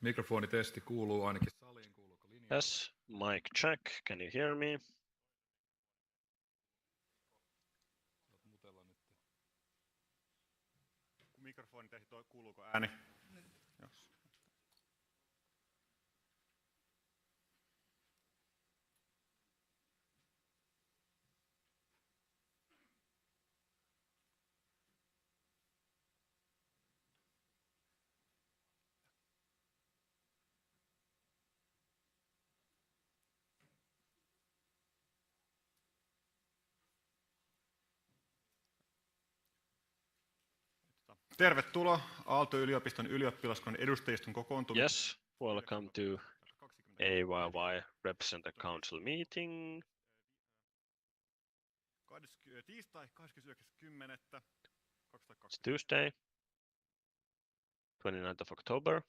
Mikrofonitesti kuuluu ainakin saliin. Kuuluuko linjaan? Yes, mic check. Can you hear me? Mikrofonitesti, kuuluuko ääni? Jos. Tervetuloa Aalto-yliopiston ylioppilaskunnan edustajiston kokoontumiseen. Yes, welcome to AYYE Representative Council meeting. Tiistai 29.10. It's Tuesday, 29th of October.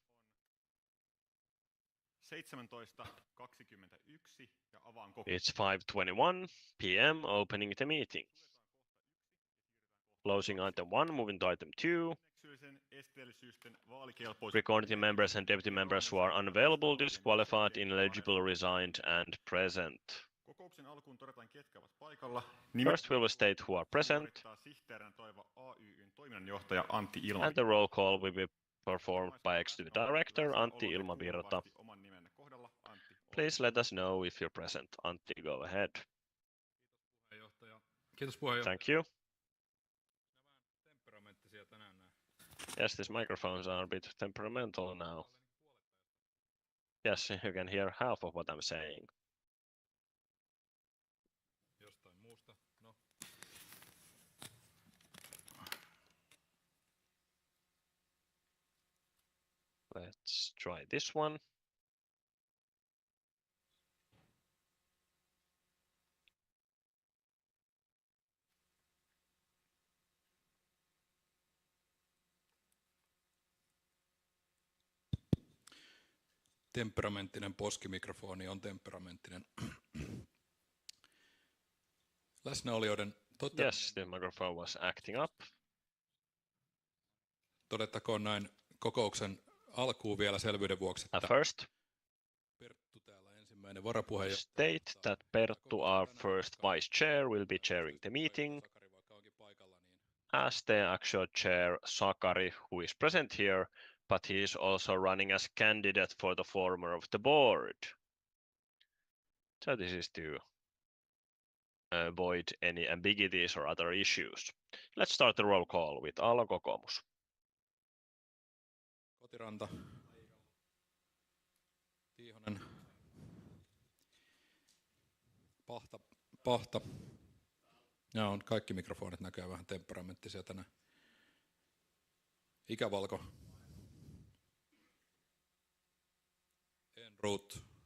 17:21 ja avaan kokouksen. It's 5:21 p.m. opening the meeting. Closing item 1, moving to item 2. Recording members and deputy members who are unavailable, disqualified, ineligible, resigned, and present. Kokouksen alkuun todetaan, ketkä ovat paikalla. First we will state who are present, Sihteerinä toiva AYY:n toiminnanjohtaja Antti Ilma. and the roll call will be performed by Executive Director Antti Ilmavirta. Please let us know if you're present. Antti, go ahead. Kiitos puheenjohtaja. Thank you. Temperamenttisia tänään nämä. Yes, these microphones are a bit temperamental now. Yes, you can hear half of what I'm saying. Jostain muusta. No. Let's try this one. Temperamenttinen poskimikrofoni on temperamenttinen. Läsnäolijoiden Yes, the microphone was acting up. Todettakoon näin kokouksen alkuun vielä selvyyden vuoksi, että First, Perttu täällä ensimmäinen varapuheenjohtaja. state that Perttu, our first vice chair, will be chairing the meeting. As the actual chair, Sakari, who is present here, but he is also running as candidate for the former of the board. So this is to avoid any ambiguities or other issues. Let's start the roll call with Aalto kokoomus. Kotiranta. Tiihonen. Pahta. Ja on kaikki mikrofonit näköjään vähän temperamenttisia tänään. Ikävalko.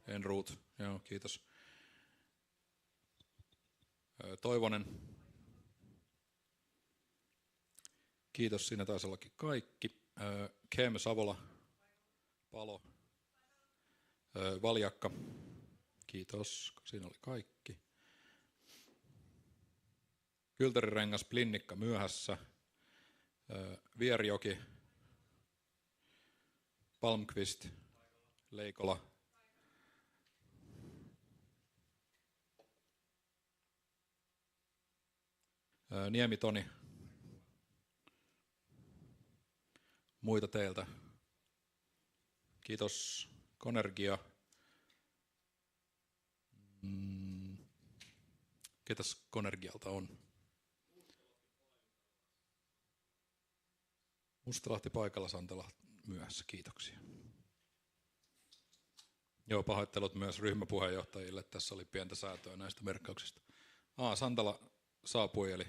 Enroot. Joo, kiitos. Toivonen. Kiitos, siinä taisi ollakin kaikki. Kem Savola. Palo. Valjakka. Kiitos, siinä oli kaikki. Kyltärirengas, Plinnikka myöhässä. Vierjoki. Palmqvist. Leikola. Niemitoni. Muita teiltä. Kiitos. Konergia. Ketäs Konergialta on? Mustalahti paikalla, Santala myöhässä. Kiitoksia. Joo, pahoittelut myös ryhmäpuheenjohtajille. Tässä oli pientä säätöä näistä merkkauksista. Santala saapui, eli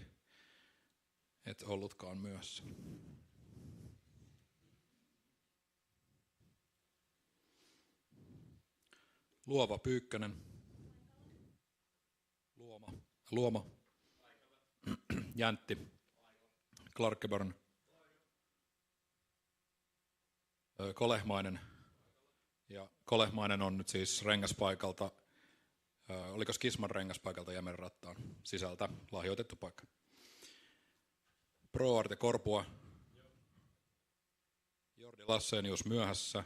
et ollutkaan myöhässä. Luova Pyykkönen. Luoma. Jäntti. Clarkeburn. Kolehmainen. Ja Kolehmainen on nyt siis rengaspaikalta, oliko Skisman rengaspaikalta Jämenrattaan sisältä lahjoitettu paikka. ProArte Korpua. Jordi Lassenius myöhässä.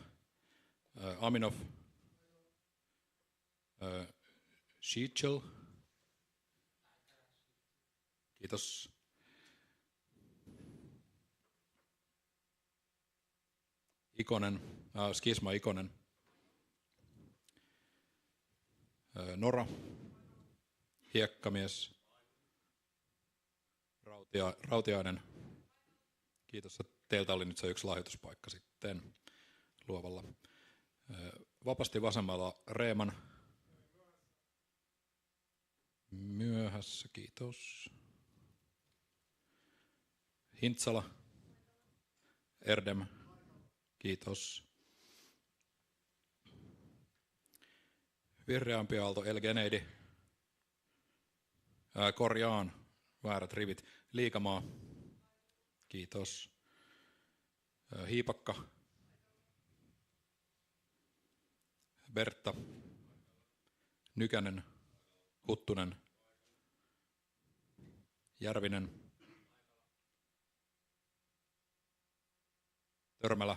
Aminov. Sheechel. Kiitos. Ikonen, Skisma Ikonen. Nora. Hiekkamies. Rautiainen. Kiitos, että teiltä oli nyt se yksi lahjoituspaikka sitten luovalla. Vapaasti vasemmalla Reeman. Myöhässä, kiitos. Hintsala. Erdem. Kiitos. Virreampi Aalto, Elgeneidi. Korjaan. Väärät rivit. Liikamaa. Kiitos. Hiipakka. Bertta. Nykänen. Huttunen. Järvinen. Törmälä.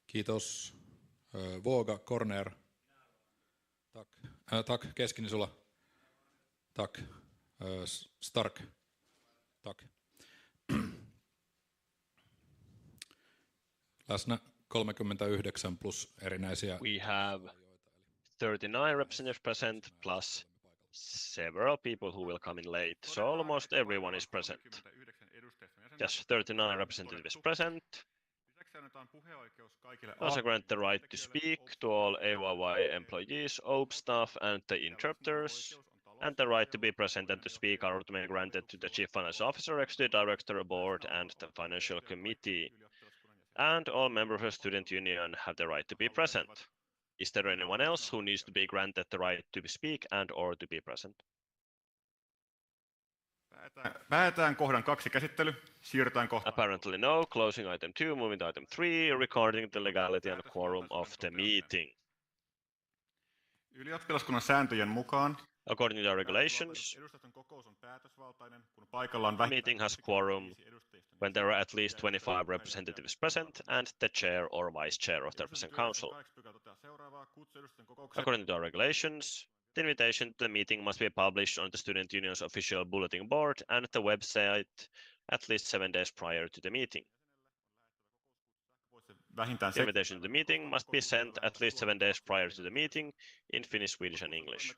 Kiitos. Våga, Corner. Tack, Keskinisula. Tack. Stark. Tack. Läsnä 39 plus erinäisiä. We have 39 representatives present plus several people who will come in late. So almost everyone is present. Yes, 39 representatives present. Also grant the right to speak to all AYYE employees, OP staff and the interpreters. And the right to be present and to speak are ultimately granted to the Chief Financial Officer, Executive Director, Board and the Financial Committee. And all members of the Student Union have the right to be present. Is there anyone else who needs to be granted the right to speak and or to be present? Päätään kohdan 2 käsittely. Siirrytään kohtaan. Apparently no. Closing item 2, moving to item 3, regarding the legality and quorum of the meeting. Ylioppilaskunnan sääntöjen mukaan According to the regulations, the meeting has quorum when there are at least 25 representatives present and the chair or vice chair of the representative council. According to the regulations, the invitation to the meeting must be published on the Student Union's official bulletin board and the website at least 7 days prior to the meeting. The invitation to the meeting must be sent at least 7 days prior to the meeting in Finnish, Swedish and English.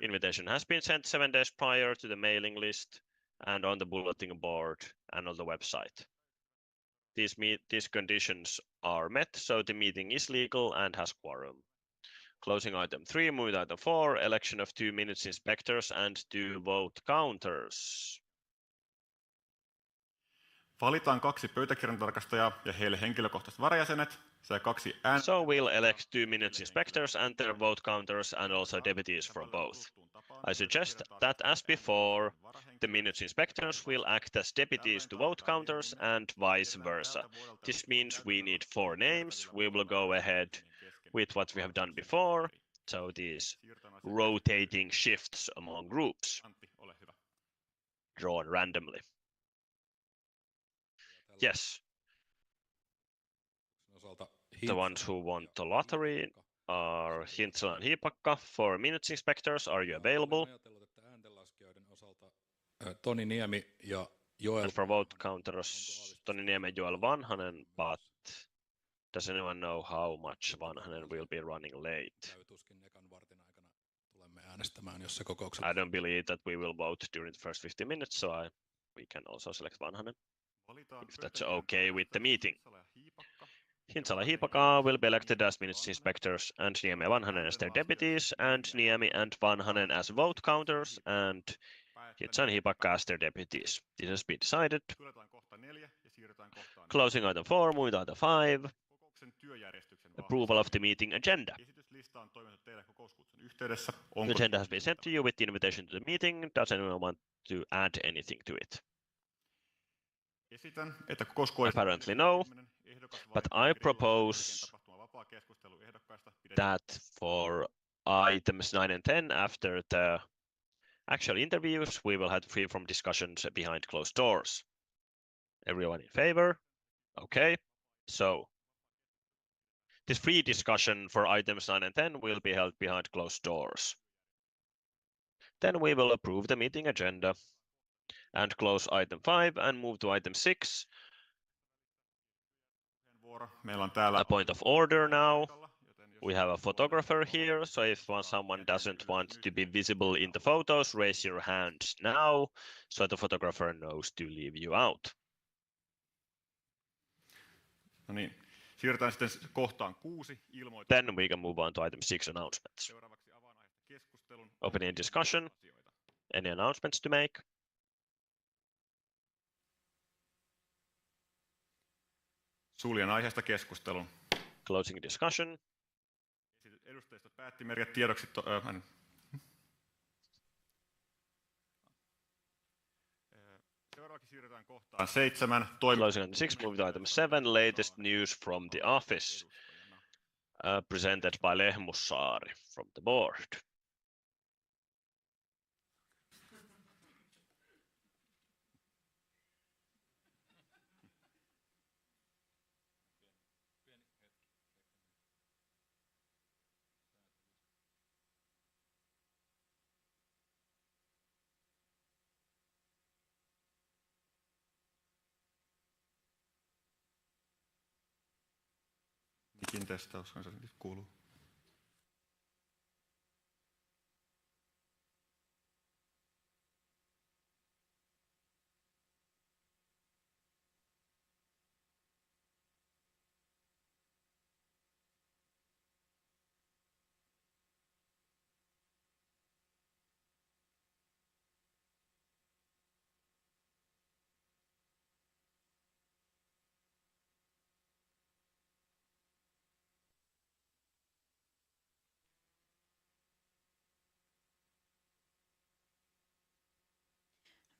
Invitation has been sent 7 days prior to the mailing list and on the bulletin board and on the website. These conditions are met, so the meeting is legal and has quorum. Closing item 3, moving to item 4, election of 2 minutes inspectors and 2 vote counters. Valitaan 2 pöytäkirjantarkastajaa ja heille henkilökohtaiset varajäsenet sekä 2 So we'll elect 2 minutes inspectors and their vote counters and also deputies for both. I suggest that as before, the minutes inspectors will act as deputies to vote counters and vice versa. This means we need 4 names. We will go ahead with what we have done before. So these rotating shifts among groups drawn randomly. Yes. The ones who want the lottery are Hintsala and Hiipakka. For minutes inspectors, are you available? Toni Niemi ja Joel. And for vote counters, Toni Niemi and Joel Vanhanen, but does anyone know how much Vanhanen will be running late? I don't believe that we will vote during the first 50 minutes, so we can also select Vanhanen, if that's okay with the meeting. Hintsala Hiipakka will be elected as minutes inspectors and Niemi and Vanhanen as their deputies, and Niemi and Vanhanen as vote counters, and Hintsala and Hiipakka as their deputies. This has been decided. Closing item 4, moving to item 5. Approval of the meeting agenda. The agenda has been sent to you with the invitation to the meeting. Does anyone want to add anything to it? Apparently no, but I propose that for items 9 and 10, after the actual interviews, we will have free-form discussions behind closed doors. Everyone in favor? Okay. So this free discussion for items 9 and 10 will be held behind closed doors. Then we will approve the meeting agenda and close item 5 and move to item 6. A point of order now. We have a photographer here, so if someone doesn't want to be visible in the photos, raise your hand now, so the photographer knows to leave you out. No niin, siirrytään sitten kohtaan 6, ilmoitus. Then we can move on to item 6, announcements. Seuraavaksi avaan aiheesta keskustelun. Opening discussion. Any announcements to make? Suljen aiheesta keskustelun. Closing discussion. Edustajista päätti merkitä tiedoksi... Seuraavaksi siirrytään kohtaan 7. Closing on 6, move to item 7, latest news from the office. Presented by Lehmussaari from the board. Mikin testaus, se nyt kuuluu.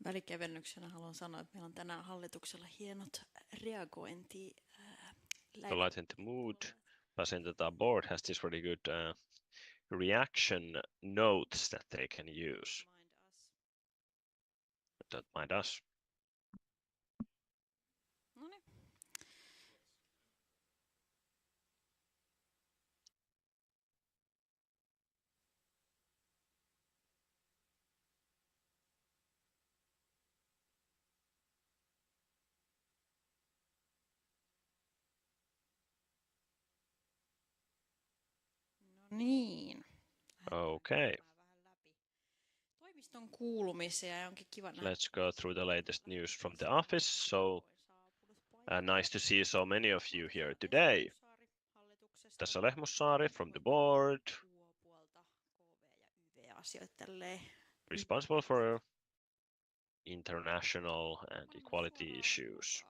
Välikevennyksenä haluan sanoa, että meillä on tänään hallituksella hienot reagointi. To lighten the mood, presented our board has this really good reaction notes that they can use. Don't mind us. Noniin. Niin. Okay. Toimiston kuulumisia ja onkin kiva nähdä. Let's go through the latest news from the office. So nice to see so many of you here today. Tässä on Lehmussaari from the board. Responsible for international and equality issues.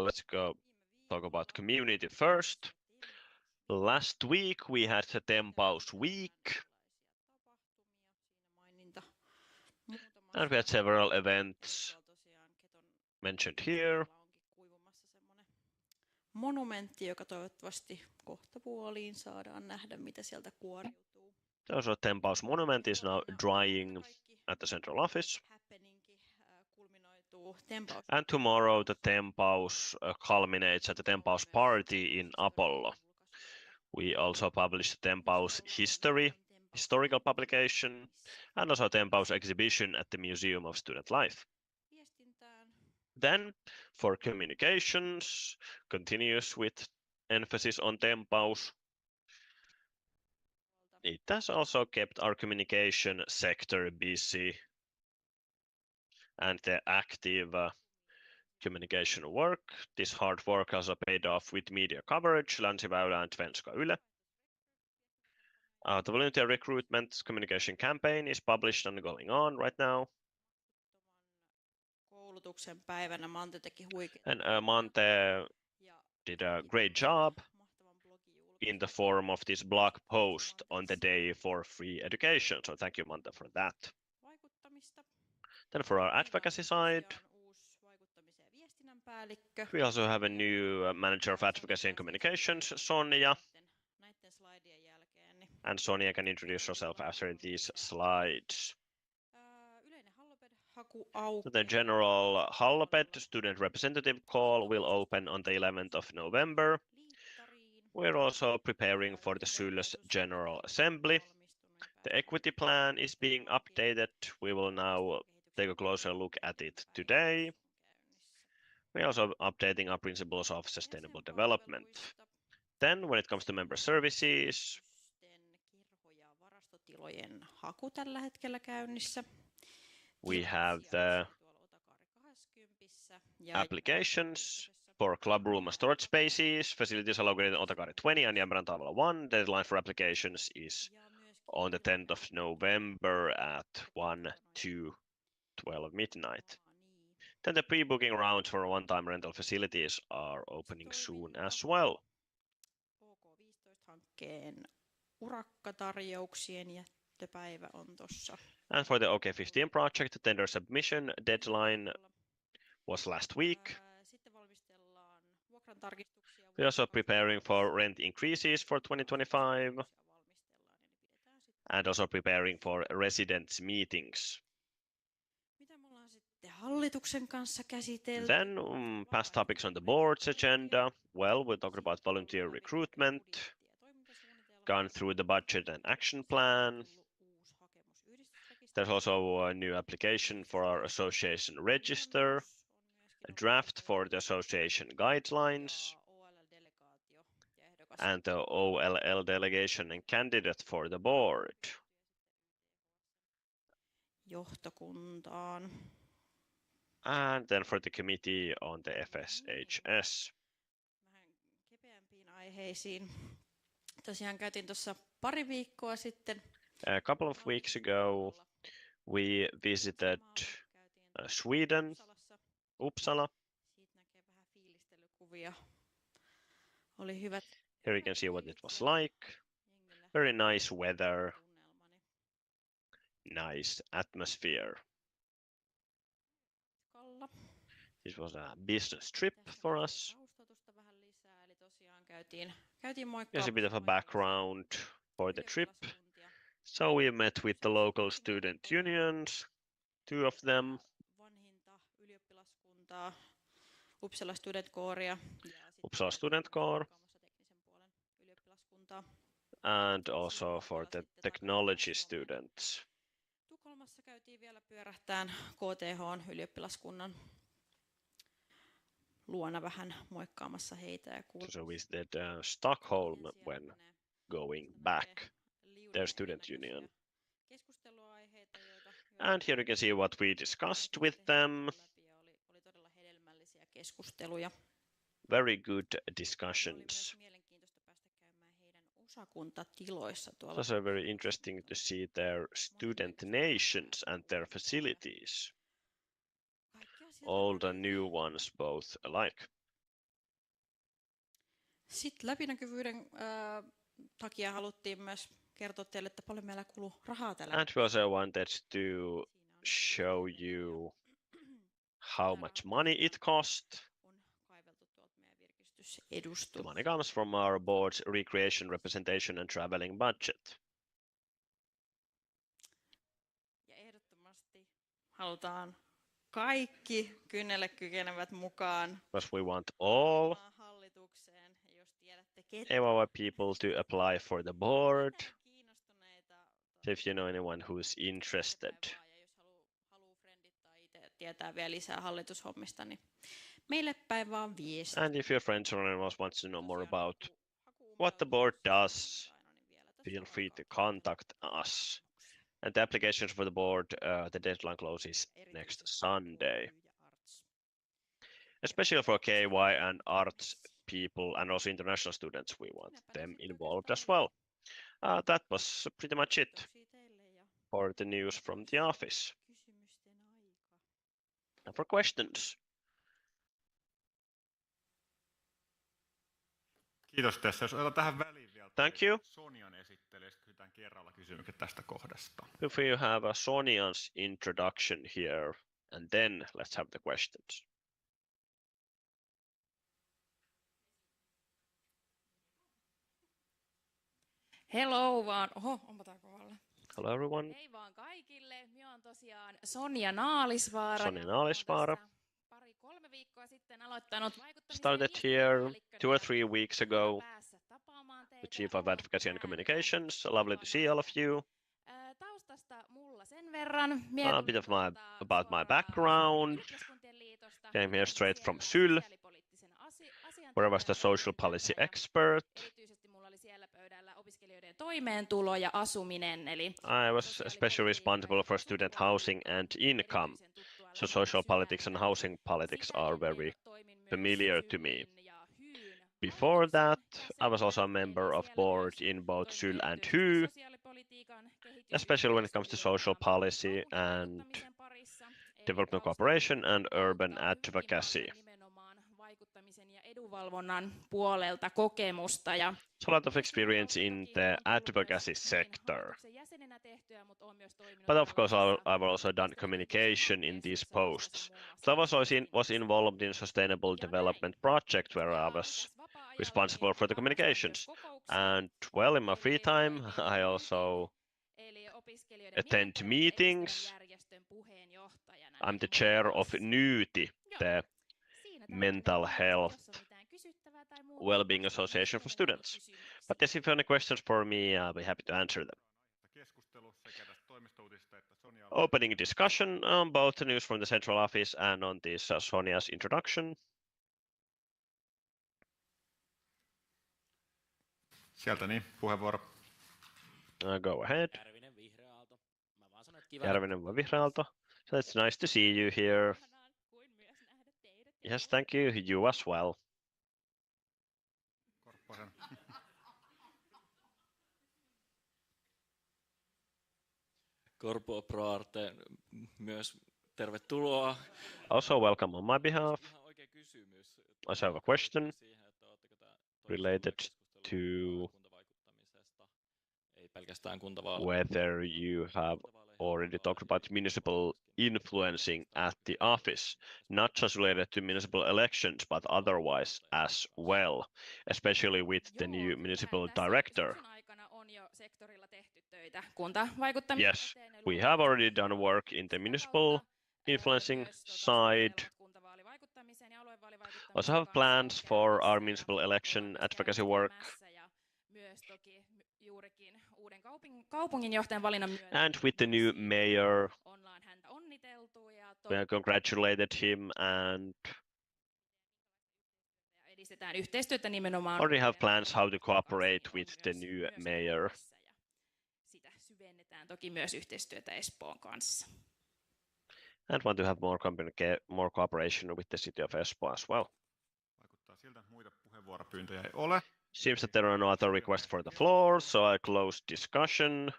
Let's go talk about community first. Last week we had the Tempaus week. And we had several events mentioned here. Monumentti, joka toivottavasti kohta puoliin saadaan nähdä, mitä sieltä kuoriutuu. Also, Tempaus monument is now drying at the central office. And tomorrow the Tempaus culminates at the Tempaus party in Apollo. We also published Tempaus historical publication, and also Tempaus exhibition at the Museum of Student Life. Then, for communications, continues with emphasis on Tempaus. It has also kept our communication sector busy, and the active communication work. This hard work also paid off with media coverage, Länsiväylä and Svenska Yle. The volunteer recruitment communication campaign is published and going on right now. Koulutuksen päivänä Mante teki And Mante did a great job in the form of this blog post on the day for free education. So thank you, Mante, for that. Then for our advocacy side, we also have a new manager of advocacy and communications, Sonia. And Sonia can introduce herself after these slides. The general Halloped student representative call will open on the 11th of November. We're also preparing for the Sules General Assembly. The equity plan is being updated. We will now take a closer look at it today. We're also updating our principles of sustainable development. Then, when it comes to member services, we have the applications for club room storage spaces. Facilities are located in Otakaari 20 and Jämrän 1. The deadline for applications is on the 10th of November at 1 to 12 midnight. Then the pre-booking rounds for one-time rental facilities are opening soon as well. And for the OK15 project, the tender submission deadline was last week. We're also preparing for rent increases for 2025 and also preparing for residents' meetings. Then, past topics on the board's agenda. Well, we talked about volunteer recruitment, gone through the budget and action plan. There's also a new application for our association register, a draft for the association guidelines, and the OLL delegation and candidate for the board. And then for the committee on the FSHS. A couple of weeks ago, we visited Sweden, Uppsala. Here you can see what it was like. Very nice weather, nice atmosphere. This was a business trip for us. Here's a bit of a background for the trip. So we met with the local student unions, 2 of them. Uppsala Student Corps. And also for the technology students. Tukholmassa käytiin vielä pyörähtään KTH:n ylioppilaskunnan luona vähän moikkaamassa heitä ja So we visited Stockholm when going back, their student union. And here you can see what we discussed with them. Very good discussions. It's also very interesting to see their student nations and their facilities. Old and new ones both alike. Sitten läpinäkyvyyden takia haluttiin myös kertoa teille, että paljon meillä kuluu rahaa tällä. And we also wanted to show you how much money it cost. The money comes from our board's recreation, representation and traveling budget. Ja ehdottomasti halutaan kaikki kynnelle kykenevät mukaan. Because we want all AYYE people to apply for the board. So if you know anyone who's interested. Tietää vielä lisää hallitushommista, niin meille päin vaan viesti. And if your friends or anyone else wants to know more about what the board does, feel free to contact us. And the applications for the board, the deadline closes next Sunday. Especially for KY and arts people and also international students, we want them involved as well. That was pretty much it for the news from the office. And for questions. Kiitos tässä. Jos otetaan tähän väliin vielä. Thank you. Sonian esittelee, sitten kysytään kerralla kysymykset tästä kohdasta. If you have a Sonian's introduction here, and then let's have the questions. Hello vaan. Oho, onpa tää kovalla. Hello everyone. Hei vaan kaikille. Minä olen tosiaan Sonja Naalisvaara. Sonja Naalisvaara. Pari-kolme viikkoa sitten aloittanut vaikuttamisen Started here 2 or 3 weeks ago. The Chief of Advocacy and Communications. Lovely to see all of you. Taustasta mulla sen verran. A bit of about my background. Came here straight from SYL, where I was the social policy expert. Erityisesti mulla oli siellä pöydällä opiskelijoiden toimeentulo ja asuminen. Eli I was especially responsible for student housing and income. So social politics and housing politics are very familiar to me. Before that, I was also a member of board in both SYL and HY, especially when it comes to social policy and development cooperation and urban advocacy. So a lot of experience in the advocacy sector. But of course, I've also done communication in these posts. So I was involved in sustainable development project where I was responsible for the communications. And well, in my free time, I also attend meetings. I'm the chair of NYTI, the Mental Health Wellbeing Association for Students. But yes, if you have any questions for me, I'll be happy to answer them. Opening discussion on both the news from the central office and on this Sonja's introduction. Sieltä niin, puheenvuoro. Go ahead. Järvinen vai Vihreä Aalto. So it's nice to see you here. Yes, thank you. You as well. Corpo Pro Arte myös tervetuloa. Also welcome on my behalf. I also have a question related to whether you have already talked about municipal influencing at the office, not just related to municipal elections, but otherwise as well, especially with the new municipal director. Yes, we have already done work in the municipal influencing side. Also have plans for our municipal election advocacy work. And with the new mayor, we have congratulated him and already have plans how to cooperate with the new mayor. And want to have more cooperation with the city of Espoo as well. Seems that there are no other requests for the floor, so I close discussion.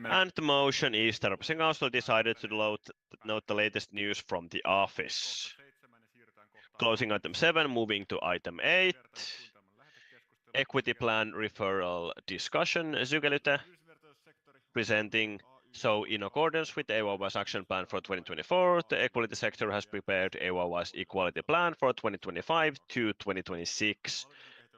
And the motion is that Representing Council decided to note the latest news from the office. Closing item 7, moving to item 8. Equity plan referral discussion. Zygelyte presenting. So in accordance with AYYE's action plan for 2024, the equality sector has prepared AYYE's equality plan for 2025 to 2026.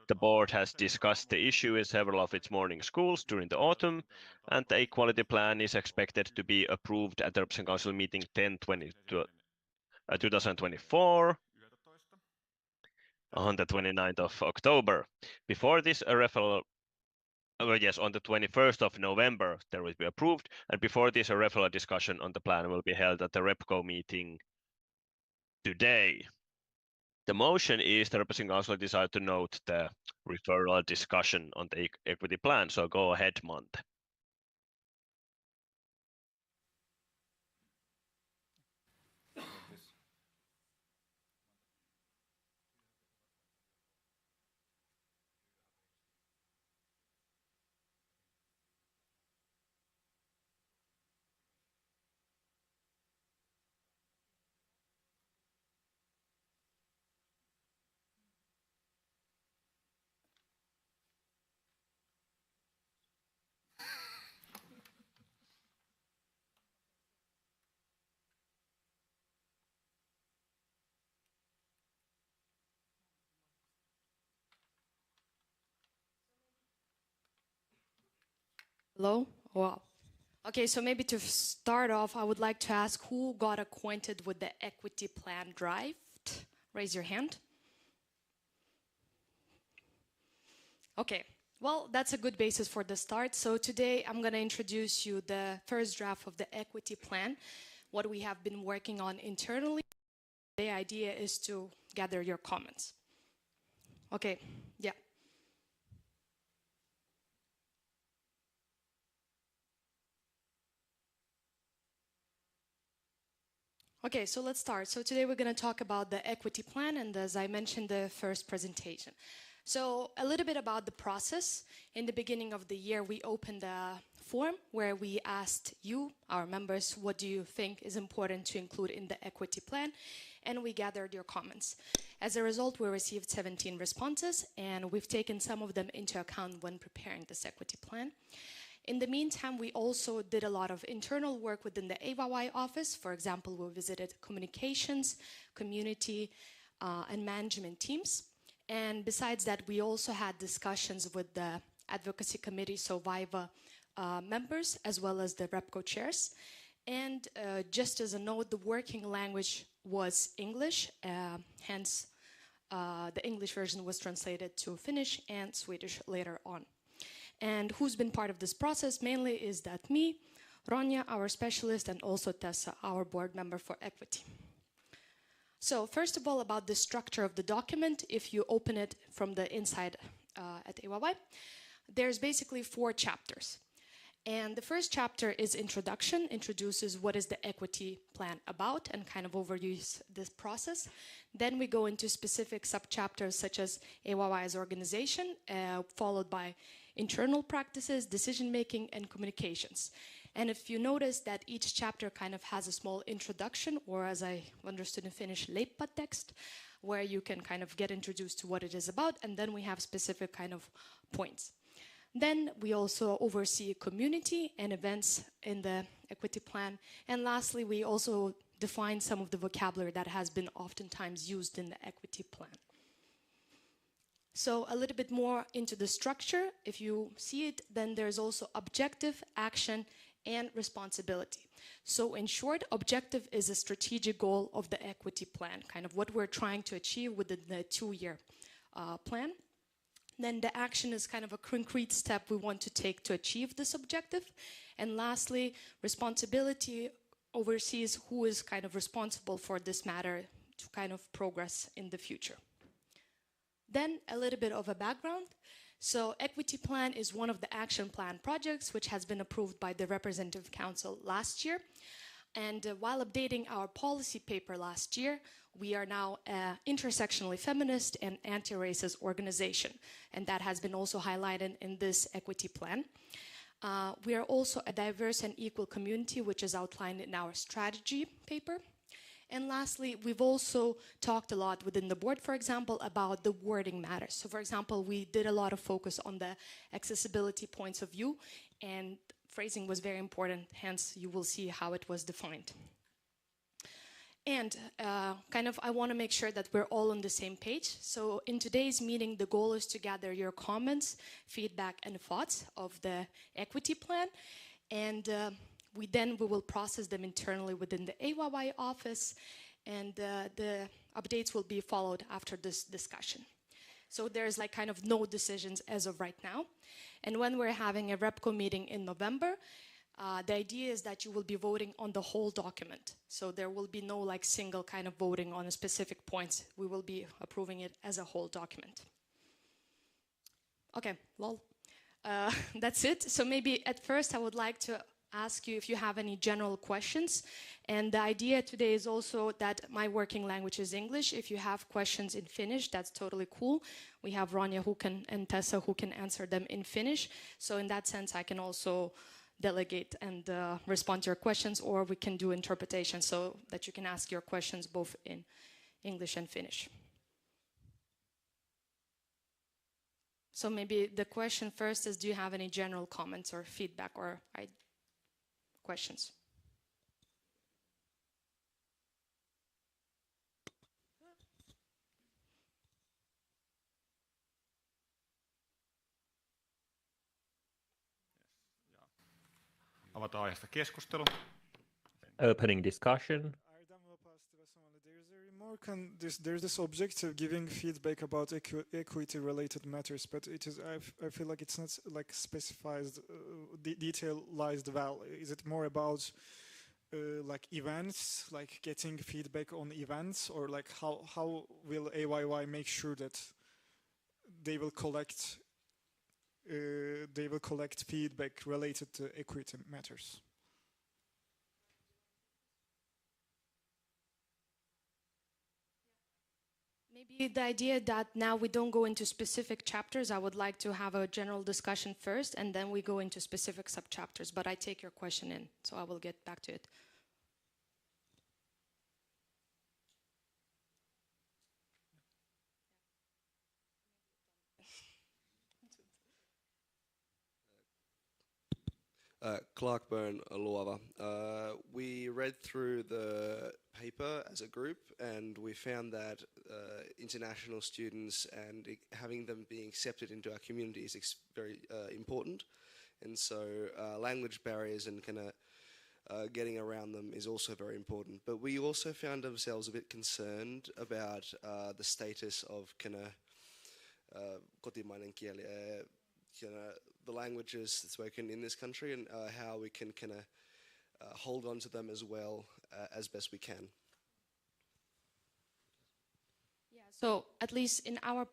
The board has discussed the issue in several of its morning schools during the autumn, and the equality plan is expected to be approved at the Representing Council meeting 2024 on the 29th of October. Before this, a referral on the 21st of November, there will be approved. And before this, a referral discussion on the plan will be held at the REPCO meeting today. The motion is the Representing Council decided to note the referral discussion on the equity plan. So go ahead, Monte. Hello? Wow. Okay, so maybe to start off, I would like to ask who got acquainted with the equity plan drive? Raise your hand. Okay, well, that's a good basis for the start. So today I'm going to introduce you the first draft of the equity plan, what we have been working on internally. The idea is to gather your comments. Okay, yeah. Okay, so let's start. So today we're going to talk about the equity plan, and as I mentioned, the first presentation. So a little bit about the process. In the beginning of the year, we opened a form where we asked you, our members, what do you think is important to include in the equity plan? And we gathered your comments. As a result, we received 17 responses, and we've taken some of them into account when preparing this equity plan. In the meantime, we also did a lot of internal work within the AYYE office. For example, we visited communications, community, and management teams. And besides that, we also had discussions with the advocacy committee, so AYYE members, as well as the REPCO chairs. And just as a note, the working language was English, hence the English version was translated to Finnish and Swedish later on. And who's been part of this process mainly is that me, Ronja, our specialist, and also Tessa, our board member for equity. So first of all, about the structure of the document, if you open it from the inside at AYYE, there's basically 4 chapters. And the first chapter is introduction, introduces what is the equity plan about and kind of overviews this process. Then we go into specific sub-chapters such as AYYE's organization, followed by internal practices, decision-making, and communications. And if you notice that each chapter kind of has a small introduction, or as I understood in Finnish, text, where you can kind of get introduced to what it is about, and then we have specific kind of points. Then we also oversee community and events in the equity plan. And lastly, we also define some of the vocabulary that has been oftentimes used in the equity plan. So a little bit more into the structure. If you see it, then there's also objective, action, and responsibility. So in short, objective is a strategic goal of the equity plan, kind of what we're trying to achieve within the 2-year plan. Then the action is kind of a concrete step we want to take to achieve this objective. And lastly, responsibility oversees who is kind of responsible for this matter to kind of progress in the future. Then a little bit of a background. So equity plan is one of the action plan projects which has been approved by the Representative Council last year. And while updating our policy paper last year, we are now an intersectionally feminist and anti-racist organization. And that has been also highlighted in this equity plan. We are also a diverse and equal community, which is outlined in our strategy paper. And lastly, we've also talked a lot within the board, for example, about the wording matters. So for example, we did a lot of focus on the accessibility points of view, and phrasing was very important, hence you will see how it was defined. And I want to make sure that we're all on the same page. So in today's meeting, the goal is to gather your comments, feedback, and thoughts of the equity plan. And we will process them internally within the AYYE office, and the updates will be followed after this discussion. So there's like kind of no decisions as of right now. And when we're having a REPCO meeting in November, the idea is that you will be voting on the whole document. So there will be no like single kind of voting on a specific points. We will be approving it as a whole document. Okay, well, that's it. So maybe at first I would like to ask you if you have any general questions. And the idea today is also that my working language is English. If you have questions in Finnish, that's totally cool. We have Ronja and Tessa who can answer them in Finnish. So in that sense, I can also delegate and respond to your questions, or we can do interpretation so that you can ask your questions both in English and Finnish. So maybe the question first is, do you have any general comments or feedback or questions? Avataan aiheesta keskustelu. Opening discussion. There's this objective giving feedback about equity-related matters, but it is. I feel like it's not like specified, detailized well. Is it more about like events, like getting feedback on events, or like how will AYY make sure that they will collect feedback related to equity matters? Maybe the idea that now we don't go into specific chapters. I would like to have a general discussion first, and then we go into specific sub-chapters. But I take your question in, so I will get back to it. Clark Byrne, Luova. We read through the paper as a group, and we found that international students and having them being accepted into our community is very important. And so language barriers and kind of getting around them is also very important. But we also found ourselves a bit concerned about the status of kind of kotimainen kieli, the languages spoken in this country, and how we can kind of hold on to them as well as best we can. Yeah, so at least in our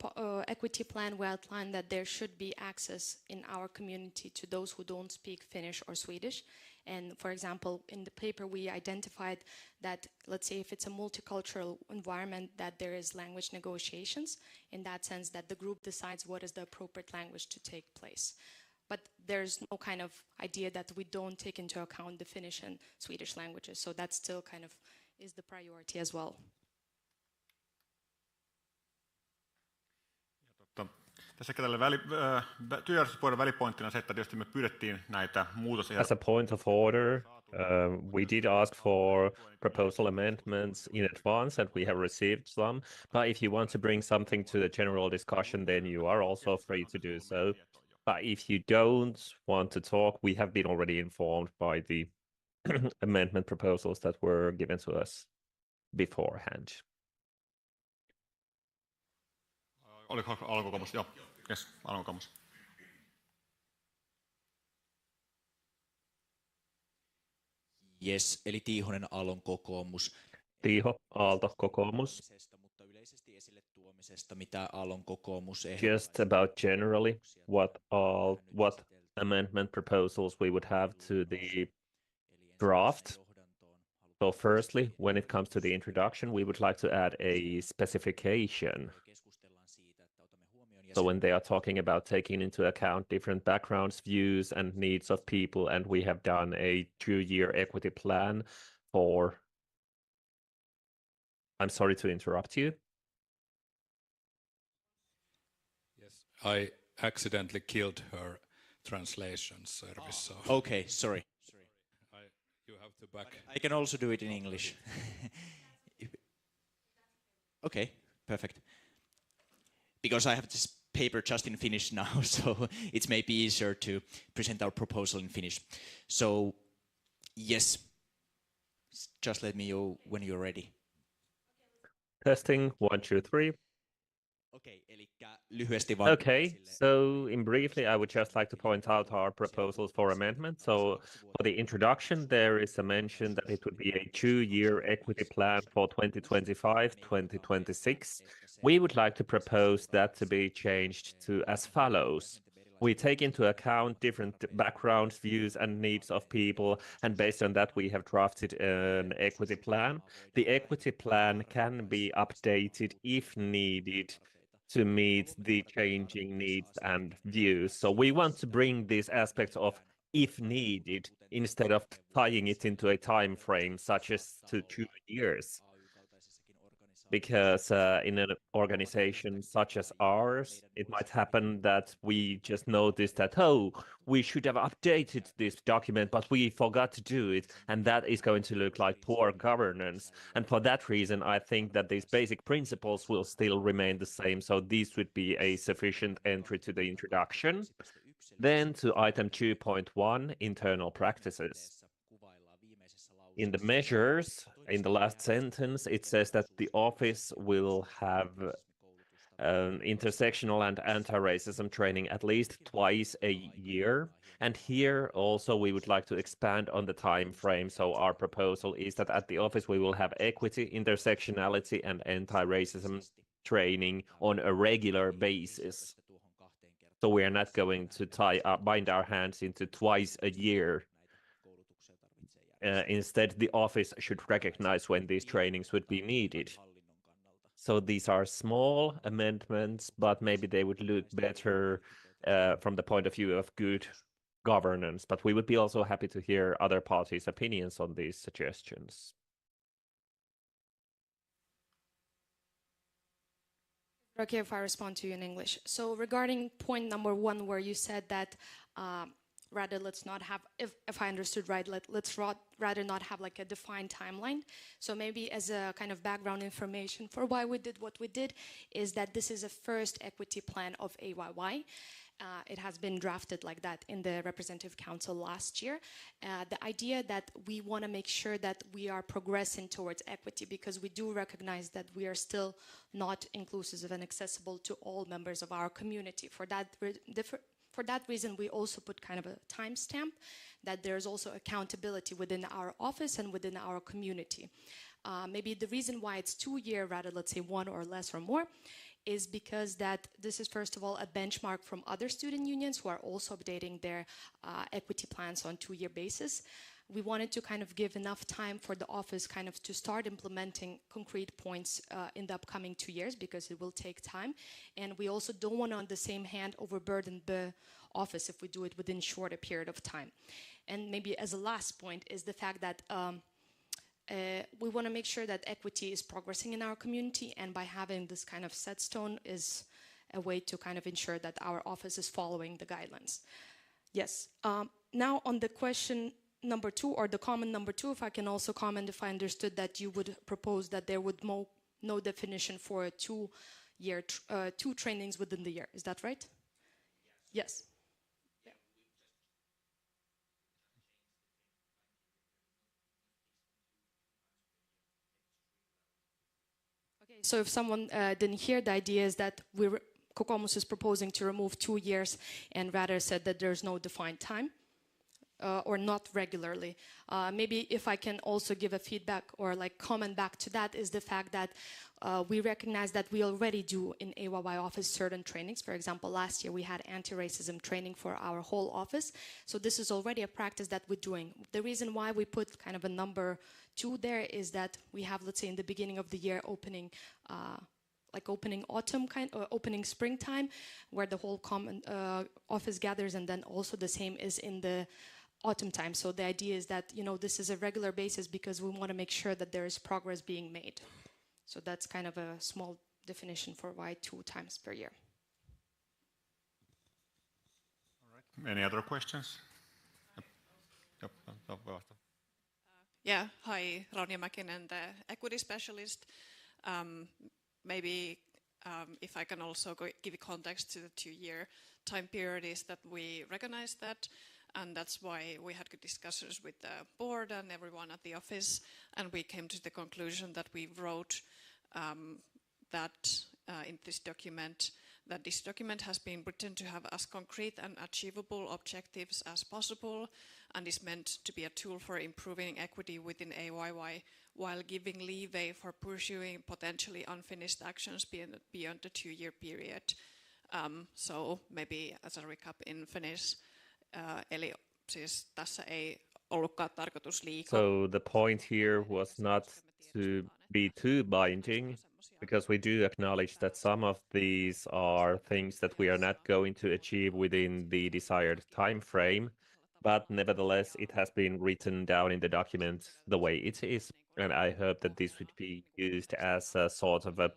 equity plan, we outlined that there should be access in our community to those who don't speak Finnish or Swedish. And for example, in the paper, we identified that, let's say, if it's a multicultural environment, that there is language negotiations, in that sense that the group decides what is the appropriate language to take place. But there's no kind of idea that we don't take into account the Finnish and Swedish languages. So that still kind of is the priority as well. Tässä tälle työjärjestyspuolen välipointtina se, että tietysti me pyydettiin näitä muutosehdotuksia. As a point of order, we did ask for proposal amendments in advance, and we have received some. But if you want to bring something to the general discussion, then you are also free to do so. But if you don't want to talk, we have been already informed by the amendment proposals that were given to us beforehand. Oliko alkukokoomus? Joo. Yes, alkukokoomus. Yes, eli Tiihonen Aallon kokoomus. Tiiho, Aalto, kokoomus. Mutta yleisesti esille tuomisesta, mitä Aallon kokoomus just about generally what amendment proposals we would have to the draft. So firstly, when it comes to the introduction, we would like to add a specification. So when they are talking about taking into account different backgrounds, views, and needs of people, and we have done a 2-year equity plan for... I'm sorry to interrupt you. Yes, I accidentally killed her translation service. So. Okay, sorry. You have to back. I can also do it in English. Okay, perfect. Because I have this paper just in Finnish now, so it's maybe easier to present our proposal in Finnish. So, yes, just let me know when you're ready. Testing, 1, 2, 3. Okay, so in briefly, I would just like to point out our proposals for amendment. So for the introduction, there is a mention that it would be a 2-year equity plan for 2025-2026. We would like to propose that to be changed to as follows. We take into account different backgrounds, views, and needs of people, and based on that, we have drafted an equity plan. The equity plan can be updated if needed to meet the changing needs and views. So we want to bring these aspects of if needed instead of tying it into a time frame such as to 2 years. Because in an organization such as ours, it might happen that we just notice that, oh, we should have updated this document, but we forgot to do it. And that is going to look like poor governance. And for that reason, I think that these basic principles will still remain the same. So these would be a sufficient entry to the introduction. Then to item 2.1, internal practices. In the measures, in the last sentence, it says that the office will have intersectional and anti-racism training at least twice a year. And here also we would like to expand on the time frame. So our proposal is that at the office we will have equity, intersectionality, and anti-racism training on a regular basis. So we are not going to bind our hands into twice a year. Instead, the office should recognize when these trainings would be needed. So these are small amendments, but maybe they would look better from the point of view of good governance. But we would be also happy to hear other parties' opinions on these suggestions. Okay, if I respond to you in English. So regarding point number 1, where you said that rather let's not have, if I understood right, let's rather not have like a defined timeline. So maybe as a kind of background information for why we did what we did is that this is a first equity plan of AYYE. It has been drafted like that in the Representative Council last year. The idea that we want to make sure that we are progressing towards equity, because we do recognize that we are still not inclusive and accessible to all members of our community. For that reason, we also put kind of a timestamp that there's also accountability within our office and within our community. Maybe the reason why it's 2 years rather, let's say 1 or less or more, is because that this is first of all a benchmark from other student unions who are also updating their equity plans on 2-year basis. We wanted to kind of give enough time for the office kind of to start implementing concrete points in the upcoming 2 years, because it will take time. And we also don't want to, on the same hand, overburden the office if we do it within shorter period of time. And maybe as a last point is the fact that we want to make sure that equity is progressing in our community, and by having this kind of set stone is a way to kind of ensure that our office is following the guidelines. Yes. Now on the question number 2, or the comment number 2, if I can also comment, if I understood that you would propose that there would no definition for a 2-year, 2 trainings within the year. Is that right? Yes. So if someone didn't hear, the idea is that Kokoomus is proposing to remove 2 years and rather said that there's no defined time or not regularly. Maybe if I can also give a feedback or like comment back to that is the fact that we recognize that we already do in AYYE office certain trainings. For example, last year we had anti-racism training for our whole office. So this is already a practice that we're doing. The reason why we put kind of a number 2 there is that we have, let's say, in the beginning of the year opening opening autumn opening springtime, where the whole common office gathers, and then also the same is in the autumn time. So the idea is that, you know, this is a regular basis because we want to make sure that there is progress being made. So that's kind of a small definition for why 2 times per year. All right. Any other questions? Yep. Yeah, hi, Ronja Mäkinen, the equity specialist. Maybe if I can also give context to the 2-year time period, is that we recognize that, and that's why we had good discussions with the board and everyone at the office, and we came to the conclusion that we wrote that in this document, that this document has been written to have as concrete and achievable objectives as possible, and is meant to be a tool for improving equity within AYYE, while giving leeway for pursuing potentially unfinished actions beyond the 2-year period. So maybe as a recap in Finnish, eli siis tässä ei ollutkaan tarkoitus liikaa. So the point here was not to be too binding, because we do acknowledge that some of these are things that we are not going to achieve within the desired time frame, but nevertheless it has been written down in the document the way it is, and I hope that this would be used as a sort of a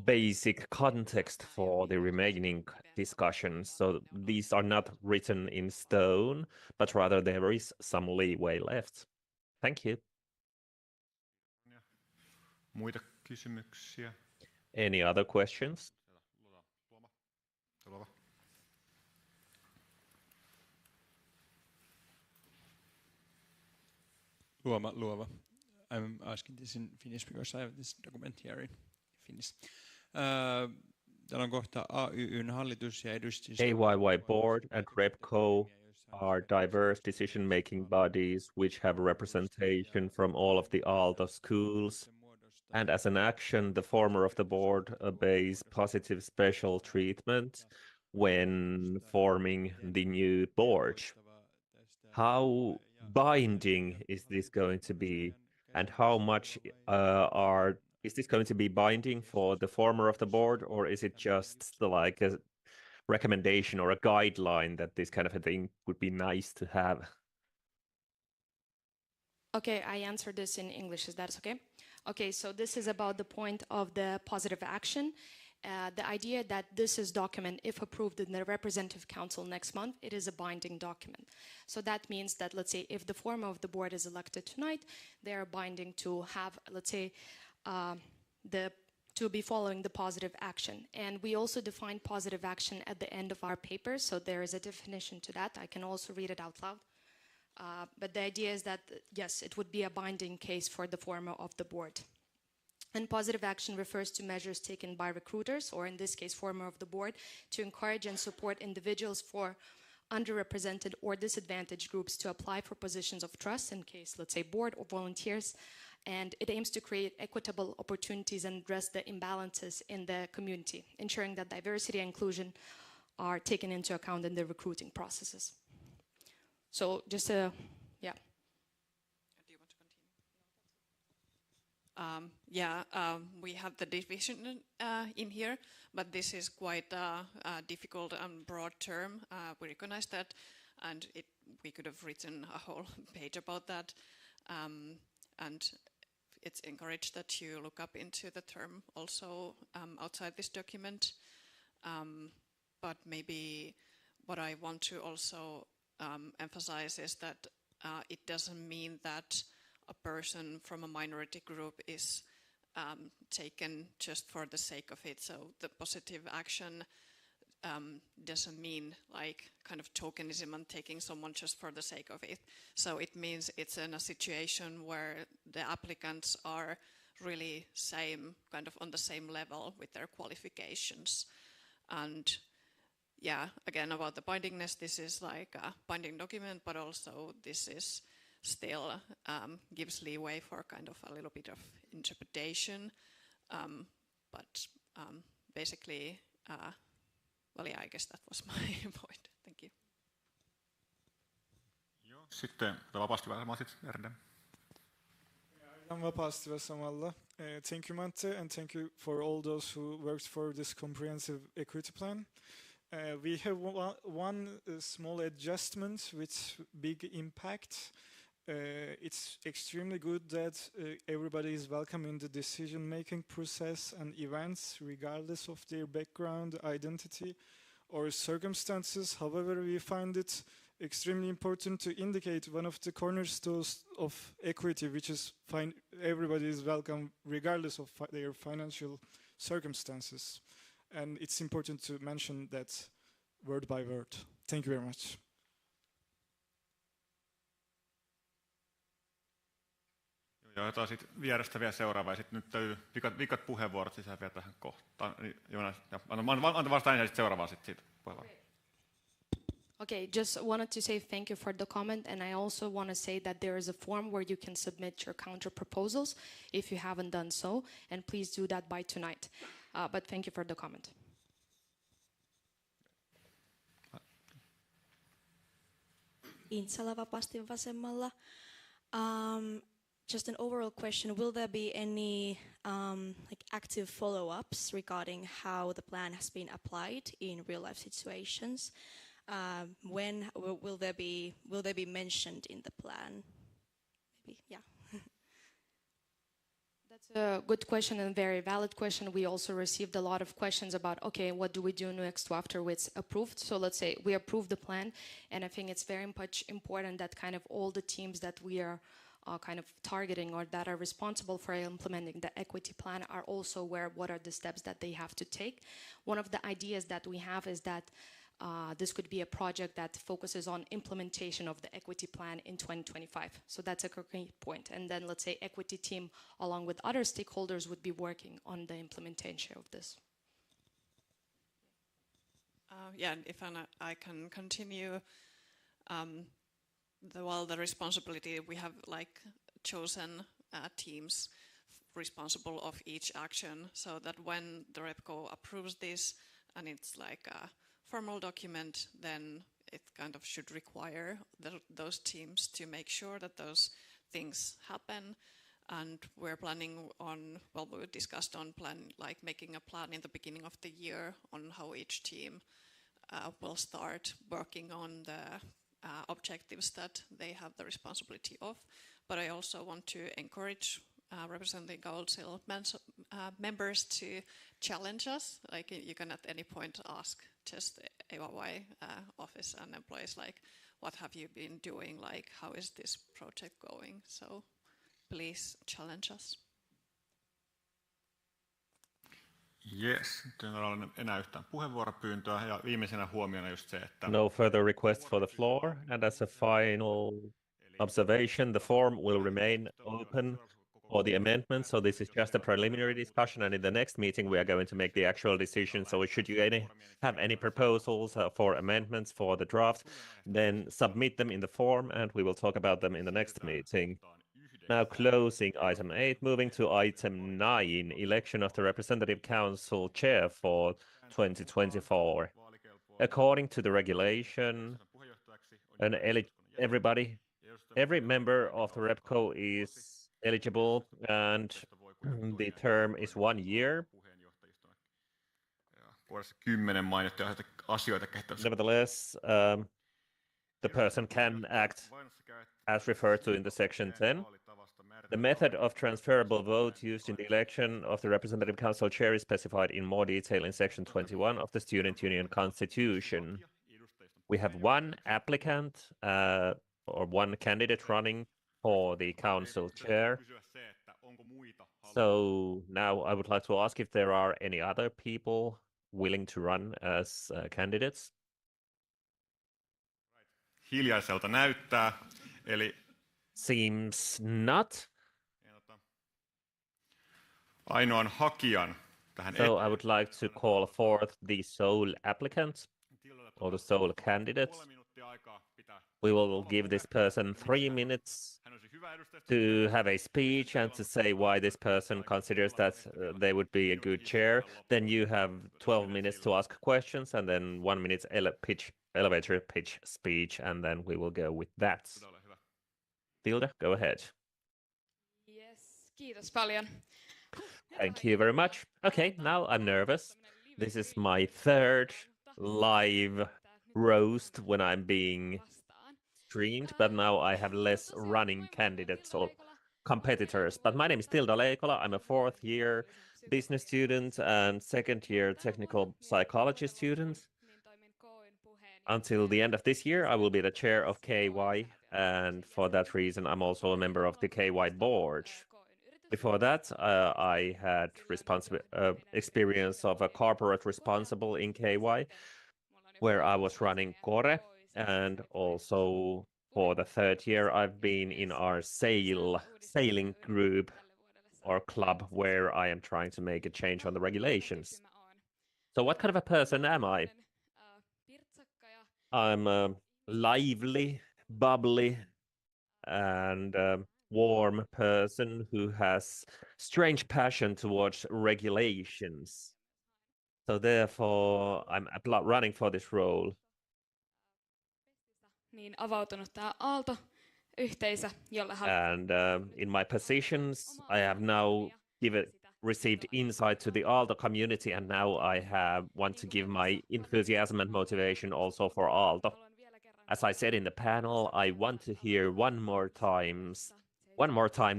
basic context for the remaining discussions. So these are not written in stone, but rather there is some leeway left. Thank you. Muita kysymyksiä? Any other questions? luova. I'm asking this in Finnish because I have this document here in Finnish. Täällä on kohta AYYn hallitus ja edustus. AYYE board and REPCO are diverse decision-making bodies which have representation from all of the Aalto schools. And as an action, the former of the board obeys positive special treatment when forming the new board. How binding is this going to be, and how much is this going to be binding for the former of the board, or is it just like a recommendation or a guideline that this kind of a thing would be nice to have? Okay, I answer this in English, is that okay? Okay, so this is about the point of the positive action. The idea that this is document, if approved in the representative council next month, it is a binding document. So that means that, let's say, if the former of the board is elected tonight, they are binding to have, let's say, to be following the positive action. And we also define positive action at the end of our paper, so there is a definition to that. I can also read it out loud. But the idea is that, yes, it would be a binding case for the former of the board. And positive action refers to measures taken by recruiters, or in this case, former of the board, to encourage and support individuals for underrepresented or disadvantaged groups to apply for positions of trust, in case, let's say, board or volunteers. And it aims to create equitable opportunities and address the imbalances in the community, ensuring that diversity and inclusion are taken into account in the recruiting processes. So just yeah. We have the division in here, but this is quite a difficult and broad term. We recognize that, and we could have written a whole page about that. And it's encouraged that you look up into the term also outside this document. But maybe what I want to also emphasize is that it doesn't mean that a person from a minority group is taken just for the sake of it. So the positive action doesn't mean like kind of tokenism and taking someone just for the sake of it. So it means it's in a situation where the applicants are really kind of on the same level with their qualifications. And yeah, again, about the bindingness, this is like a binding document, but also this is still gives leeway for kind of a little bit of interpretation. But basically, well, yeah, I guess that was my point. Thank you. Joo, sitten vapaasti varmaan sitten Erdem. I'm Vapaasti Vasamalla. Thank you, Mante, and thank you for all those who worked for this comprehensive equity plan. We have one small adjustment with big impact. It's extremely good that everybody is welcome in the decision-making process and events, regardless of their background, identity, or circumstances. However, we find it extremely important to indicate one of the cornerstones of equity, which is everybody is welcome, regardless of their financial circumstances. And it's important to mention that word by word. Thank you very much. Joo, otetaan sitten vierestä vielä seuraava, ja sitten nyt täytyy vikat puheenvuorot sisään vielä tähän kohtaan. Jonas, anta vastaan ensin seuraavaan sitten siitä puheenvuoroa. Okay, just wanted to say thank you for the comment, and I also want to say that there is a form where you can submit your counter proposals if you haven't done so, and please do that by tonight. But thank you for the comment. Intsala Vapaasti vasemmalla. Just an overall question, will there be any like active follow-ups regarding how the plan has been applied in real-life situations? When will they be mentioned in the plan? Maybe, yeah. That's a good question and very valid question. We also received a lot of questions about, okay, what do we do next after it's approved? So let's say we approve the plan, and I think it's very much important that kind of all the teams that we are kind of targeting or that are responsible for implementing the equity plan are also aware of what are the steps that they have to take. One of the ideas that we have is that this could be a project that focuses on implementation of the equity plan in 2025. So that's a great point. And then let's say equity team, along with other stakeholders, would be working on the implementation of this. Yeah, if I can continue, the responsibility, we have like chosen teams responsible of each action, so that when the REPCO approves this and it's like a formal document, then it kind of should require those teams to make sure that those things happen. And we're planning on, well, we discussed on making a plan in the beginning of the year on how each team will start working on the objectives that they have the responsibility of. But I also want to encourage representing council members to challenge us. Like, you can at any point ask just AYYE office and employees, like, what have you been doing? Like, how is this project going? So please challenge us. Yes, nyt ei ole enää yhtään puheenvuoropyyntöä, ja viimeisenä huomiona just se, että No further requests for the floor, and as a final observation, the form will remain open for the amendments, so this is just a preliminary discussion, and in the next meeting we are going to make the actual decision. So should you have any proposals for amendments for the draft, then submit them in the form and we will talk about them in the next meeting. Now closing item 8, moving to item 9, election of the Representative Council Chair for 2024. According to the regulation, every member of the REPCO is eligible, and the term is 1 year. Nevertheless, the person can act as referred to in the section 10. The method of transferable vote used in the election of the Representative Council Chair is specified in more detail in section 21 of the Student Union Constitution. We have one applicant or one candidate running for the Council Chair. So now I would like to ask if there are any other people willing to run as candidates. Hiljaiselta näyttää, eli seems not. Ainoan hakijan tähän. So I would like to call forth the sole applicant or the sole candidate. We will give this person 3 minutes to have a speech and to say why this person considers that they would be a good chair. Then you have 12 minutes to ask questions, and then 1 minute elevator pitch speech, and then we will go with that. Tilda, go ahead. Yes, kiitos paljon. Thank you very much. Okay, now I'm nervous. This is my third live roast when I'm being streamed, but now I have less running candidates or competitors. But my name is Tilda Leikola. I'm a 4th year business student and 2nd year technical psychology student. Until the end of this year, I will be the chair of KY, and for that reason, I'm also a member of the KY board. Before that, I had experience of a corporate responsible in KY, where I was running Core, and also for the 3rd year, I've been in our sailing group or club, where I am trying to make a change on the regulations. So what kind of a person am I? I'm a lively, bubbly, and warm person who has strange passion towards regulations. So therefore, I'm running for this role. Niin avautunut tämä Aalto-yhteisö, jolla And in my positions, I have now received insight to the Aalto community, and now I want to give my enthusiasm and motivation also for Aalto. As I said in the panel, I want to hear one more time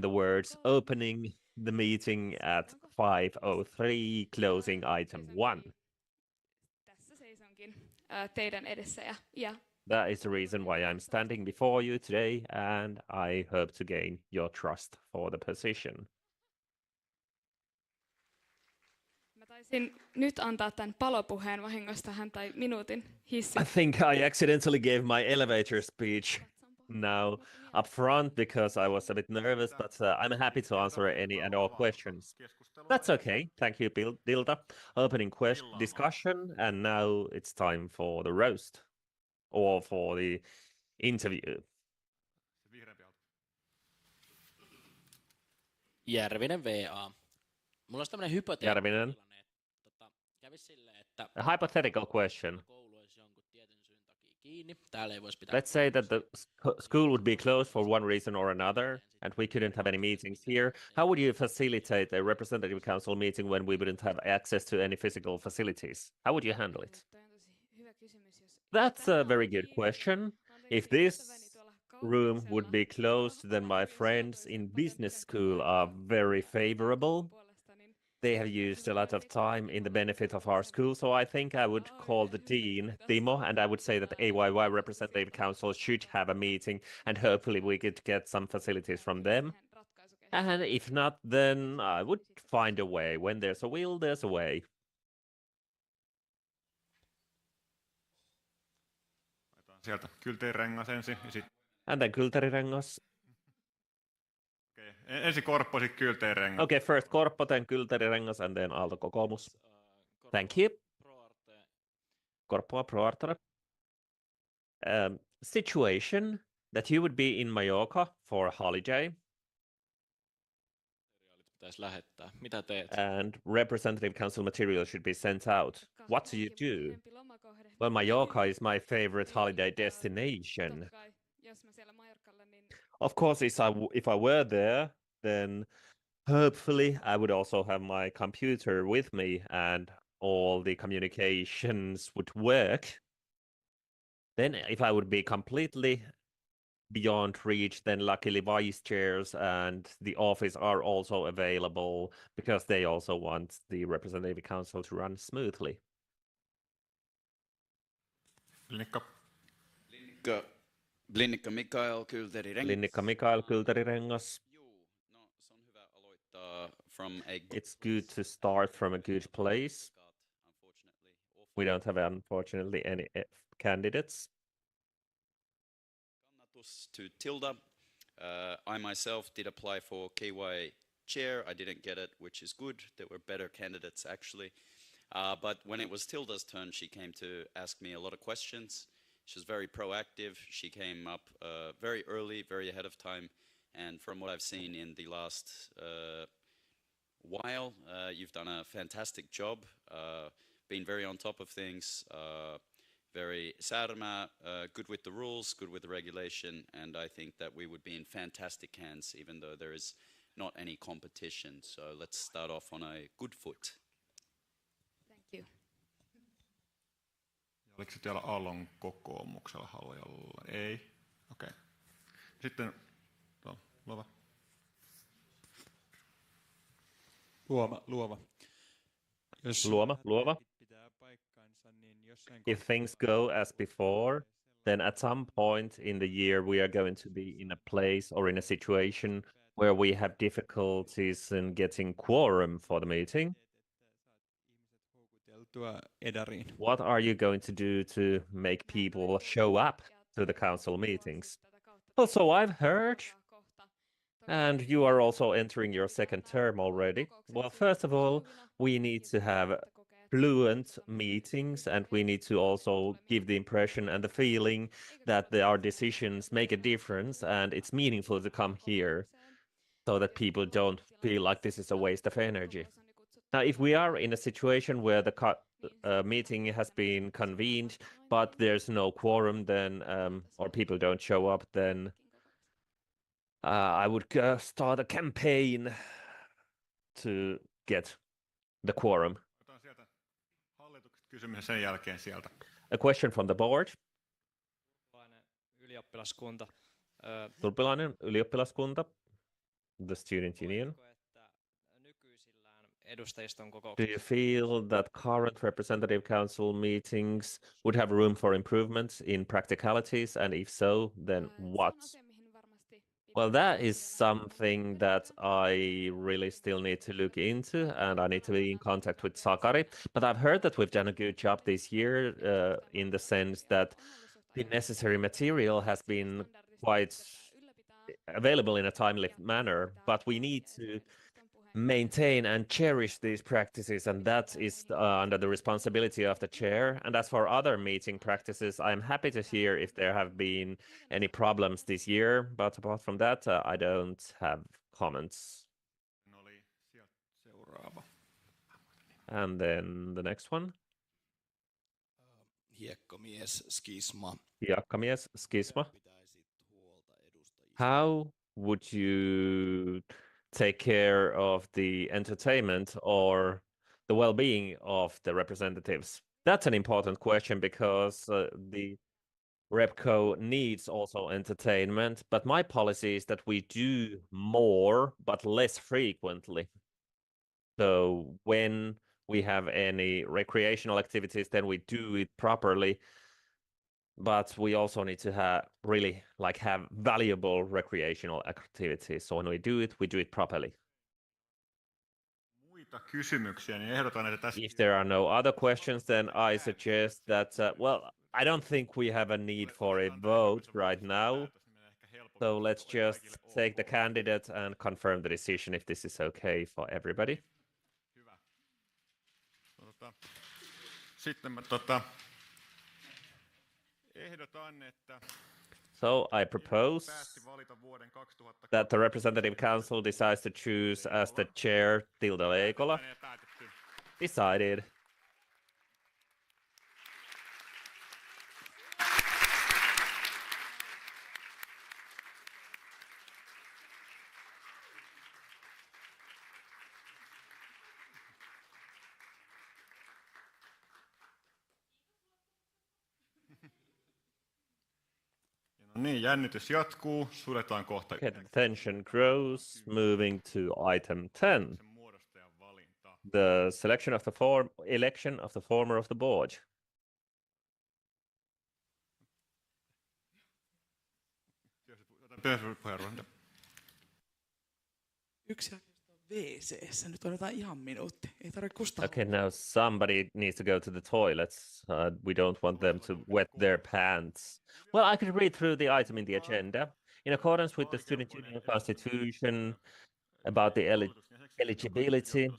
the words opening the meeting at 5:03, closing item 1. Tässä seisonkin teidän edessä ja That is the reason why I'm standing before you today, and I hope to gain your trust for the position. Taisin nyt antaa tämän palopuheen vahingosta hän tai minuutin hissi. I think I accidentally gave my elevator speech now up front because I was a bit nervous, but I'm happy to answer any and all questions. That's okay. Thank you, Dilta. Opening discussion, and now it's time for the roast or for the interview. Järvinen VA. Mulla olisi tämmöinen Järvinen. A hypothetical question. Let's say that the school would be closed for one reason or another, and we couldn't have any meetings here. How would you facilitate a representative council meeting when we wouldn't have access to any physical facilities? How would you handle it? That's a very good question. If this room would be closed, then my friends in business school are very favorable. They have used a lot of time in the benefit of our school, so I think I would call the dean, Timo, and I would say that AYY Representative Council should have a meeting, and hopefully we could get some facilities from them. And if not, then I would find a way. When there's a will, there's a way. Sieltä Kylterirengas ensin. And then Kylterirengas. Okay. Ensin Korppo, sitten Kylterirengas. Okay, first Korppo, then Kylterirengas, and then Aalto kokoomus. Thank you. Korppo Proartare. Situation that you would be in Mallorca for a holiday. Mitä teet? And representative council material should be sent out. What do you do? Well, Mallorca is my favorite holiday destination. Of course, if I were there, then hopefully I would also have my computer with me and all the communications would work. Then if I would be completely beyond reach, then luckily vice chairs and the office are also available because they also want the representative council to run smoothly. Linnikka Mikael Kylterirengas. Linnikka Mikael Kylterirengas. It's good to start from a good place. We don't have, unfortunately, any candidates. To Tilda. I myself did apply for KY chair. I didn't get it, which is good. There were better candidates, actually. But when it was Tilda's turn, she came to ask me a lot of questions. She was very proactive. She came up very early, very ahead of time. And from what I've seen in the last while, you've done a fantastic job, been very on top of things, very särmä, good with the rules, good with the regulation, and I think that we would be in fantastic hands, even though there is not any competition. So let's start off on a good foot. Thank you. Oliko se täällä Aallon kokoomuksella haluajalla? Ei. Okei. Okay. Sitten Luova. Luova. Luova. If things go as before, then at some point in the year we are going to be in a place or in a situation where we have difficulties in getting quorum for the meeting. What are you going to do to make people show up to the council meetings? Also, I've heard, and you are also entering your second term already. Well, first of all, we need to have fluent meetings, and we need to also give the impression and the feeling that our decisions make a difference and it's meaningful to come here so that people don't feel like this is a waste of energy. Now, if we are in a situation where the meeting has been convened, but there's no quorum, then or people don't show up, then I would start a campaign to get the quorum. Sen jälkeen sieltä. A question from the board. Turpilainen ylioppilaskunta. The student union. Do you feel that current representative council meetings would have room for improvements in practicalities, and if so, then what? Well, that is something that I really still need to look into, and I need to be in contact with Sakari. But I've heard that we've done a good job this year in the sense that the necessary material has been quite available in a timely manner, but we need to maintain and cherish these practices, and that is under the responsibility of the chair. And as for other meeting practices, I'm happy to hear if there have been any problems this year, but apart from that, I don't have comments. And then the next one. Hiekkamies skisma. Hiekkamies skisma. How would you take care of the entertainment or the well-being of the representatives? That's an important question because the Repco needs also entertainment, but my policy is that we do more but less frequently. So when we have any recreational activities, then we do it properly. But we also need to have valuable recreational activities. So when we do it properly. If there are no other questions, then I suggest that, well, I don't think we have a need for a vote right now. So let's just take the candidate and confirm the decision if this is okay for everybody. So I propose that the representative council decides to choose as the chair Tilda Leikola. Decided. Niin, jännitys jatkuu. Suljetaan kohta. Okay, the tension grows, moving to item 10. The election of the former of the board. Yksi WC:ssä. Nyt odotetaan ihan minuutti. Ei tarvitse kustaa. Okay, now somebody needs to go to the toilets. We don't want them to wet their pants. Well, I could read through the item in the agenda. In accordance with the Student Union Constitution about the eligibility,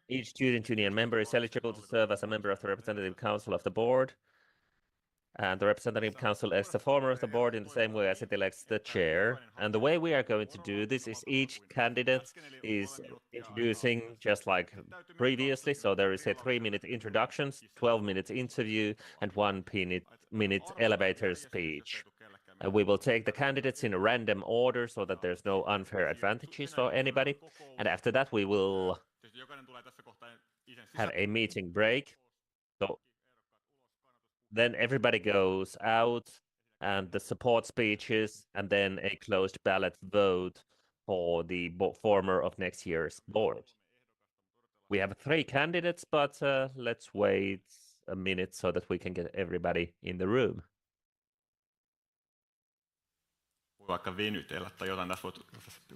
each Student Union member is eligible to serve as a member of the Representative Council of the Board. And the Representative Council elects the former of the board in the same way as it elects the chair. And the way we are going to do this is each candidate is introducing just like previously. So there is a 3-minute introduction, 12-minute interview, and 1-minute elevator speech. And we will take the candidates in a random order so that there's no unfair advantages for anybody. And after that, we will have a meeting break. So then everybody goes out and the support speeches and then a closed ballot vote for the former of next year's board. We have 3 candidates, but let's wait a minute so that we can get everybody in the room.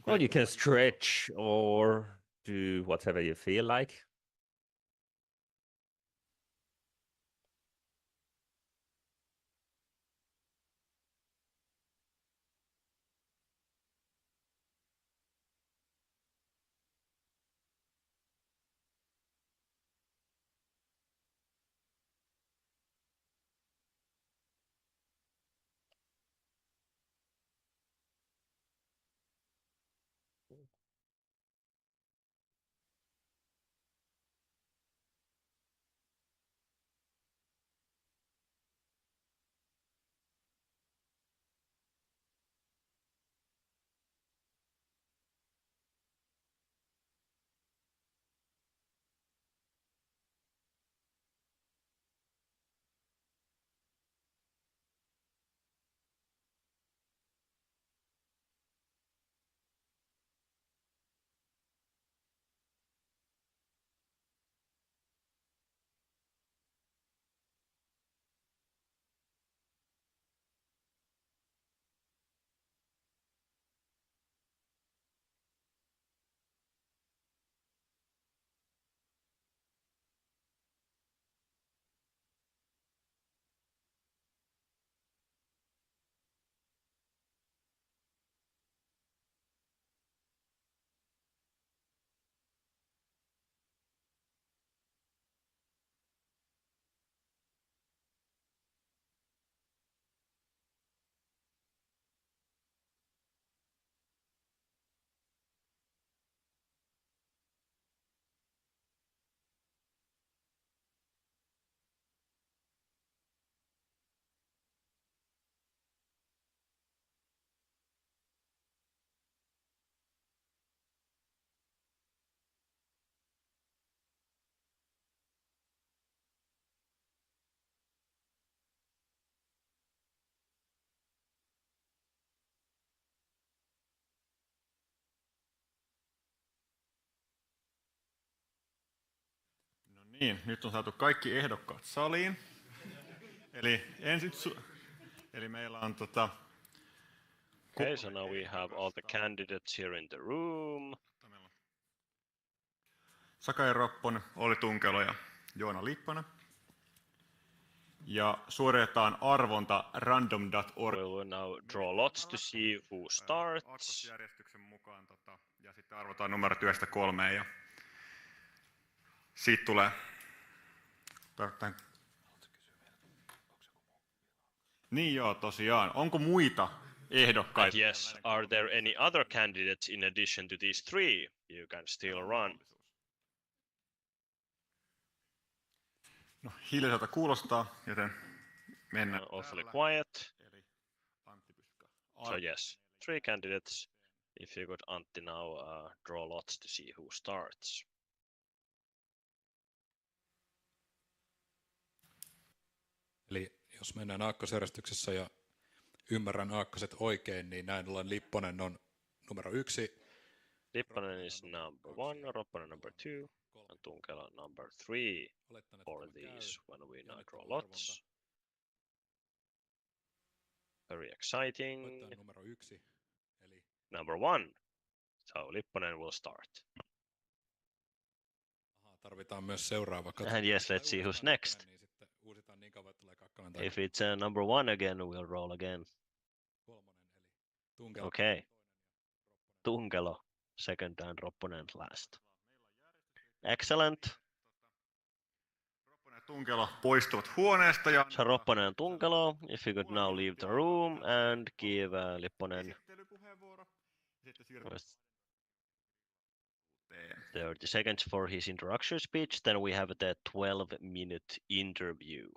Well, you can stretch or do whatever you feel like. Niin, nyt on saatu kaikki ehdokkaat saliin. Eli meillä on Okay, so now we have all the candidates here in the room. Sakari Ropponen, Olli Tunkelo ja Joona Lipponen. Ja suoritetaan arvonta random.org. We will now draw lots to see who starts. Järjestyksen mukaan ja sitten arvotaan numerot 1-3 ja siitä tulee Niin joo, tosiaan. Onko muita ehdokkaita? And yes, are there any other candidates in addition to these three? You can still run. No, hiljaiselta kuulostaa, joten mennään. Awfully quiet. So yes, three candidates. If you could, Antti, now draw lots to see who starts. Eli jos mennään aakkosjärjestyksessä ja ymmärrän aakkoset oikein, niin näin ollen Lipponen on numero 1. Lipponen is number 1, Ropponen number 2, and Tunkelo number 3 for these when we now draw lots. Very exciting. Number 1. So Lipponen will start. Tarvitaan myös seuraava. And yes, let's see who's next. If it's number 1 again, we'll roll again. Okay. Tunkelo second and Ropponen last. Excellent. Tunkelo poistuvat huoneesta ja So Ropponen and Tunkelo, if you could now leave the room and give Lipponen 30 seconds for his introductory speech, then we have the 12-minute interview.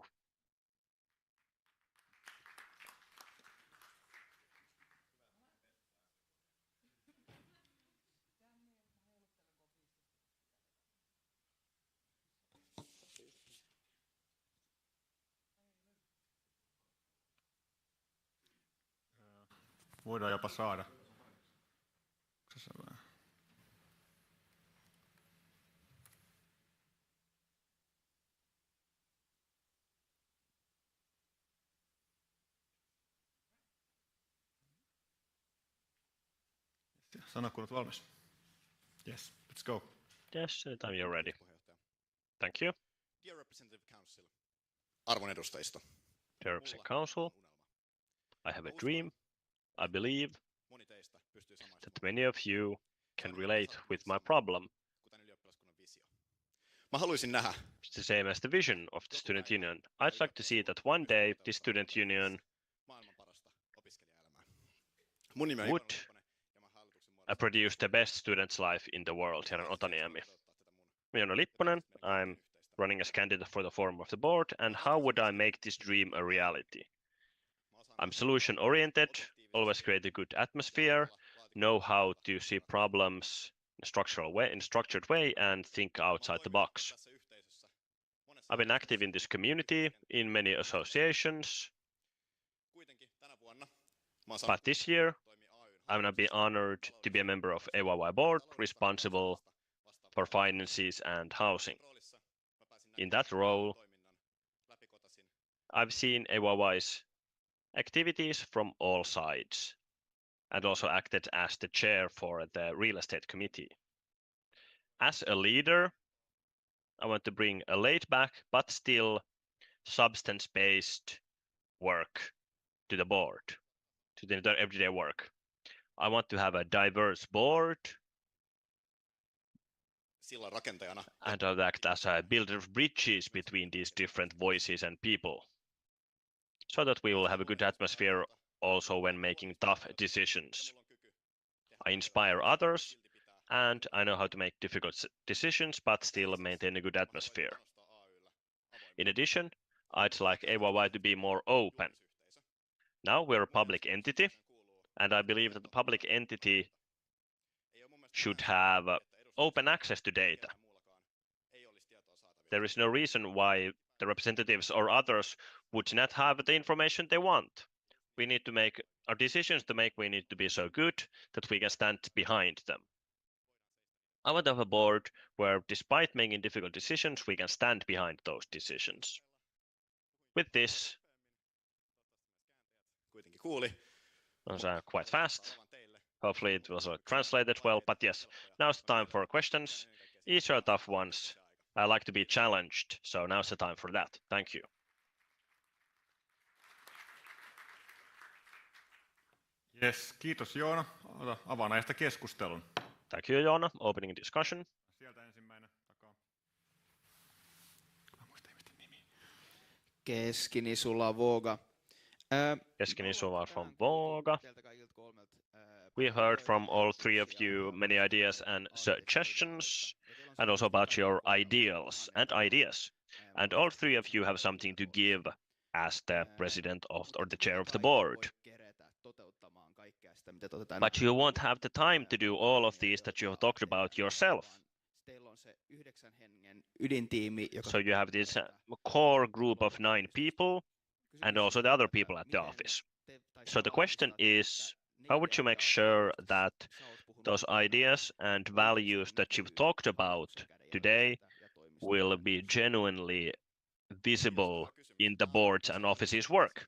voidaan jopa saada. Sano, kun olet valmis. Yes, let's go. Yes, anytime you're ready. Thank you. Dear Representative Council, arvon edustajisto. Dear Representative Council, I have a dream. I believe that many of you can relate with my problem. Mä haluaisin nähdä. It's the same as the vision of the student union. I'd like to see that one day the student union would produce the best student's life in the world here in Otaniemi. Minä olen Lipponen. I'm running as candidate for the forum of the board, and how would I make this dream a reality? I'm solution oriented, always create a good atmosphere, know how to see problems in a structured way, and think outside the box. I've been active in this community in many associations, but this year I'm going to be honored to be a member of AYYE board responsible for finances and housing. In that role, I've seen AYYE's activities from all sides and also acted as the chair for the real estate committee. As a leader, I want to bring a laid-back but still substance-based work to the board, to the everyday work. I want to have a diverse board, and I'll act as a builder of bridges between these different voices and people, so that we will have a good atmosphere also when making tough decisions. I inspire others, and I know how to make difficult decisions but still maintain a good atmosphere. In addition, I'd like AYYE to be more open. Now we're a public entity, and I believe that the public entity should have open access to data. There is no reason why the representatives or others would not have the information they want. We need to make our decisions we need to be so good that we can stand behind them. I want to have a board where, despite making difficult decisions, we can stand behind those decisions. With this, kuuli. those are quite fast. Hopefully it was translated well, but yes, now's the time for questions. Each are tough ones. I like to be challenged, so now's the time for that. Thank you. Yes, kiitos Joona. Avaa näistä keskustelun. Thank you, Joona. Opening discussion. Sieltä ensimmäinen takaa. Keskinisula Voga. Keskinisula from Voga. We heard from all three of you many ideas and suggestions, and also about your ideals and ideas. And all three of you have something to give as the president of, or the chair of the board. But you won't have the time to do all of these that you have talked about yourself. So you have this core group of 9 people and also the other people at the office. So the question is, how would you make sure that those ideas and values that you've talked about today will be genuinely visible in the board's and office's work?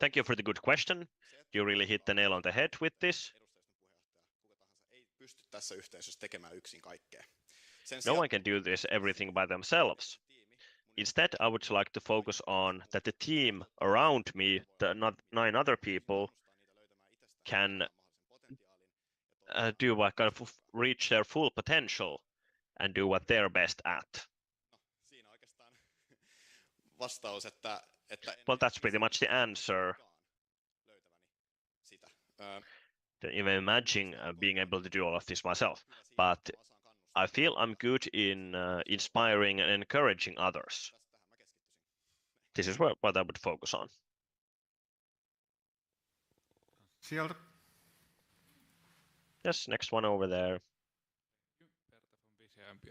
Thank you for the good question. You really hit the nail on the head with this. No one can do this everything by themselves. Instead, I would like to focus on that the team around me, the 9 other people, can do what kind of reach their full potential and do what they're best at. Well, that's pretty much the answer. Even imagining being able to do all of this myself, but I feel I'm good in inspiring and encouraging others. This is what I would focus on. Sieltä. Yes, next one over there.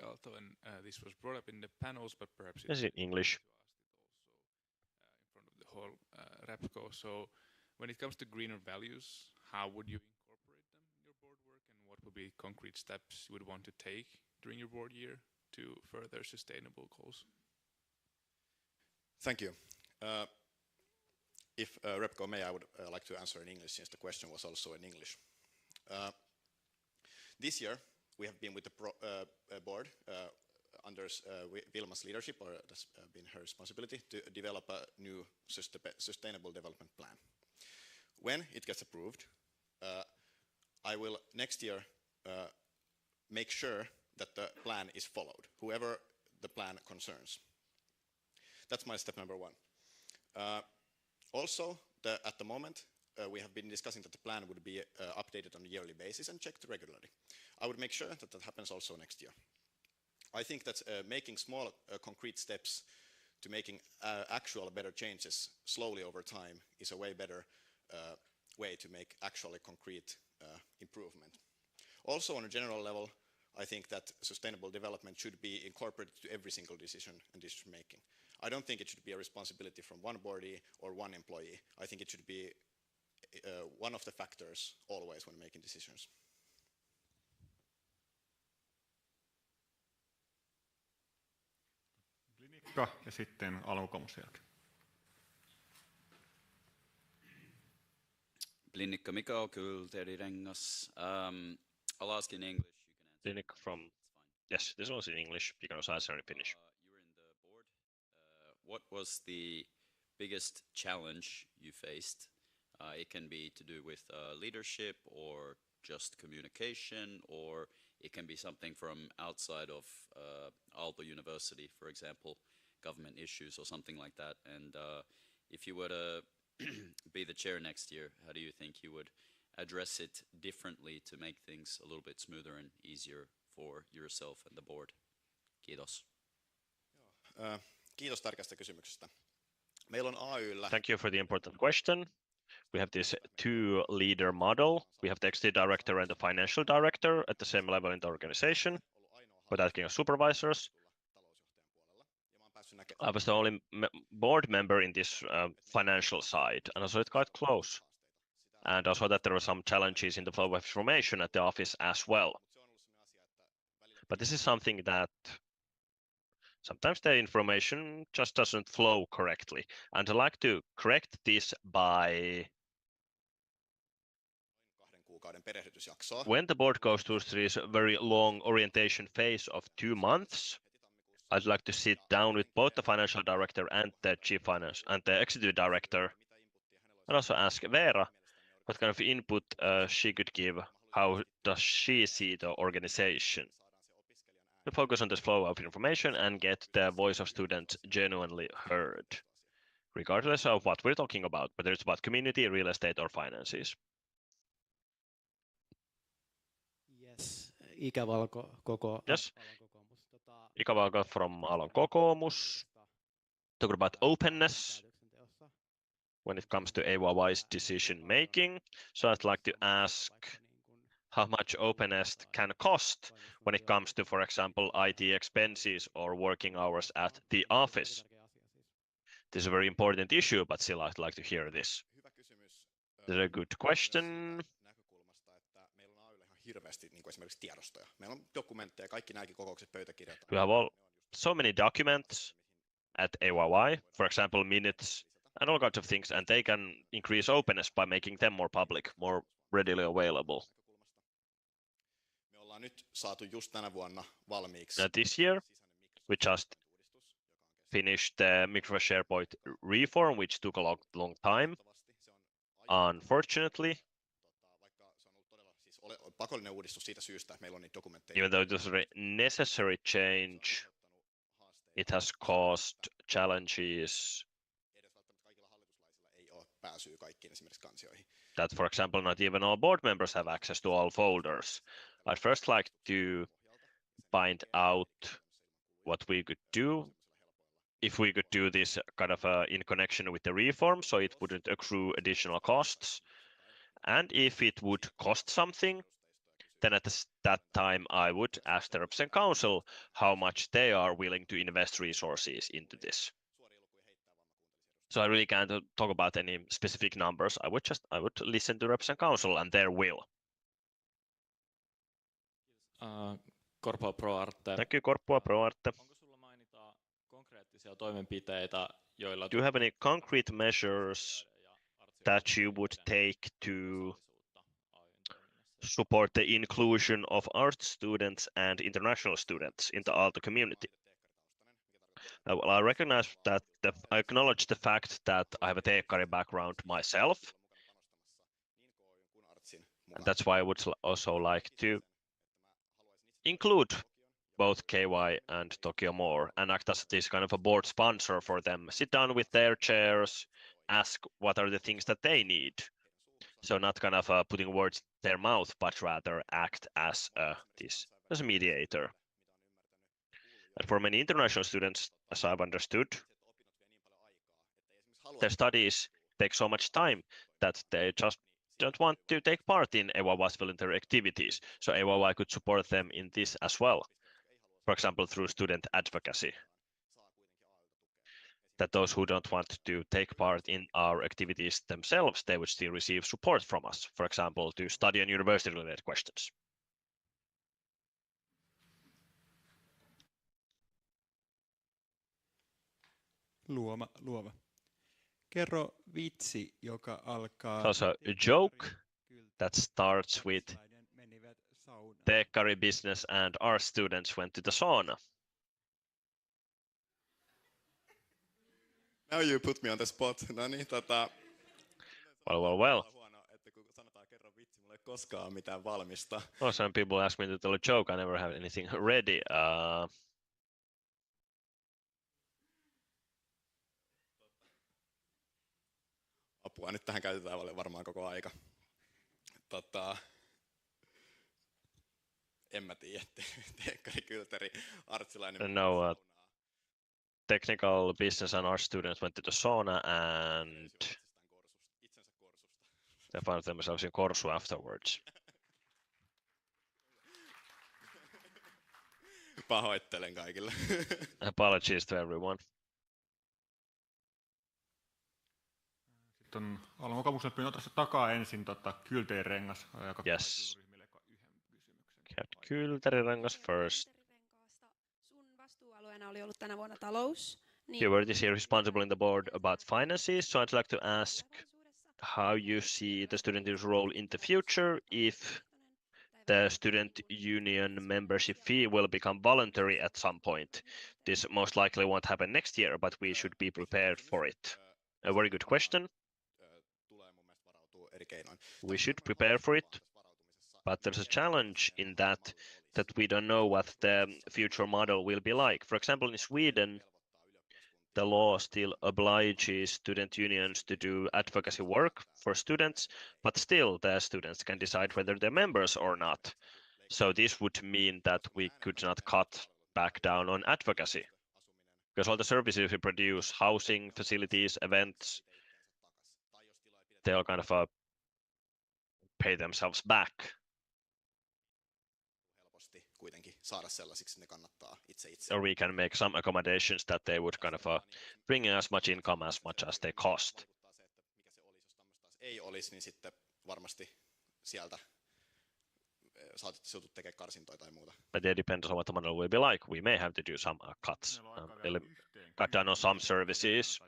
Aalto, and this was brought up in the panels, but perhaps it's in English. In front of the whole REPCO. So, when it comes to greener values, how would you incorporate them in your board work, and what would be concrete steps you would want to take during your board year to further sustainable goals? Thank you. If REPCO may, I would like to answer in English, since the question was also in English. This year, we have been with the board under Vilma's leadership, or that's been her responsibility, to develop a new sustainable development plan. When it gets approved, I will next year make sure that the plan is followed, whoever the plan concerns. That's my step number 1. Also, at the moment, we have been discussing that the plan would be updated on a yearly basis and checked regularly. I would make sure that that happens also next year. I think that making small concrete steps to making actual better changes slowly over time is a way better way to make actually concrete improvement. Also, on a general level, I think that sustainable development should be incorporated to every single decision and decision making. I don't think it should be a responsibility from one body or one employee. I think it should be one of the factors always when making decisions. Klinikka ja sitten Almukomus jälkeen. Klinikka Mikael, kyllä Teri Rengas. I'll ask in English. Klinikka from... Yes, this was in English. You can also answer in Finnish. You were in the board. What was the biggest challenge you faced? It can be to do with leadership or just communication, or it can be something from outside of Aalto University, for example, government issues or something like that. And if you were to be the chair next year, how do you think you would address it differently to make things a little bit smoother and easier for yourself and the board? Kiitos. Kiitos tärkeästä kysymyksestä. Meillä on AY:llä... Thank you for the important question. We have this 2-leader model. We have the executive director and the financial director at the same level in the organization, but acting as supervisors. I was the only board member in this financial side, and I saw it quite close. And also that there were some challenges in the flow of information at the office as well. But this is something that sometimes the information just doesn't flow correctly. And I'd like to correct this by when the board goes through this very long orientation phase of 2 months, I'd like to sit down with both the financial director and the chief finance and the executive director, and also ask Veera what kind of input she could give. How does she see the organization? To focus on this flow of information and get the voice of students genuinely heard, regardless of what we're talking about, whether it's about community, real estate, or finances. Yes, koko. Yes. Ika Valko from Alan Kokoomus. Talking about openness when it comes to AYY's decision making. So I'd like to ask how much openness can cost when it comes to, for example, IT expenses or working hours at the office. This is a very important issue, but still I'd like to hear this. This is a good question. We have so many documents at AYY, for example, minutes and all kinds of things, and they can increase openness by making them more public, more readily available. Now, this year, we just finished the Microsoft SharePoint reform, which took a long time. Unfortunately, even though it was a necessary change, it has caused challenges that, for example, not even all board members have access to all folders. I'd first like to find out what we could do, if we could do this kind of in connection with the reform, so it wouldn't accrue additional costs. And if it would cost something, then at that time I would ask the representative council how much they are willing to invest resources into this. So I really can't talk about any specific numbers. I would listen to representative council and their will. Corpo ProArte. Thank you, Corpo ProArte. Joilla do you have any concrete measures that you would take to support the inclusion of art students and international students in the Aalto community? Well, I recognize that I acknowledge the fact that I have a teekkari background myself. And that's why I would also like to include both KY and Tokyo more and act as this kind of a board sponsor for them. Sit down with their chairs, ask what are the things that they need. So not kind of putting words in their mouth, but rather act as a mediator. And for many international students, as I've understood, their studies take so much time that they just don't want to take part in AYY's voluntary activities. So AYY could support them in this as well. For example, through student advocacy. That those who don't want to take part in our activities themselves, they would still receive support from us. For example, to study on university-related questions. Luova. Kerro vitsi, joka alkaa... Also, a joke that starts with teekkari business and our students went to the sauna. Now you put me on the spot. No niin, Well. Että kun sanotaan kerran vitsi, mulla ei koskaan mitään valmista. Well, some people ask me to tell a joke. I never have anything ready. Apua, nyt tähän käytetään varmaan koko aika. En mä tiedä, teekkari, kylteri, artsilainen. No, technical business and art students went to the sauna and they found themselves in Korsu afterwards. Pahoittelen kaikille. Apologies to everyone. Sitten on kokemus, että ottaa takaa ensin kylterirengas. Yes. Kylterirengas first. vastuualueena oli ollut tänä vuonna talous. You were this year responsible in the board about finances, so I'd like to ask how you see the student union's role in the future if the student union membership fee will become voluntary at some point. This most likely won't happen next year, but we should be prepared for it. A very good question. We should prepare for it, but there's a challenge in that we don't know what the future model will be like. For example, in Sweden, the law still obliges student unions to do advocacy work for students, but still the students can decide whether they're members or not. So this would mean that we could not cut back down on advocacy, because all the services we produce, housing, facilities, events, they all kind of pay themselves back. Or we can make some accommodations that they would kind of bring as much income as much as they cost. Ei olisi, niin sitten varmasti sieltä saatettu tekemään karsintoja tai muuta. But it depends on what the model will be like. We may have to do some cuts. Cut down on some services.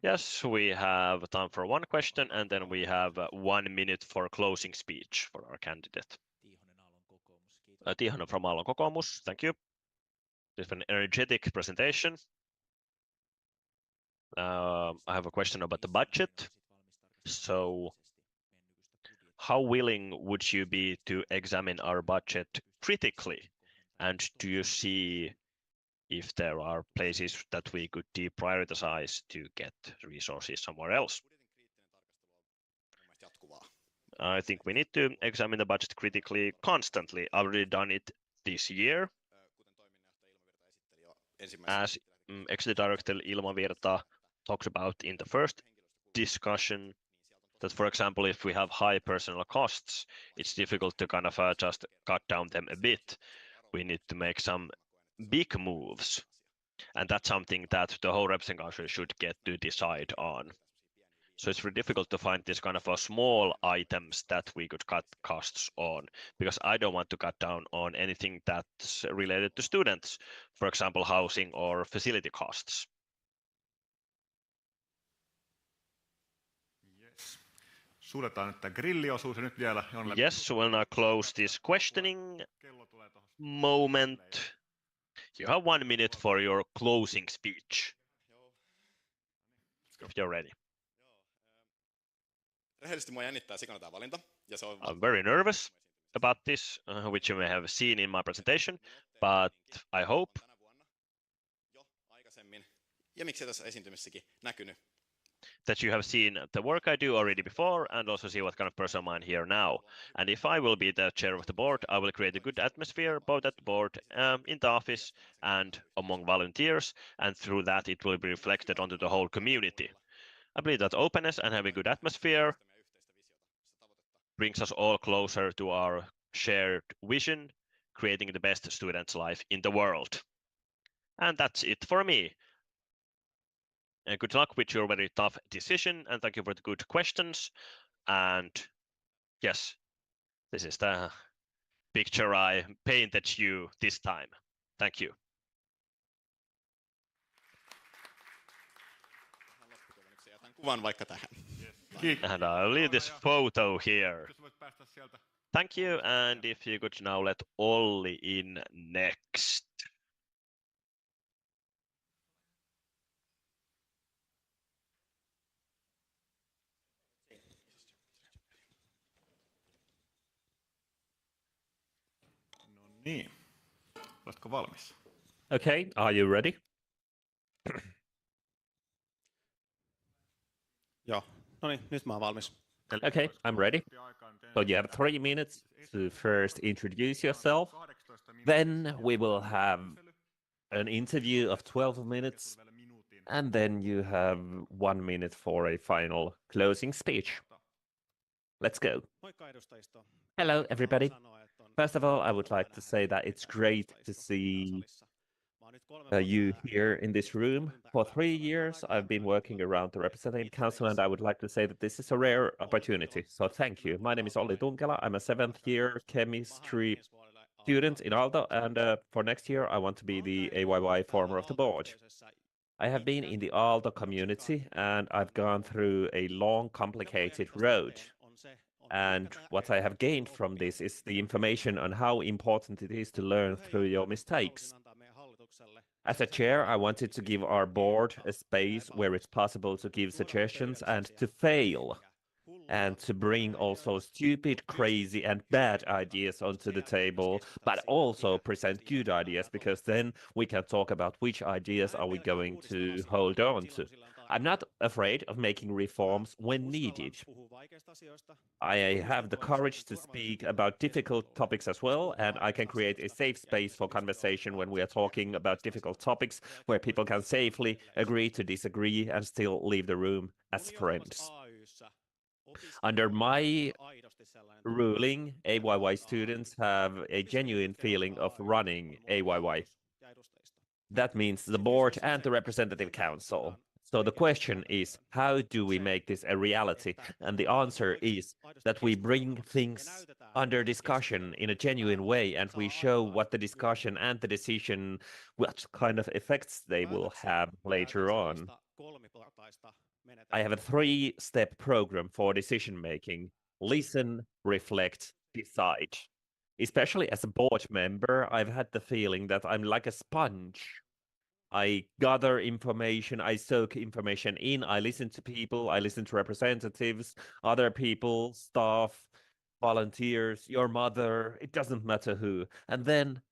Yes, we have time for one question, and then we have 1 minute for closing speech for our candidate. Tihonen from Aallon Kokoomus, thank you. This is an energetic presentation. I have a question about the budget. So, how willing would you be to examine our budget critically? And do you see if there are places that we could deprioritize to get resources somewhere else? I think we need to examine the budget critically constantly. I've already done it this year. As Executive Director Ilma Virta talks about in the first discussion, that for example, if we have high personnel costs, it's difficult to kind of just cut down them a bit. We need to make some big moves. And that's something that the whole representing council should get to decide on. So it's very difficult to find this kind of small items that we could cut costs on, because I don't want to cut down on anything that's related to students, for example, housing or facility costs. Suljetaan nyt tämä grilliosuus ja nyt vielä Jonne. Yes, we'll now close this questioning moment. You have 1 minute for your closing speech, if you're ready. Rehellisesti mua jännittää sikana tämä valinta. Ja se on... I'm very nervous about this, which you may have seen in my presentation, but I hope jo aikaisemmin, ja miksei tässä esiintymissäkin näkynyt. That you have seen the work I do already before and also see what kind of person I'm here now. And if I will be the chair of the board, I will create a good atmosphere both at the board, in the office and among volunteers, and through that it will be reflected onto the whole community. I believe that openness and having a good atmosphere brings us all closer to our shared vision, creating the best student's life in the world. And that's it for me. And good luck with your very tough decision, and thank you for the good questions. And yes, this is the picture I painted you this time. Thank you. Kuvan vaikka tähän. And I'll leave this photo here. Thank you, and if you could now let Olli in next. Niin. Oletko valmis? Okay, are you ready? Joo, no niin, nyt mä oon valmis. Okay, I'm ready. So you have 3 minutes to first introduce yourself. Then we will have an interview of 12 minutes. And then you have 1 minute for a final closing speech. Let's go. Hello, everybody. First of all, I would like to say that it's great to see you here in this room. For 3 years, I've been working around the Representative Council, and I would like to say that this is a rare opportunity. So thank you. My name is Olli Tunkela. I'm a 7th year chemistry student in Aalto, and for next year I want to be the AYYE former of the board. I have been in the Aalto community and I've gone through a long, complicated road. And what I have gained from this is the information on how important it is to learn through your mistakes. As a chair, I wanted to give our board a space where it's possible to give suggestions and to fail, and to bring also stupid, crazy, and bad ideas onto the table, but also present good ideas, because then we can talk about which ideas are we going to hold on to. I'm not afraid of making reforms when needed. I have the courage to speak about difficult topics as well, and I can create a safe space for conversation when we are talking about difficult topics where people can safely agree to disagree and still leave the room as friends. Under my ruling, AYYE students have a genuine feeling of running AYYE. That means the board and the representative council. So the question is, how do we make this a reality? And the answer is that we bring things under discussion in a genuine way, and we show what the discussion and the decision, what kind of effects they will have later on. I have a 3-step program for decision making: listen, reflect, decide. Especially as a board member, I've had the feeling that I'm like a sponge. I gather information, I soak information in, I listen to people, I listen to representatives, other people, staff, volunteers, your mother, it doesn't matter who. And then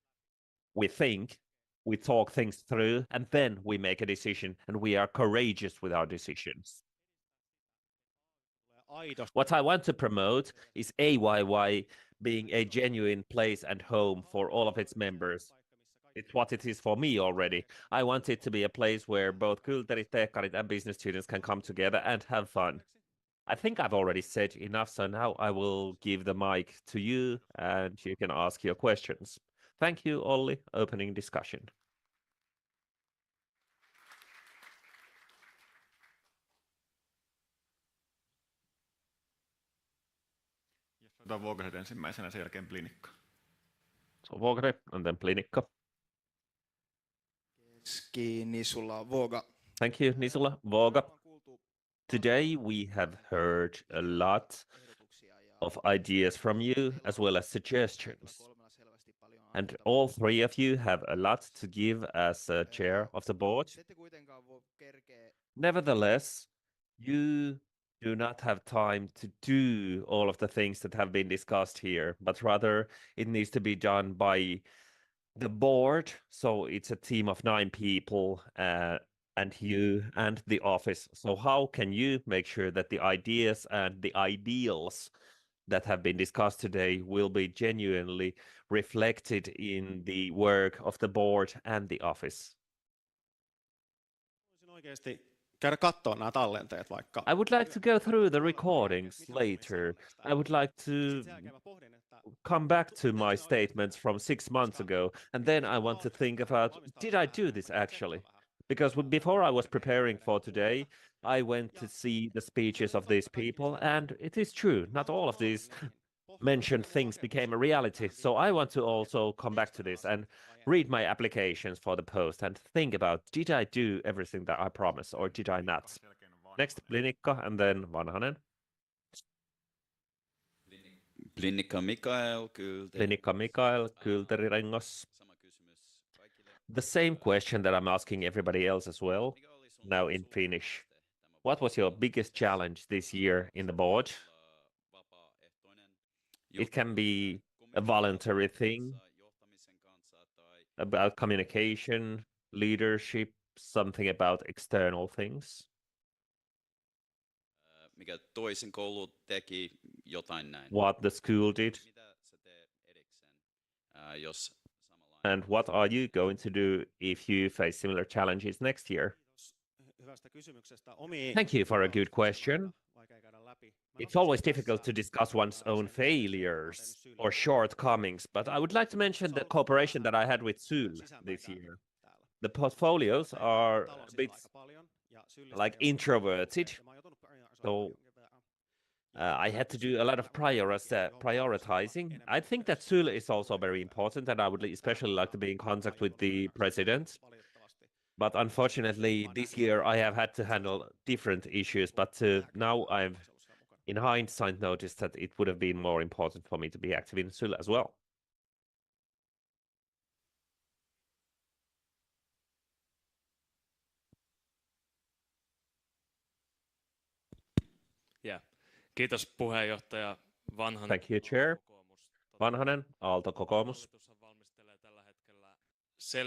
we think, we talk things through, and then we make a decision, and we are courageous with our decisions. What I want to promote is AYYE being a genuine place and home for all of its members. It's what it is for me already. I want it to be a place where both kulterit, teekkarit, and business students can come together and have fun. I think I've already said enough, so now I will give the mic to you and you can ask your questions. Thank you, Olli. Opening discussion. Otetaan Vuokaset ensimmäisenä, sen jälkeen Plinikka. So Vuokaset and then Plinikka. Nisula, Vuoga. Thank you, Nisula. Vuoga. Today we have heard a lot of ideas from you as well as suggestions. And all 3 of you have a lot to give as a chair of the board. Nevertheless, you do not have time to do all of the things that have been discussed here, but rather it needs to be done by the board. So it's a team of 9 people and you and the office. So how can you make sure that the ideas and the ideals that have been discussed today will be genuinely reflected in the work of the board and the office? I would like to go through the recordings later. I would like to come back to my statements from 6 months ago, and then I want to think about, did I do this actually? Because before I was preparing for today, I went to see the speeches of these people, and it is true, not all of these mentioned things became a reality. So I want to also come back to this and read my applications for the post and think about, did I do everything that I promised or did I not? Next, Plinikka and then Vanhanen. Plinikka Mikael, Kulteri-Rengas. The same question that I'm asking everybody else as well, now in Finnish. What was your biggest challenge this year in the board? It can be a voluntary thing about communication, leadership, something about external things. Mikä toisen koulu teki jotain näin. What the school did. And what are you going to do if you face similar challenges next year? Thank you for a good question. It's always difficult to discuss one's own failures or shortcomings, but I would like to mention the cooperation that I had with Sul this year. The portfolios are a bit like introverted, so I had to do a lot of prioritizing. I think that Sule is also very important, and I would especially like to be in contact with the president. But unfortunately, this year I have had to handle different issues. But now I've, in hindsight, noticed that it would have been more important for me to be active in Sule as well. Yeah. Kiitos puheenjohtaja Vanhanen. Thank you, Chair. Vanhanen, Aalto kokoomus.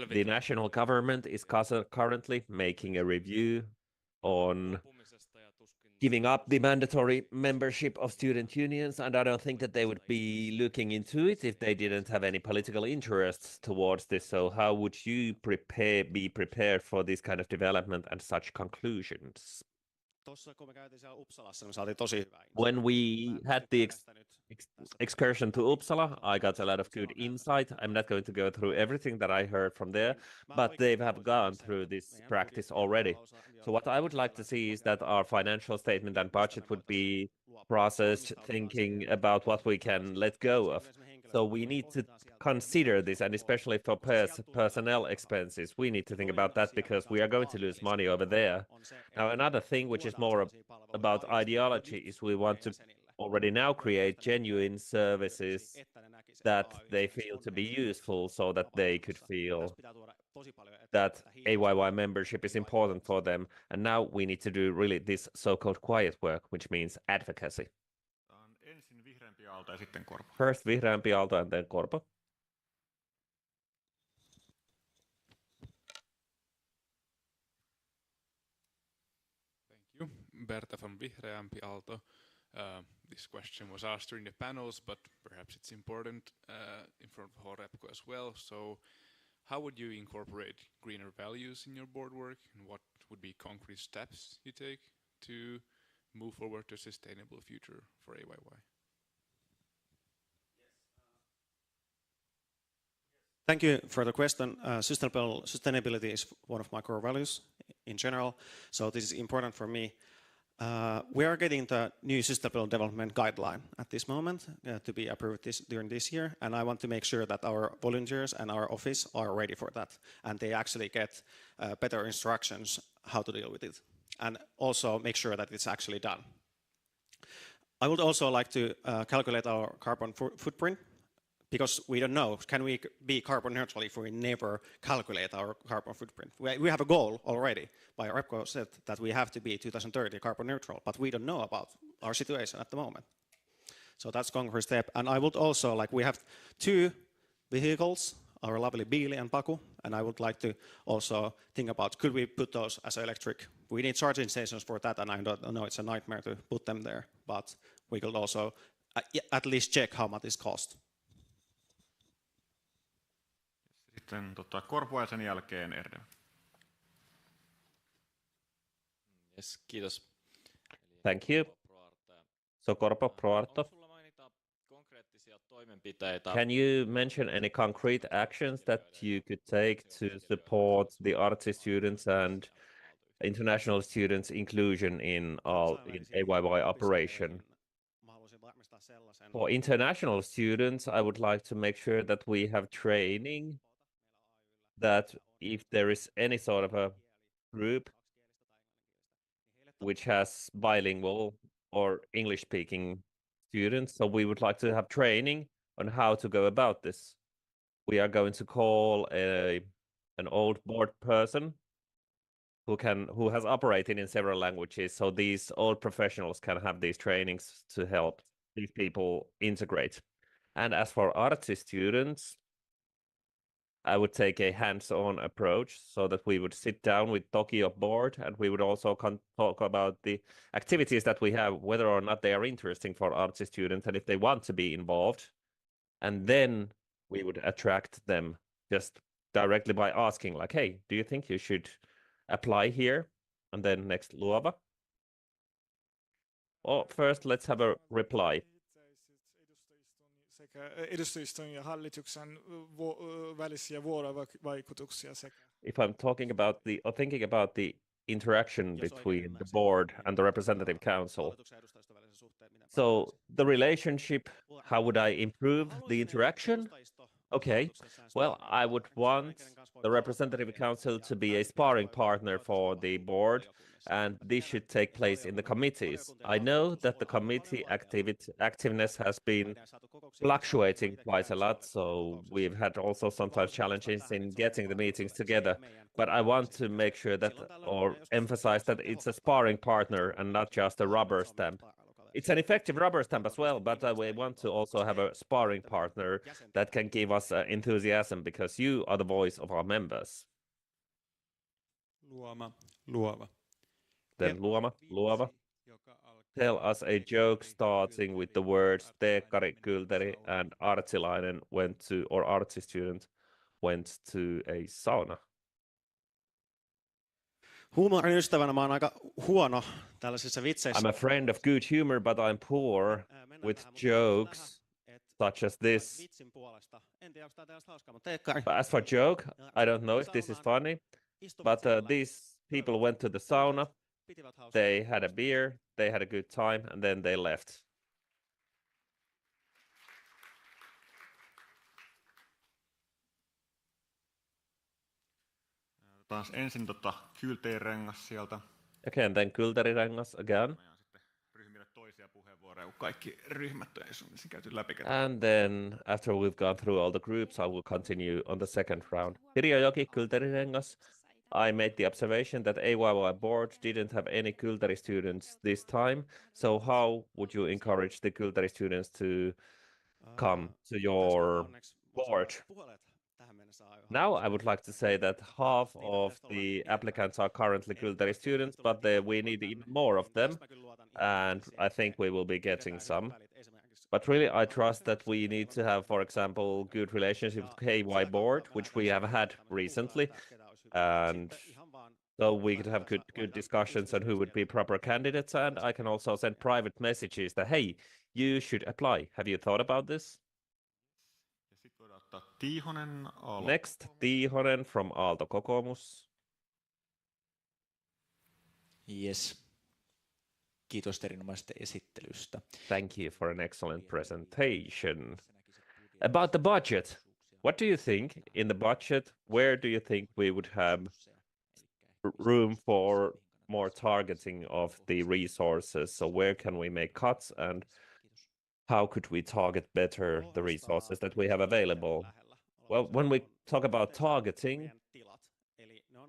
The national government is currently making a review on giving up the mandatory membership of student unions, and I don't think that they would be looking into it if they didn't have any political interests towards this. So how would you be prepared for this kind of development and such conclusions? When we had the excursion to Uppsala, I got a lot of good insight. I'm not going to go through everything that I heard from there, but they have gone through this practice already. So what I would like to see is that our financial statement and budget would be processed, thinking about what we can let go of. So we need to consider this, and especially for personnel expenses, we need to think about that because we are going to lose money over there. Now, another thing which is more about ideology is we want to already now create genuine services that they feel to be useful so that they could feel that AYYE membership is important for them. And now we need to do really this so-called quiet work, which means advocacy. First vihreämpi Aalto and then Korpo. Thank you. Berta from Vihreämpi Aalto. This question was asked during the panels, but perhaps it's important in front of Horepco as well. So how would you incorporate greener values in your board work, and what would be concrete steps you take to move forward to a sustainable future for AYYE? Thank you for the question. Sustainability is one of my core values in general, so this is important for me. We are getting the new Sustainable Development Guideline at this moment to be approved during this year, and I want to make sure that our volunteers and our office are ready for that, and they actually get better instructions how to deal with it, and also make sure that it's actually done. I would also like to calculate our carbon footprint, because we don't know, can we be carbon neutral if we never calculate our carbon footprint? We have a goal already by Repco said that we have to be 2030 carbon neutral, but we don't know about our situation at the moment. So that's concrete step. And I would also, like, we have 2 vehicles, our lovely Biili and Paku, and I would like to also think about, could we put those as electric? We need charging stations for that, and I don't know, it's a nightmare to put them there, but we could also at least check how much it costs. Sitten Korpo ja sen jälkeen Erde. Yes, kiitos. Thank you. So Korpo, Proarto. Can you mention any concrete actions that you could take to support the artist students and international students' inclusion in AYYE operation? For international students, I would like to make sure that we have training, that if there is any sort of a group which has bilingual or English-speaking students, so we would like to have training on how to go about this. We are going to call an old board person who has operated in several languages, so these old professionals can have these trainings to help these people integrate. And as for artist students, I would take a hands-on approach so that we would sit down with Tokyo board, and we would also talk about the activities that we have, whether or not they are interesting for artist students and if they want to be involved. And then we would attract them just directly by asking, like, hey, do you think you should apply here? And then next, Luova. Well, first, let's have a reply. If I'm talking about thinking about the interaction between the board and the representative council, So the relationship, how would I improve the interaction? Okay, well, I would want the representative council to be a sparring partner for the board, and this should take place in the committees. I know that the committee activeness has been fluctuating quite a lot, so we've had also sometimes challenges in getting the meetings together, but I want to make sure that, or emphasize that it's a sparring partner and not just a rubber stamp. It's an effective rubber stamp as well, but we want to also have a sparring partner that can give us enthusiasm, because you are the voice of our members. Luova. Then luova. Tell us a joke starting with the words Teekkari, Kylteri, and Artsilainen went to, or Artsi student went to a sauna. Huumorin ystävänä mä oon aika huono tällaisissa vitseissä. I'm a friend of good humor, but I'm poor with jokes such as this. But as for joke, I don't know if this is funny, but these people went to the sauna, they had a beer, they had a good time, and then they left. Taas ensin Kylteri-rengas sieltä. Okay, and then Kylteri-rengas again. Ryhmille toisia puheenvuoroja, kun kaikki ryhmät on käyty läpi. And then after we've gone through all the groups, I will continue on the second round. Hirjojoki, Kylteri-rengas. I made the observation that AYYE board didn't have any Kylteri students this time. So how would you encourage the Kylteri students to come to your board? Now I would like to say that half of the applicants are currently Kylteri students, but we need even more of them, and I think we will be getting some. But really, I trust that we need to have, for example, good relationship with AYYE board, which we have had recently, and so we could have good discussions on who would be proper candidates, and I can also send private messages that, hey, you should apply. Have you thought about this? Next, Tiihonen from Aalto Kokoomus. Yes. Kiitos erinomaisesta esittelystä. Thank you for an excellent presentation. About the budget, what do you think in the budget? Where do you think we would have room for more targeting of the resources? So where can we make cuts, and how could we target better the resources that we have available? Well, when we talk about targeting,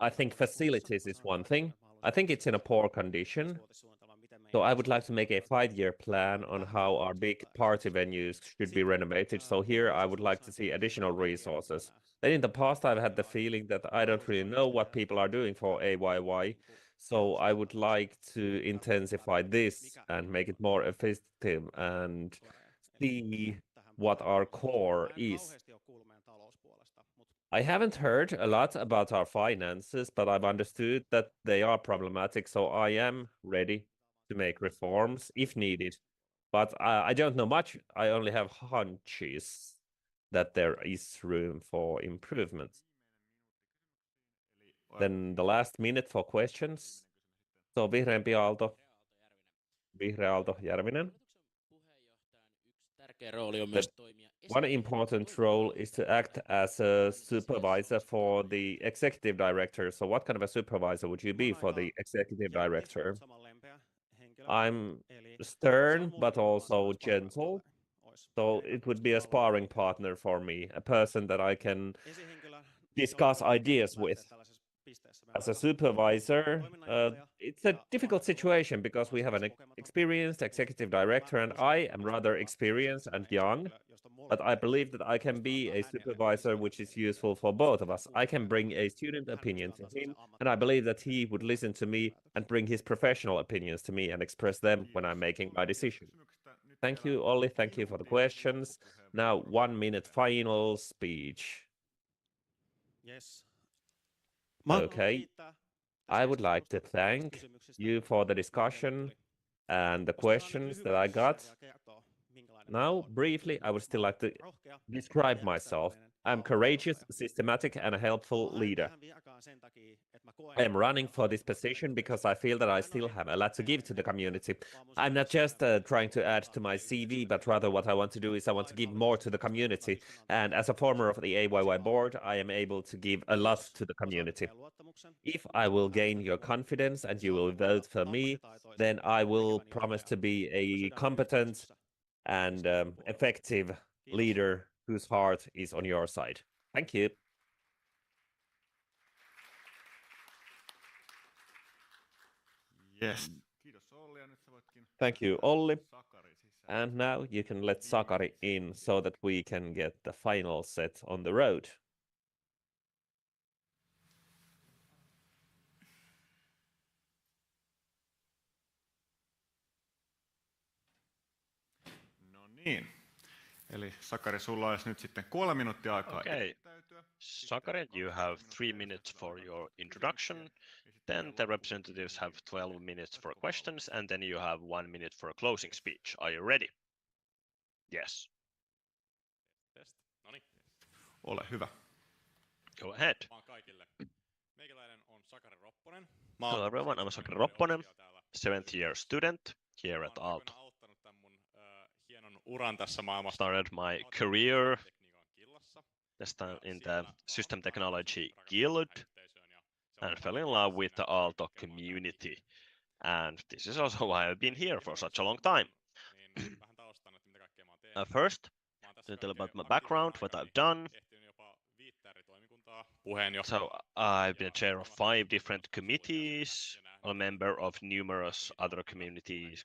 I think facilities is one thing. I think it's in a poor condition. So I would like to make a 5-year plan on how our big party venues should be renovated. So here I would like to see additional resources. Then in the past, I've had the feeling that I don't really know what people are doing for AYYE. So I would like to intensify this and make it more effective and see what our core is. I haven't heard a lot about our finances, but I've understood that they are problematic. So I am ready to make reforms if needed. But I don't know much. I only have hunches that there is room for improvement. Then the last minute for questions. So vihreämpi Aalto. Vihreä Aalto Järvinen. One important role is to act as a supervisor for the executive director. So what kind of a supervisor would you be for the executive director? I'm stern, but also gentle. So it would be a sparring partner for me, a person that I can discuss ideas with. As a supervisor, it's a difficult situation because we have an experienced executive director and I am rather experienced and young, but I believe that I can be a supervisor which is useful for both of us. I can bring a student opinion to him, and I believe that he would listen to me and bring his professional opinions to me and express them when I'm making my decision. Thank you, Olli. Thank you for the questions. Now, 1 minute final speech. Yes. Okay, I would like to thank you for the discussion and the questions that I got. Now, briefly, I would still like to describe myself. I'm courageous, systematic, and a helpful leader. I am running for this position because I feel that I still have a lot to give to the community. I'm not just trying to add to my CV, but rather what I want to do is I want to give more to the community. And as a former of the AYYE board, I am able to give a lot to the community. If I will gain your confidence and you will vote for me, then I will promise to be a competent and effective leader whose heart is on your side. Thank you. Yes. Thank you, Olli. And now you can let Sakari in so that we can get the final set on the road. No niin. Eli Sakari, sulla olisi nyt sitten 3 minuuttia aikaa. Okay. Sakari, you have 3 minutes for your introduction. Then the representatives have 12 minutes for questions, and then you have 1 minute for a closing speech. Are you ready? Yes. Ole hyvä. Go ahead. Hello everyone, I'm Sakari Ropponen, 7th year student here at Aalto. Started my career this time in the System Technology Guild and fell in love with the Aalto community. And this is also why I've been here for such a long time. First, to tell about my background, what I've done. So I've been a chair of 5 different committees, a member of numerous other committees.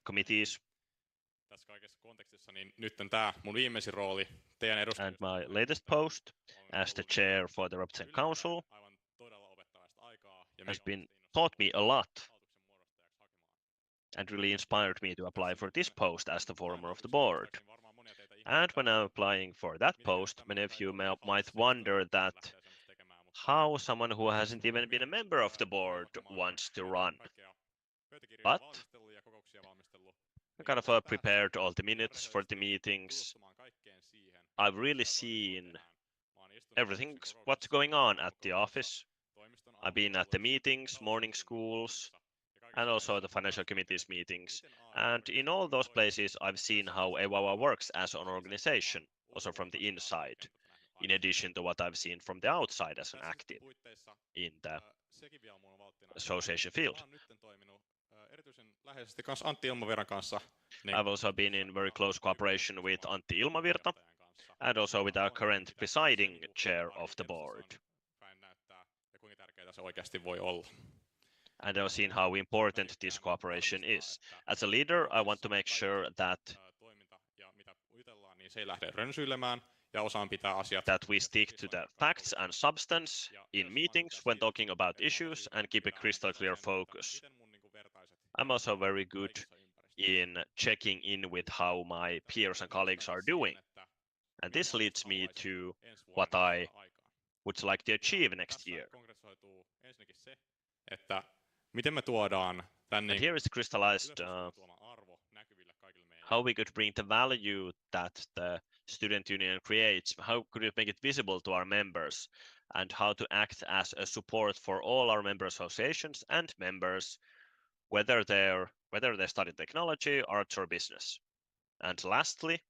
And my latest post as the chair for the Representative Council has been taught me a lot and really inspired me to apply for this post as the former of the board. And when I'm applying for that post, many of you might wonder that how someone who hasn't even been a member of the board wants to run. But I kind of prepared all the minutes for the meetings. I've really seen everything what's going on at the office. I've been at the meetings, morning schools, and also the financial committees meetings. And in all those places, I've seen how AYYE works as an organization, also from the inside, in addition to what I've seen from the outside as an active in the association field. I've also been in very close cooperation with Antti Ilmavirta and also with our current presiding chair of the board. And I've seen how important this cooperation is. As a leader, I want to make sure that we stick to the facts and substance in meetings when talking about issues and keep a crystal clear focus. I'm also very good in checking in with how my peers and colleagues are doing. And this leads me to what I would like to achieve next year. And here is crystallized how we could bring the value that the student union creates, how could we make it visible to our members, and how to act as a support for all our member associations and members, whether they study technology, arts, or business. And lastly,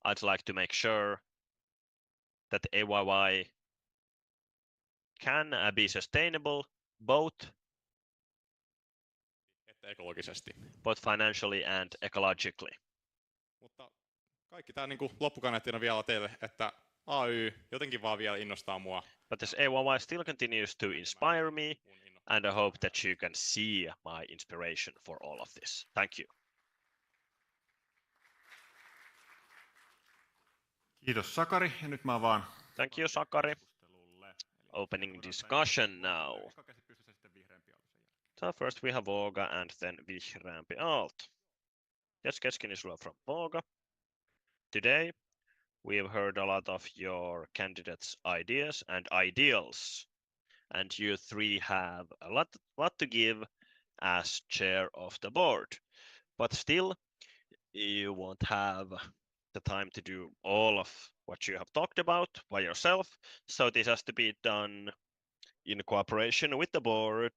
I'd like to make sure that the AYYE can be sustainable both financially and ecologically. Mutta kaikki tämä niin loppukaneettina vielä teille, että AY jotenkin vaan vielä innostaa mua. But this AYYE still continues to inspire me, and I hope that you can see my inspiration for all of this. Thank you. Kiitos Sakari, ja nyt mä avaan. Thank you, Sakari. Opening discussion now. So first we have Våga and then vihreämpi Aalto. Yes, Keskinisula from Våga. Today we've heard a lot of your candidates' ideas and ideals, and you 3 have a lot to give as chair of the board. But still, you won't have the time to do all of what you have talked about by yourself. So this has to be done in cooperation with the board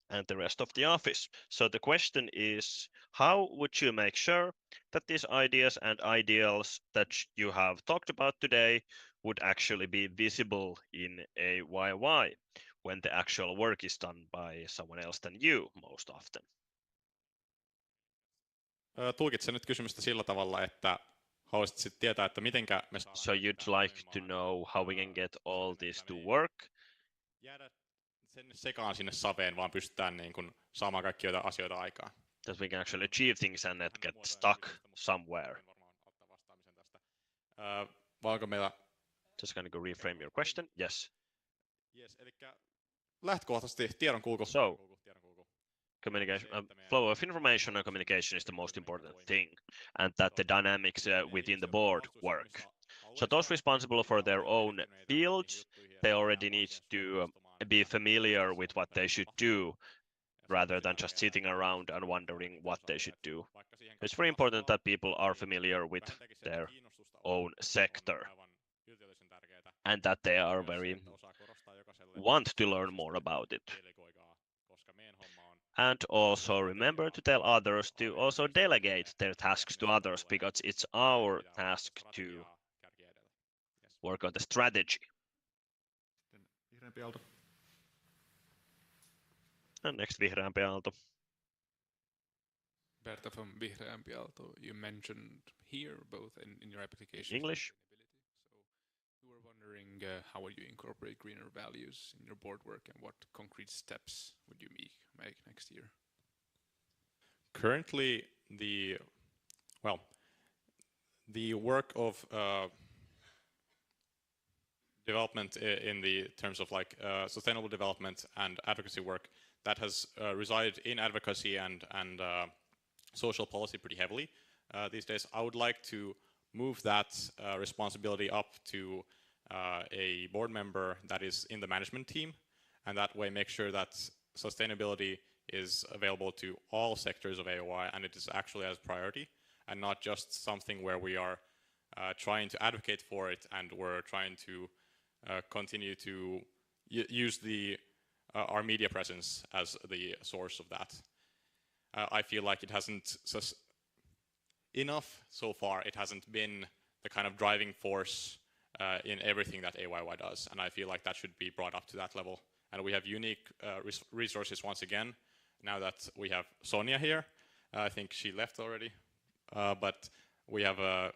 and the rest of the office. So the question is, how would you make sure that these ideas and ideals that you have talked about today would actually be visible in AYYE when the actual work is done by someone else than you most often? Tulkitsen nyt kysymystä sillä tavalla, että haluaisit sitten tietää, että mitenkä me saadaan... So you'd like to know how we can get all this to work? Jäädä sen sekaan sinne saveen, vaan pystytään niin kuin saamaan kaikkia asioita aikaan. That we can actually achieve things and not get stuck somewhere. Vai onko meillä... Just gonna go reframe your question. Yes. Yes, elikkä lähtökohtaisesti tiedonkulku. So, communication, flow of information and communication is the most important thing, and that the dynamics within the board work. So those responsible for their own fields, they already need to be familiar with what they should do, rather than just sitting around and wondering what they should do. It's very important that people are familiar with their own sector, and that they are want to learn more about it. And also remember to tell others to also delegate their tasks to others, because it's our task to work on the strategy. And next, vihreämpi aalto. Berta from vihreämpi aalto, you mentioned here both in your application. English. We were wondering how would you incorporate greener values in your board work, and what concrete steps would you make next year? Currently, the work of development in the terms of like sustainable development and advocacy work that has resided in advocacy and social policy pretty heavily these days. I would like to move that responsibility up to a board member that is in the management team, and that way make sure that sustainability is available to all sectors of AYYE, and it is actually as priority, and not just something where we are trying to advocate for it, and we're trying to continue to use our media presence as the source of that. I feel like it hasn't enough so far. It hasn't been the kind of driving force in everything that AYYE does, and I feel like that should be brought up to that level. And we have unique resources once again, now that we have Sonia here. I think she left already, but we have a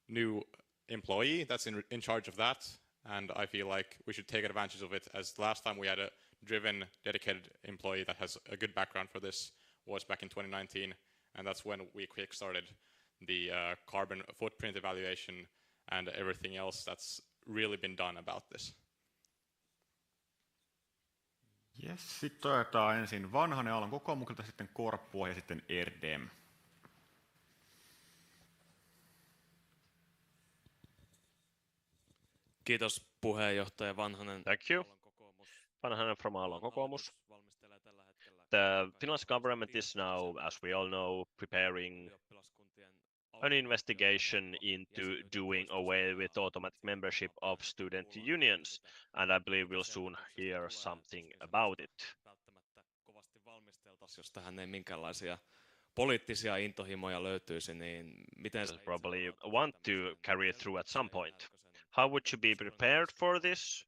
new employee that's in charge of that, and I feel like we should take advantage of it, as last time we had a driven, dedicated employee that has a good background for this was back in 2019, and that's when we kick-started the carbon footprint evaluation and everything else that's really been done about this. Yes, sitten otetaan ensin Vanhanen Aallon kokoomukselta, sitten Korppua ja sitten Erdem. Kiitos puheenjohtaja Vanhanen. Thank you. Vanhanen from Aallon kokoomus. The Finland's government is now, as we all know, preparing an investigation into doing away with automatic membership of student unions, and I believe we'll soon hear something about it. Jos tähän ei minkäänlaisia poliittisia intohimoja löytyisi, niin miten se probably want to carry it through at some point. How would you be prepared for this?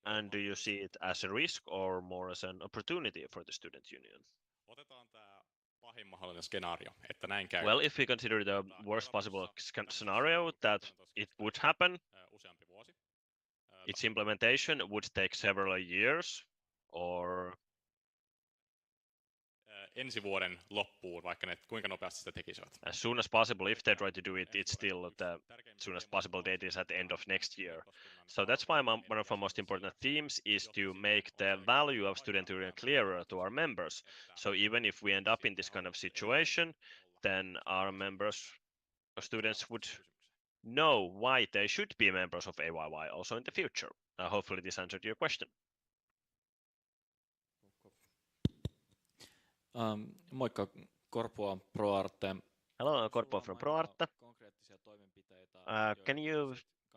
And do you see it as a risk or more as an opportunity for the student union? Otetaan tämä pahin mahdollinen skenaario, että näin käy. Well, if we consider the worst possible scenario that it would happen, its implementation would take several years, or ensi vuoden loppuun, vaikka ne kuinka nopeasti sitä tekisivät. As soon as possible. If they try to do it, it's still the soonest possible date is at the end of next year. So that's why one of our most important themes is to make the value of student union clearer to our members. So even if we end up in this kind of situation, then our members or students would know why they should be members of AYYE also in the future. Hopefully this answered your question. Moikka, Korpua ProArte. Hello, Korpua from ProArte. Can you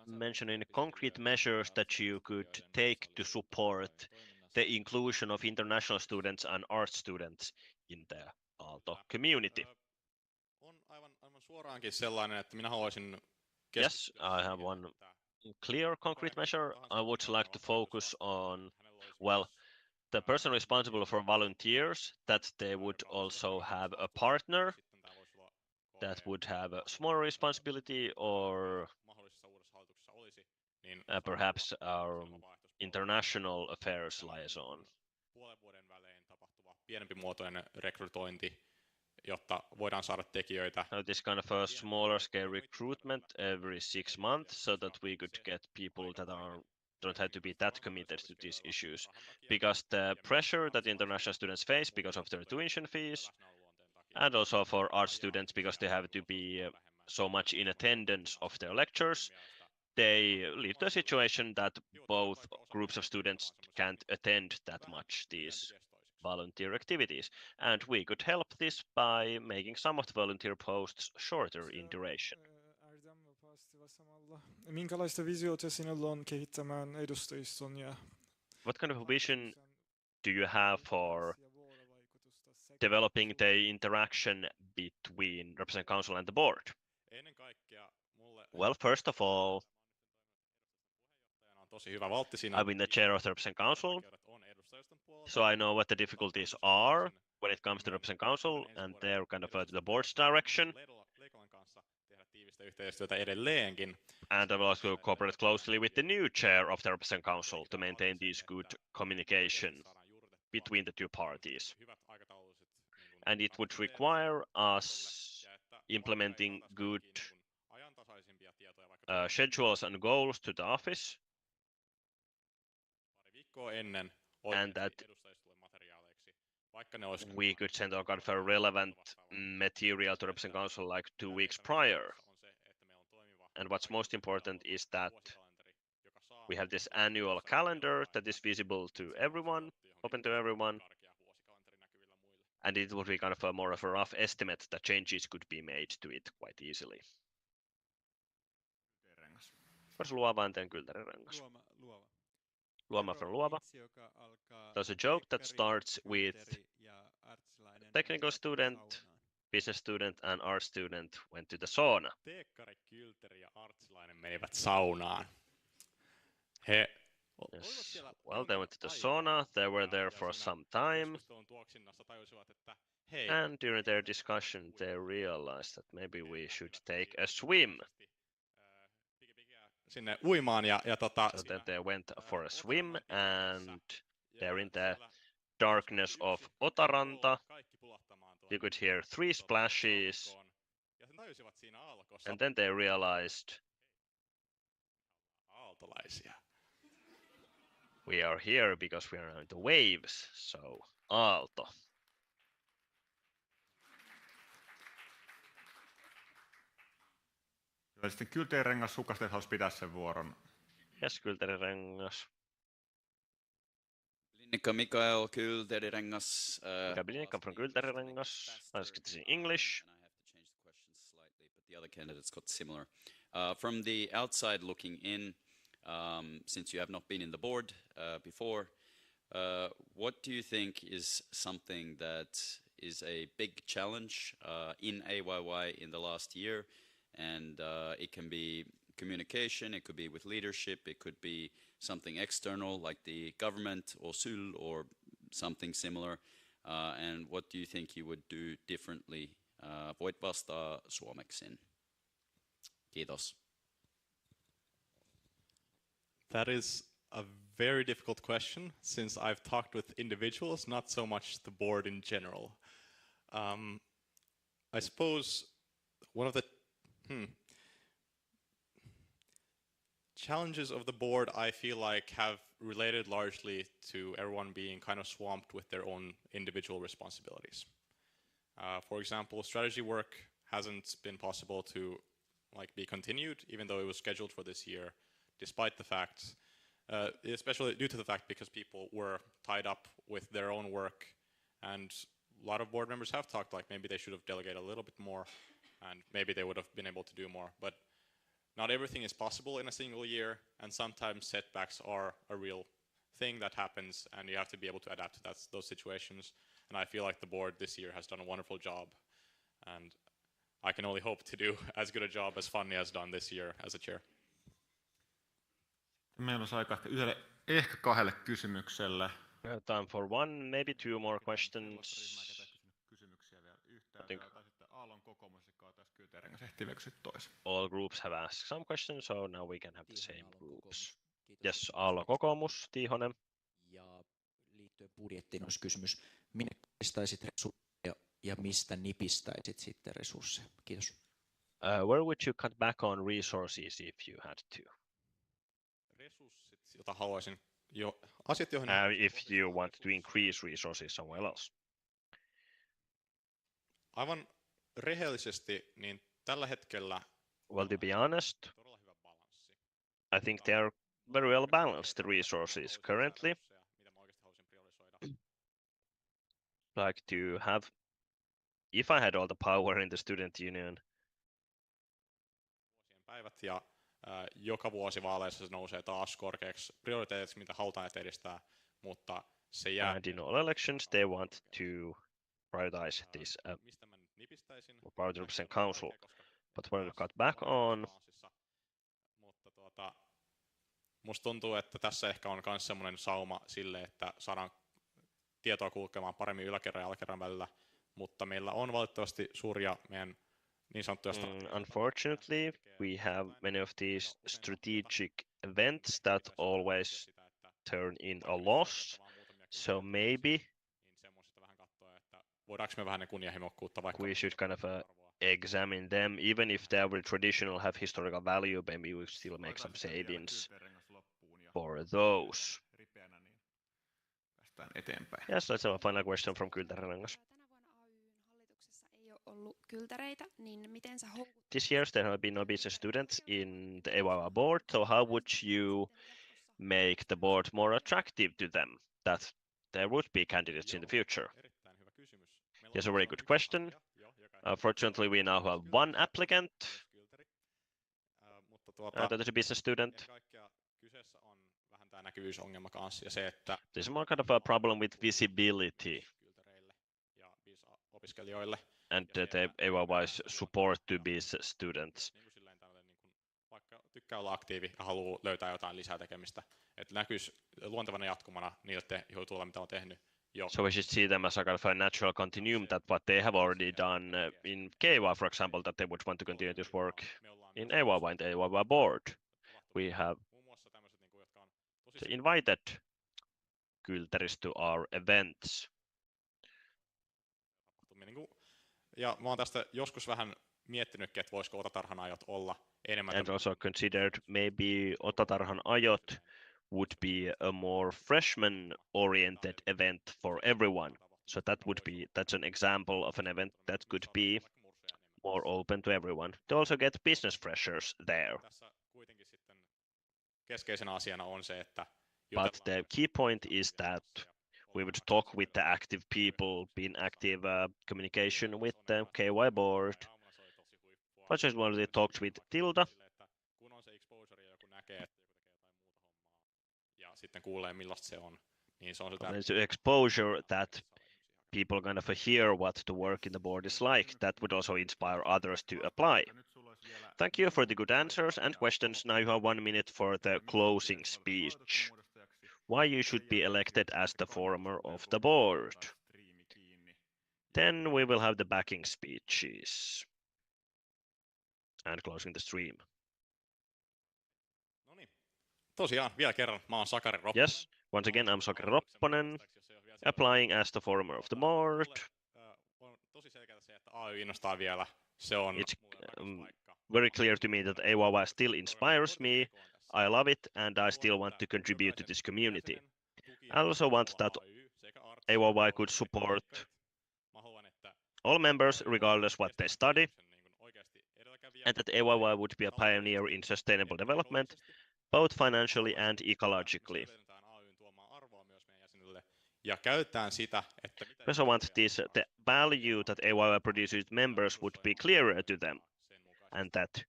mentioning concrete measures that you could take to support the inclusion of international students and art students in the Aalto community? Suoraankin sellainen, että minä haluaisin Yes, I have one clear concrete measure. I would like to focus on, well, the person responsible for volunteers, that they would also have a partner that would have a smaller responsibility, or perhaps our international affairs liaison. Puolen vuoden välein tapahtuva pienempimuotoinen rekrytointi, jotta voidaan saada tekijöitä. This kind of a smaller scale recruitment every 6 months, so that we could get people that don't have to be that committed to these issues, because the pressure that international students face because of their tuition fees, and also for art students because they have to be so much in attendance of their lectures, they lead to a situation that both groups of students can't attend that much these volunteer activities, and we could help this by making some of the volunteer posts shorter in duration. Minkälaista visiota sinulla on kehittämään edustajiston ja What kind of vision do you have for developing the interaction between representative council and the board? Well, first of all, I've been the chair of the representative council, so I know what the difficulties are when it comes to the representative council and they're kind of the board's direction. And I will also cooperate closely with the new chair of the representative council to maintain this good communication between the two parties. And it would require us implementing good schedules and goals to the office, and that we could send all kind of a relevant material to representative council like 2 weeks prior. And what's most important is that we have this annual calendar that is visible to everyone, open to everyone, and it would be kind of a more of a rough estimate that changes could be made to it quite easily. First Luova and then Kyltärirengas. Luoma from Luova. There's a joke that starts with technical student, business student and art student went to the sauna. Teekkari, Kylteri ja artsilainen menivät saunaan. Yes. Well, they went to the sauna, they were there for some time, and during their discussion they realized that maybe we should take a swim. Sinne uimaan ja so then they went for a swim, and they're in the darkness of Otaranta. You could hear 3 splashes, and then they realized we are here because we are on the waves, so Aalto. Ja sitten Kyltärirengas hukasti, että haluaisi pitää sen vuoron. Yes, Kyltärirengas. Linnika Mikael, Kyltärirengas. Linnika from Kyltärirengas. I'll ask it in English. And I have to change the question slightly, but the other candidates got similar. From the outside looking in, since you have not been in the board before, what do you think is something that is a big challenge in AYYE in the last year? And it can be communication, it could be with leadership, it could be something external like the government or SYL or something similar. And what do you think you would do differently? Voit vastaa suomeksin. Kiitos. That is a very difficult question, since I've talked with individuals, not so much the board in general. I suppose one of the challenges of the board, I feel like, have related largely to everyone being kind of swamped with their own individual responsibilities. For example, strategy work hasn't been possible to be continued, even though it was scheduled for this year, despite the fact, especially due to the fact because people were tied up with their own work, and a lot of board members have talked like maybe they should have delegated a little bit more, and maybe they would have been able to do more. But not everything is possible in a single year, and sometimes setbacks are a real thing that happens, and you have to be able to adapt to those situations. And I feel like the board this year has done a wonderful job, and I can only hope to do as good a job as Fanny has done this year as a chair. Meillä olisi aika ehkä kahdelle kysymykselle. Time for one, maybe two more questions. I think all groups have asked some questions, so now we can have the same groups. Yes, Aalto kokoomus, Tiihonen. Ja liittyen budjettiin olisi kysymys, minne kohdistaisit resursseja ja mistä nipistäisit sitten resursseja? Kiitos. Where would you cut back on resources if you had to? Resurssit, jota haluaisin asiat, joihin if you want to increase resources somewhere else. Aivan rehellisesti, niin tällä hetkellä well, to be honest, I think they are very well balanced, the resources currently. Like to have, if I had all the power in the student union. Päivät ja joka vuosi vaaleissa se nousee taas korkeaksi prioriteetiksi, mitä halutaan edistää, mutta se jää. And in all elections they want to prioritize this part of the council. But where to cut back on? Mutta musta tuntuu, että tässä ehkä on myös semmoinen sauma sille, että saadaan tietoa kulkemaan paremmin yläkerran ja alakerran välillä, mutta meillä on valitettavasti suuria meidän niin sanottuja unfortunately, we have many of these strategic events that always turn in a loss. So maybe we should kind of examine them, even if they will traditional have historical value, maybe we still make some savings for those. Yes, let's have a final question from Kyltärengas. This year there have been no business students in the AYYE board, so how would you make the board more attractive to them, that there would be candidates in the future? Yes, a very good question. Fortunately, we now have one applicant that is a business student. There's more kind of a problem with visibility and the AYYE's support to these students. Tykkää olla aktiivi ja haluaa löytää jotain lisää tekemistä, että näkyisi luontevana jatkumana niille tuolla, mitä on tehnyt. So we should see them as a kind of a natural continuum that what they have already done in KY, for example, that they would want to continue this work in AYYE, in the AYYE board. We have invited Kyltäris to our events. Ja mä oon tästä joskus vähän miettinytkin, että voisiko otatarhan ajot olla enemmän. And also considered maybe otatarhan ajot would be a more freshman-oriented event for everyone. So that's an example of an event that could be more open to everyone. To also get business freshers there. Keskeisenä asiana on se, että but the key point is that we would talk with the active people, be in active communication with the KY board. I just wanted to talk with Tilda. There's exposure that people kind of hear what the work in the board is like. That would also inspire others to apply. Thank you for the good answers and questions. Now you have 1 minute for the closing speech. Why you should be elected as the former of the board. Then we will have the backing speeches. And closing the stream. Tosiaan, vielä kerran, mä oon Sakari Ropponen. Yes, once again, I'm Sakari Ropponen, applying as the former of the board. Tosi selkeää se, että AY innostaa vielä. Se on It's very clear to me that AYYE still inspires me. I love it, and I still want to contribute to this community. I also want that AYYE could support all members, regardless what they study, and that AYYE would be a pioneer in sustainable development, both financially and ecologically. We also want the value that AYYE produces members would be clearer to them, and that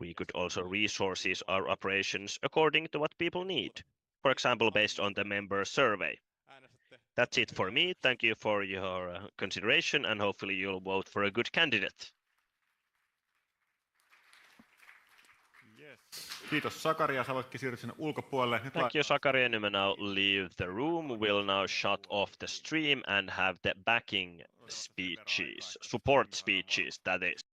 We could also resources our operations according to what people need. For example, based on the member survey. That's it for me. Thank you for your consideration, and hopefully you'll vote for a good candidate. Kiitos Sakari, ja sä voitkin siirtyä sinne ulkopuolelle. Nyt Thank you, Sakari, and you may now leave the room. We'll now shut off the stream and have the backing speeches, support speeches, that is.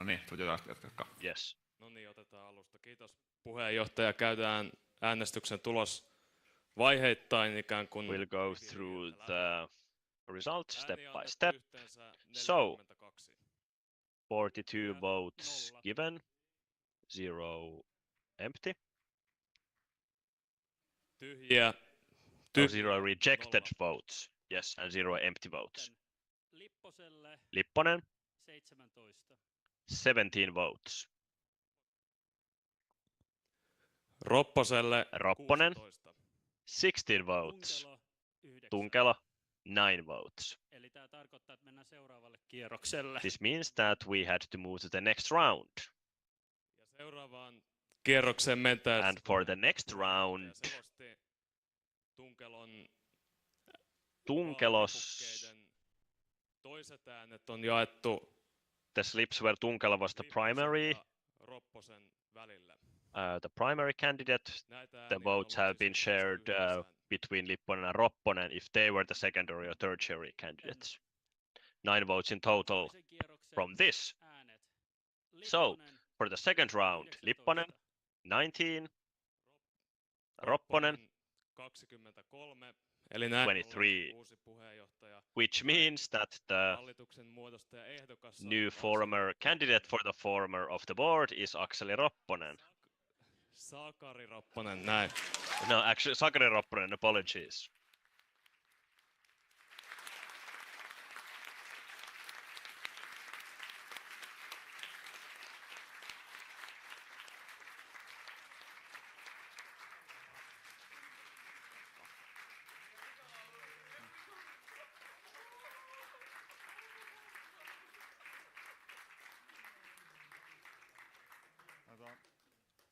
No niin, jatkaa. Yes. No niin, otetaan alusta. Kiitos puheenjohtaja. Käydään äänestyksen tulos vaiheittain ikään kuin. We'll go through the results step by step. So, 42 votes given, 0 empty. Tyhjiä. 0 rejected votes. Yes, and 0 empty votes. Lipponen. 17 votes. Ropposelle. Ropponen. 16 votes. Tunkelo. 9 votes. Eli tämä tarkoittaa, että mennään seuraavalle kierrokselle. This means that we had to move to the next round. Ja seuraavaan kierrokseen mentäessä. And for the next round, Tunkelos. Toiset äänet on jaettu. The slips where Tunkelo was the primary. Ropposen välillä. The primary candidate. The votes have been shared between Lipponen and Ropponen if they were the secondary or tertiary candidates. 9 votes in total from this. So, for the second round, Lipponen 19, Ropponen 23, eli näin 23, uusi puheenjohtaja. which means that the new former candidate for the former of the board is Akseli Ropponen. Sakari Ropponen, näin. No, actually, Sakari Ropponen, apologies.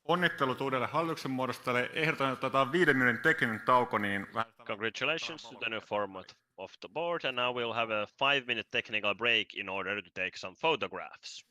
Onnittelut uudelle hallituksen muodostajalle. Ehdotan, että otetaan 5 minuutin tekninen tauko, niin Congratulations to the new format of the board, and now we'll have a 5-minute technical break in order to take some photographs.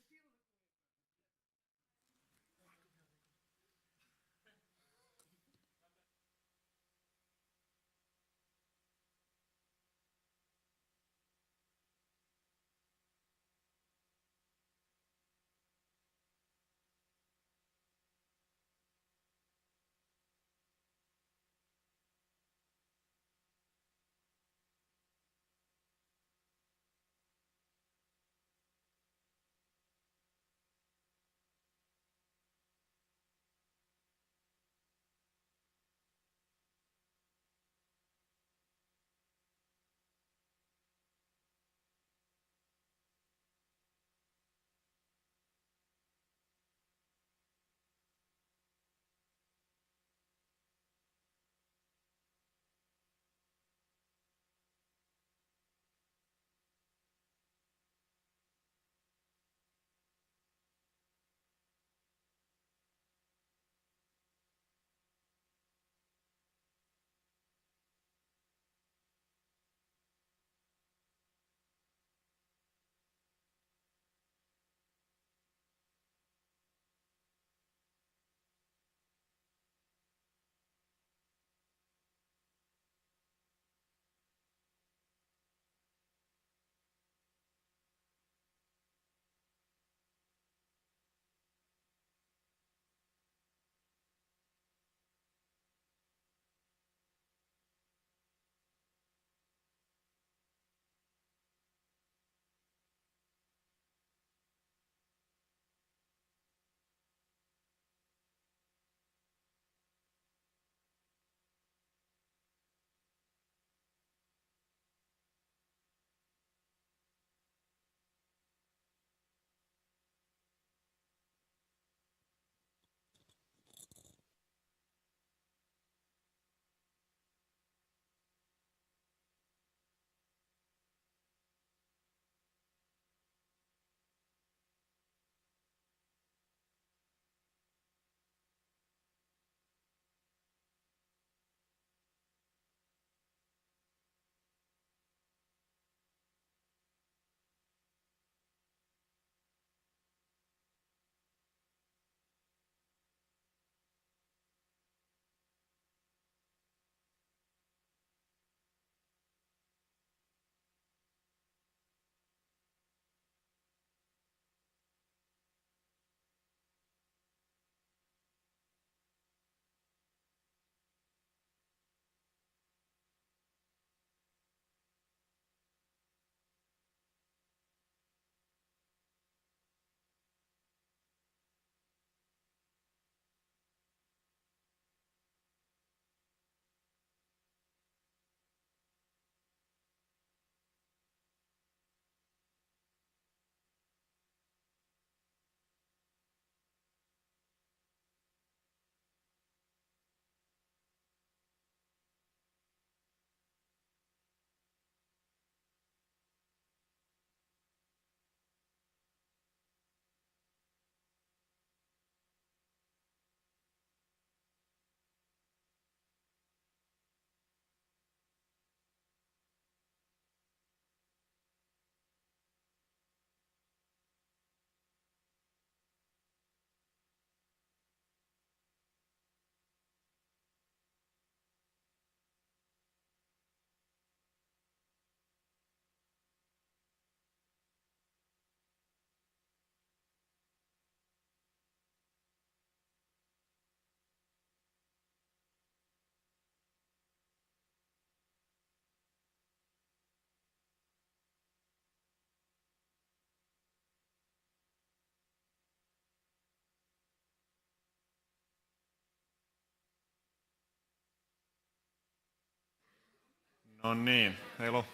No niin, meillä on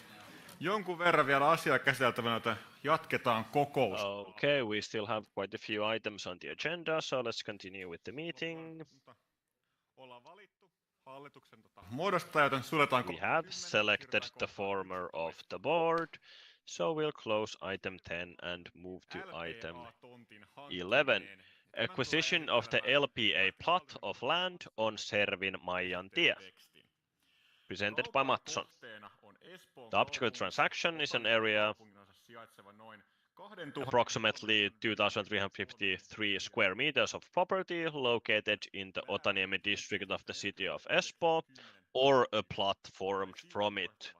jonkun verran vielä asiaa käsiteltävänä, joten jatketaan kokous. Okay, we still have quite a few items on the agenda, so let's continue with the meeting. We have selected the former of the board, so we'll close item 10 and move to item 11. Acquisition of the LPA plot of land on Servinmaijantie. Presented by Matson. The object of the transaction is an area approximately 2,353 square meters of property located in the Otaniemi district of the city of Espoo, or a plot formed from it.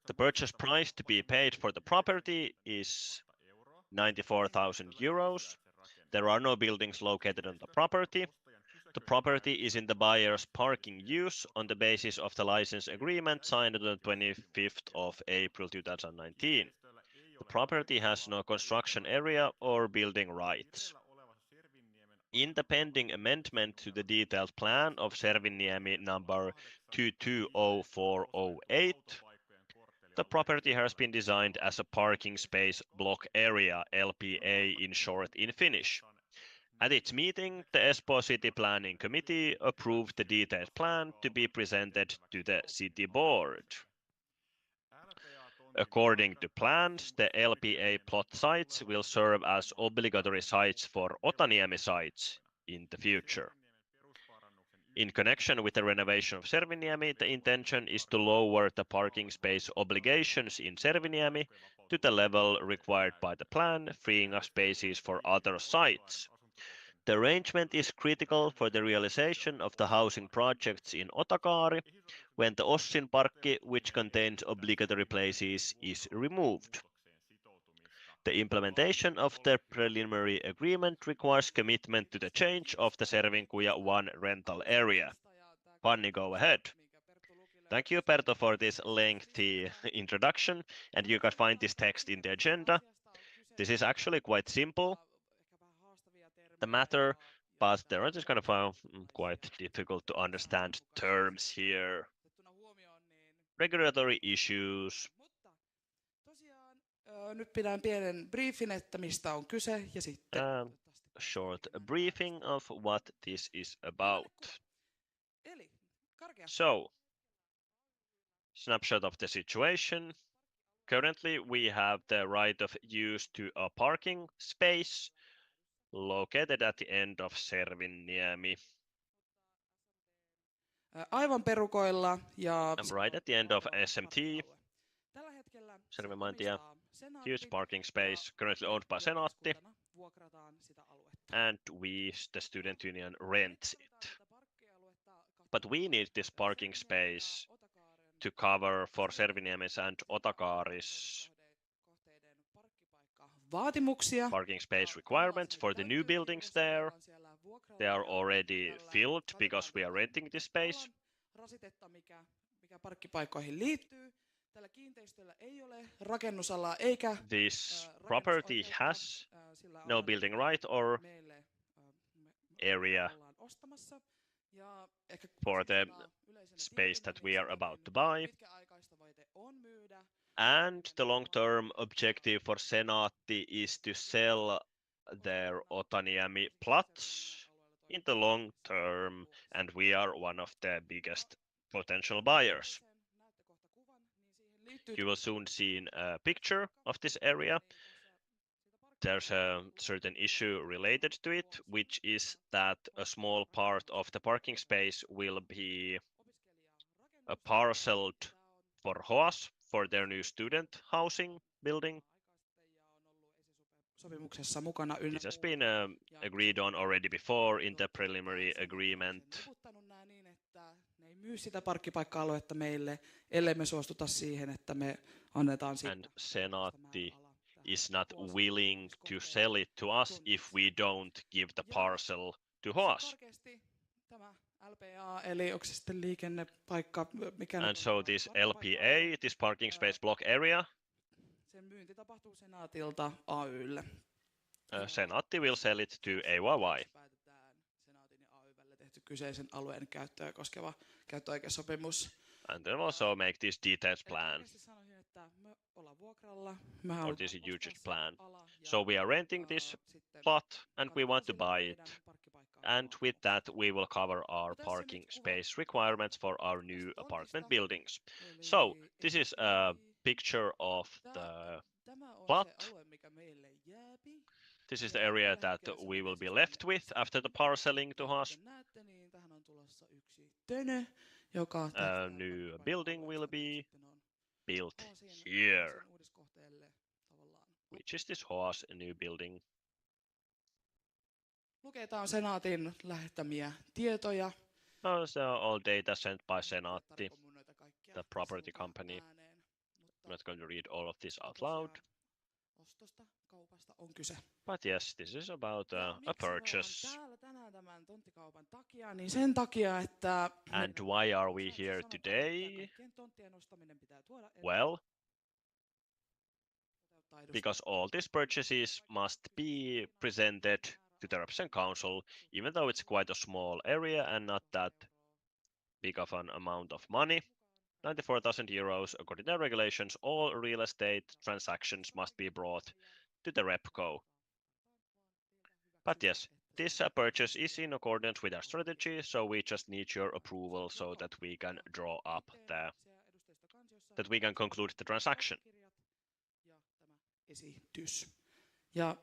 The purchase price to be paid for the property is 94,000 euros. There are no buildings located on the property. The property is in the buyer's parking use on the basis of the license agreement signed on the 25th of April 2019. The property has no construction area or building rights. In the pending amendment to the detailed plan of Servinniemi number 220408, the property has been designed as a parking space block area, LPA in short in Finnish. At its meeting, the Espoo City Planning Committee approved the detailed plan to be presented to the City Board. According to plans, the LPA plot sites will serve as obligatory sites for Otaniemi sites in the future. In connection with the renovation of Servinniemi, the intention is to lower the parking space obligations in Servinniemi to the level required by the plan, freeing up spaces for other sites. The arrangement is critical for the realization of the housing projects in Otakaari, when the Ossinparkki, which contains obligatory places, is removed. The implementation of the preliminary agreement requires commitment to the change of the Servinkuja 1 rental area. Panni, go ahead. Thank you, Perto, for this lengthy introduction, and you can find this text in the agenda. This is actually quite simple, the matter, but there are just kind of quite difficult to understand terms here. Regulatory issues. Nyt pidän pienen briefin, että mistä on kyse, ja sitten... A short briefing of what this is about. So, snapshot of the situation. Currently, we have the right of use to a parking space located at the end of Servinniemi. Aivan perukoilla ja... I'm right at the end of SMT. Servinmaijantie, huge parking space, currently owned by Senaatti, and we, the student union, rents it. But we need this parking space to cover for Servinniemi's and Otakaari's parking space requirements for the new buildings there. They are already filled because we are renting this space. This property has no building right or area for the space that we are about to buy. And the long-term objective for Senaatti is to sell their Otaniemi plots in the long term, and we are one of the biggest potential buyers. You will soon see a picture of this area. There's a certain issue related to it, which is that a small part of the parking space will be parceled for HOAS, for their new student housing building. This has been agreed on already before in the preliminary agreement. And Senaatti is not willing to sell it to us if we don't give the parcel to HOAS. And so this LPA, this parking space block area, Senaatti will sell it to AYYE. And then also make this detailed plan. Sanoisin, että me ollaan vuokralla. Or this huge plan. So we are renting this plot and we want to buy it. And with that, we will cover our parking space requirements for our new apartment buildings. So this is a picture of the plot. This is the area that we will be left with after the parceling to us. A new building will be built here, which is this Hoas new building. Luketaan senaatin lähettämiä tietoja. Those are all data sent by Senaatti, the property company. I'm not going to read all of this out loud. Ostosta, kaupasta on kyse. But yes, this is about a purchase. Täällä tänään tämän tonttikaupan takia, niin sen takia, että And why are we here today? Well, because all these purchases must be presented to the Representative Council, even though it's quite a small area and not that big of an amount of money. 94,000 euros. According to the regulations, all real estate transactions must be brought to the RepCo. But yes, this purchase is in accordance with our strategy, so we just need your approval so that we can draw up that we can conclude the transaction. Esitys. Ja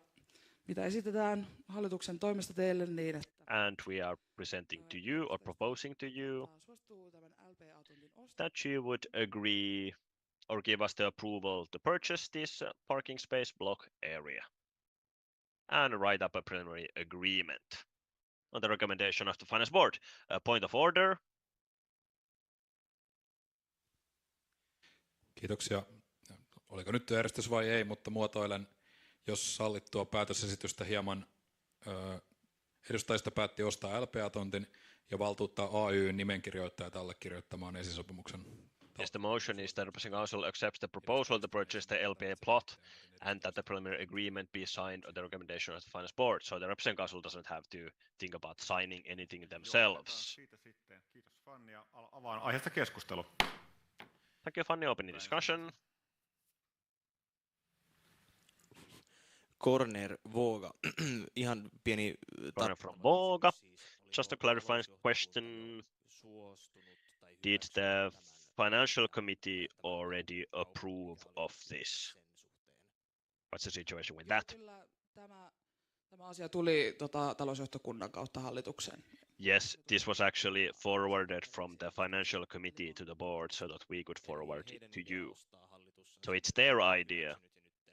mitä esitetään hallituksen toimesta teille niin, että and we are presenting to you or proposing to you that you would agree or give us the approval to purchase this parking space block area and write up a preliminary agreement on the recommendation of the finance board. A point of order. Kiitoksia. Oliko nyt järjestys vai ei, mutta muotoilen, jos sallittua päätösesitystä hieman. Edustajista päätti ostaa LPA-tontin ja valtuuttaa AY:n nimenkirjoittajat allekirjoittamaan esisopimuksen. Yes, the motion is that the Representative Council accepts the proposal to purchase the LPA plot and that the preliminary agreement be signed on the recommendation of the finance board. So the Representative Council doesn't have to think about signing anything themselves. Siitä sitten. Kiitos Fanni ja avaan aiheesta keskustelu. Thank you, Fanny. Open discussion. Corner Voga. Ihan pieni Corner from Voga. Just a clarifying question. Did the financial committee already approve of this? What's the situation with that? Kyllä tämä asia tuli talousjohtokunnan kautta hallitukseen. Yes, this was actually forwarded from the financial committee to the board so that we could forward it to you. So it's their idea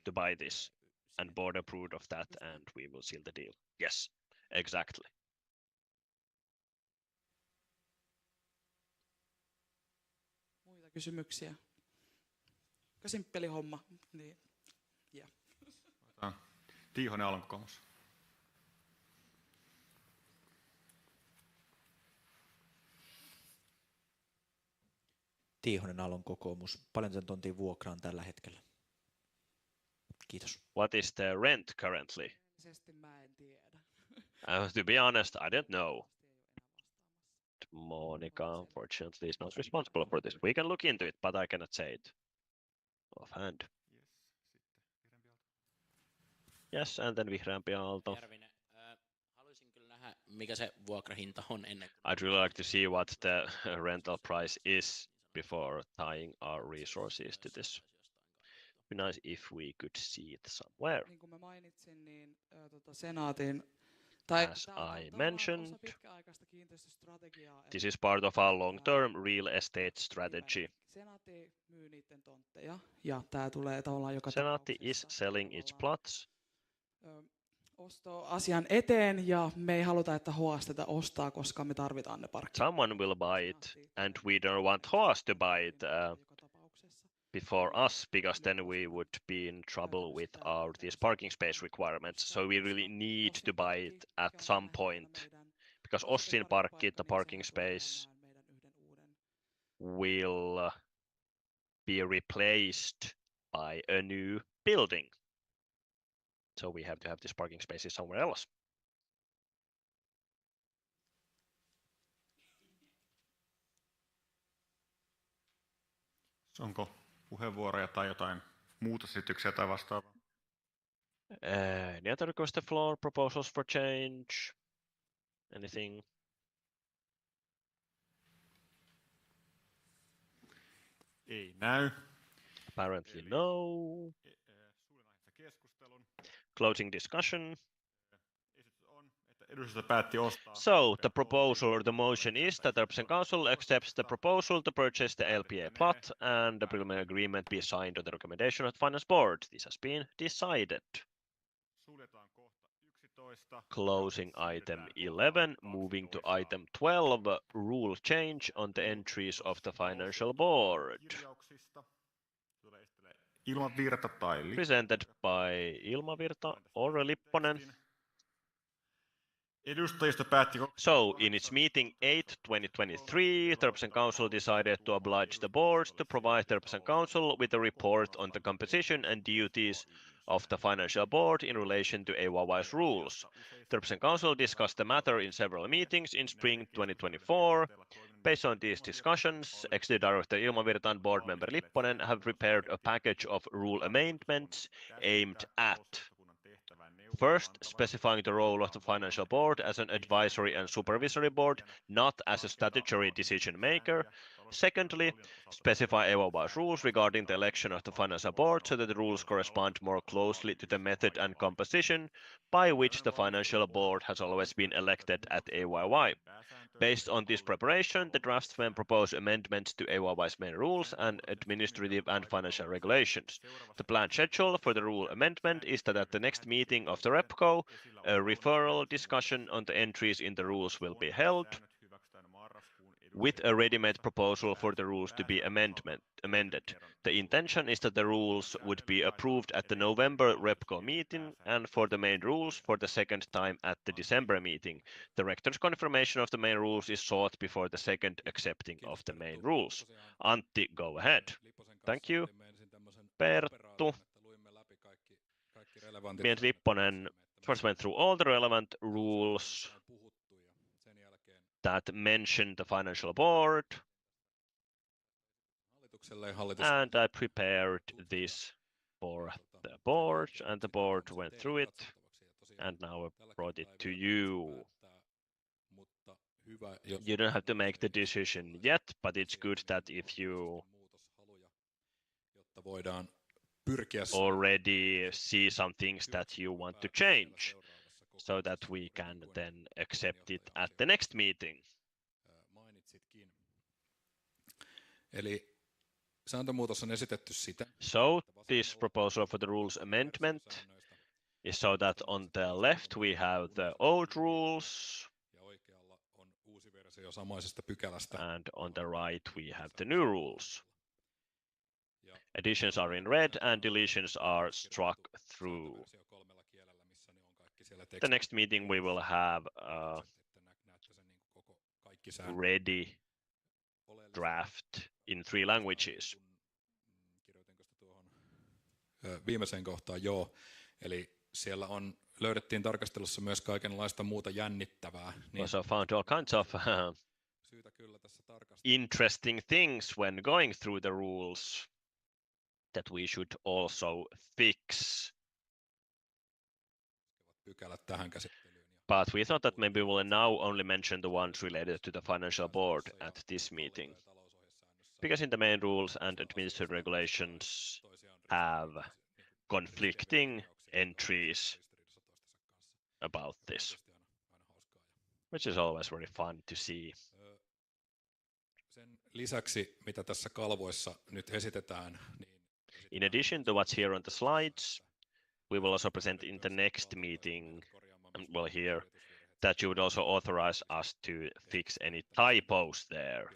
to buy this, and board approved of that, and we will seal the deal. Yes, exactly. Muita kysymyksiä? Aika simppeli homma. Niin. Yeah. Tiihonen Alankokomus. Tiihonen Alon kokoomus. Paljon sen tontin vuokraan tällä hetkellä? Kiitos. What is the rent currently? Mä en tiedä. To be honest, I don't know. Monica, unfortunately, is not responsible for this. We can look into it, but I cannot say it offhand. Yes, and then vihreämpi Aalto. Mikä se vuokrahinta on ennen? I'd really like to see what the rental price is before tying our resources to this. It'd be nice if we could see it somewhere. Niin kuin mä mainitsin, niin senaatin As I mentioned, this is part of our long-term real estate strategy. Senaatti myy niiden tontteja ja tää tulee tavallaan joka Senaatti is selling its plots. Ostoasian eteen ja me ei haluta, että Hoas tätä ostaa, koska me tarvitaan ne parkit. Someone will buy it and we don't want Hoas to buy it before us, because then we would be in trouble with these parking space requirements. So we really need to buy it at some point, because Ossin parkki, the parking space, will be replaced by a new building. So we have to have these parking spaces somewhere else. Onko puheenvuoroja tai jotain muutosesityksiä tai vastaavaa? Any other request the floor, proposals for change? Anything? Ei näy. Apparently no. Closing discussion. So the proposal or the motion is that the Representative Council accepts the proposal to purchase the LPA plot and the preliminary agreement be signed on the recommendation of the Finance Board. This has been decided. Closing item 11, moving to item 12, rule change on the entries of the Financial Board. Presented by Ilma Virta or Lipponen. So, in its meeting 8/2023, the Representative Council decided to oblige the board to provide the Representative Council with a report on the composition and duties of the Financial Board in relation to AYY's rules. The Representative Council discussed the matter in several meetings in spring 2024. Based on these discussions, Executive Director Ilma Virta and Board Member Lipponen have prepared a package of rule amendments aimed at first, specifying the role of the Financial Board as an advisory and supervisory board, not as a statutory decision maker. Secondly, specify AYY's rules regarding the election of the Financial Board so that the rules correspond more closely to the method and composition by which the Financial Board has always been elected at AYY. Based on this preparation, the draftsmen propose amendments to AYY's main rules and administrative and financial regulations. The planned schedule for the rule amendment is that at the next meeting of the RepCo, a referral discussion on the entries in the rules will be held, with a ready-made proposal for the rules to be amended. The intention is that the rules would be approved at the November RepCo meeting and for the main rules for the second time at the December meeting. The rector's confirmation of the main rules is sought before the second accepting of the main rules. Antti, go ahead. Thank you. Perttu. Me and Lipponen first went through all the relevant rules that mention the Financial Board, and I prepared this for the board, and the board went through it, and now I brought it to you. You don't have to make the decision yet, but it's good that if you already see some things that you want to change, so that we can then accept it at the next meeting. So this proposal for the rules amendment is so that on the left we have the old rules, and on the right we have the new rules. Additions are in red and deletions are struck through. The next meeting we will have a ready draft in 3 languages. Viimeiseen kohtaan joo. Eli siellä löydettiin tarkastelussa myös kaikenlaista muuta jännittävää. Also found all kinds of interesting things when going through the rules that we should also fix. But we thought that maybe we'll now only mention the ones related to the Financial Board at this meeting. Because in the main rules and administrative regulations have conflicting entries about this, which is always very fun to see. Sen lisäksi, mitä tässä kalvoissa nyt esitetään, in addition to what's here on the slides, we will also present in the next meeting, well here, that you would also authorize us to fix any typos there,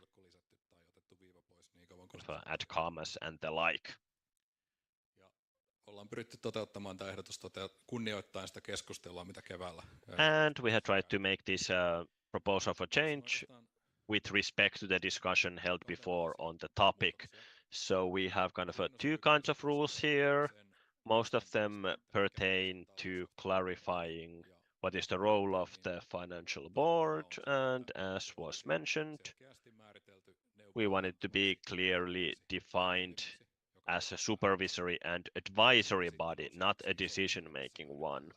add commas and the like. Ollaan pyritty toteuttamaan tämä ehdotus kunnioittaen sitä keskustelua, mitä keväällä. And we have tried to make this proposal for change with respect to the discussion held before on the topic. So we have kind of 2 kinds of rules here. Most of them pertain to clarifying what is the role of the Financial Board, and as was mentioned, we want it to be clearly defined as a supervisory and advisory body, not a decision-making one.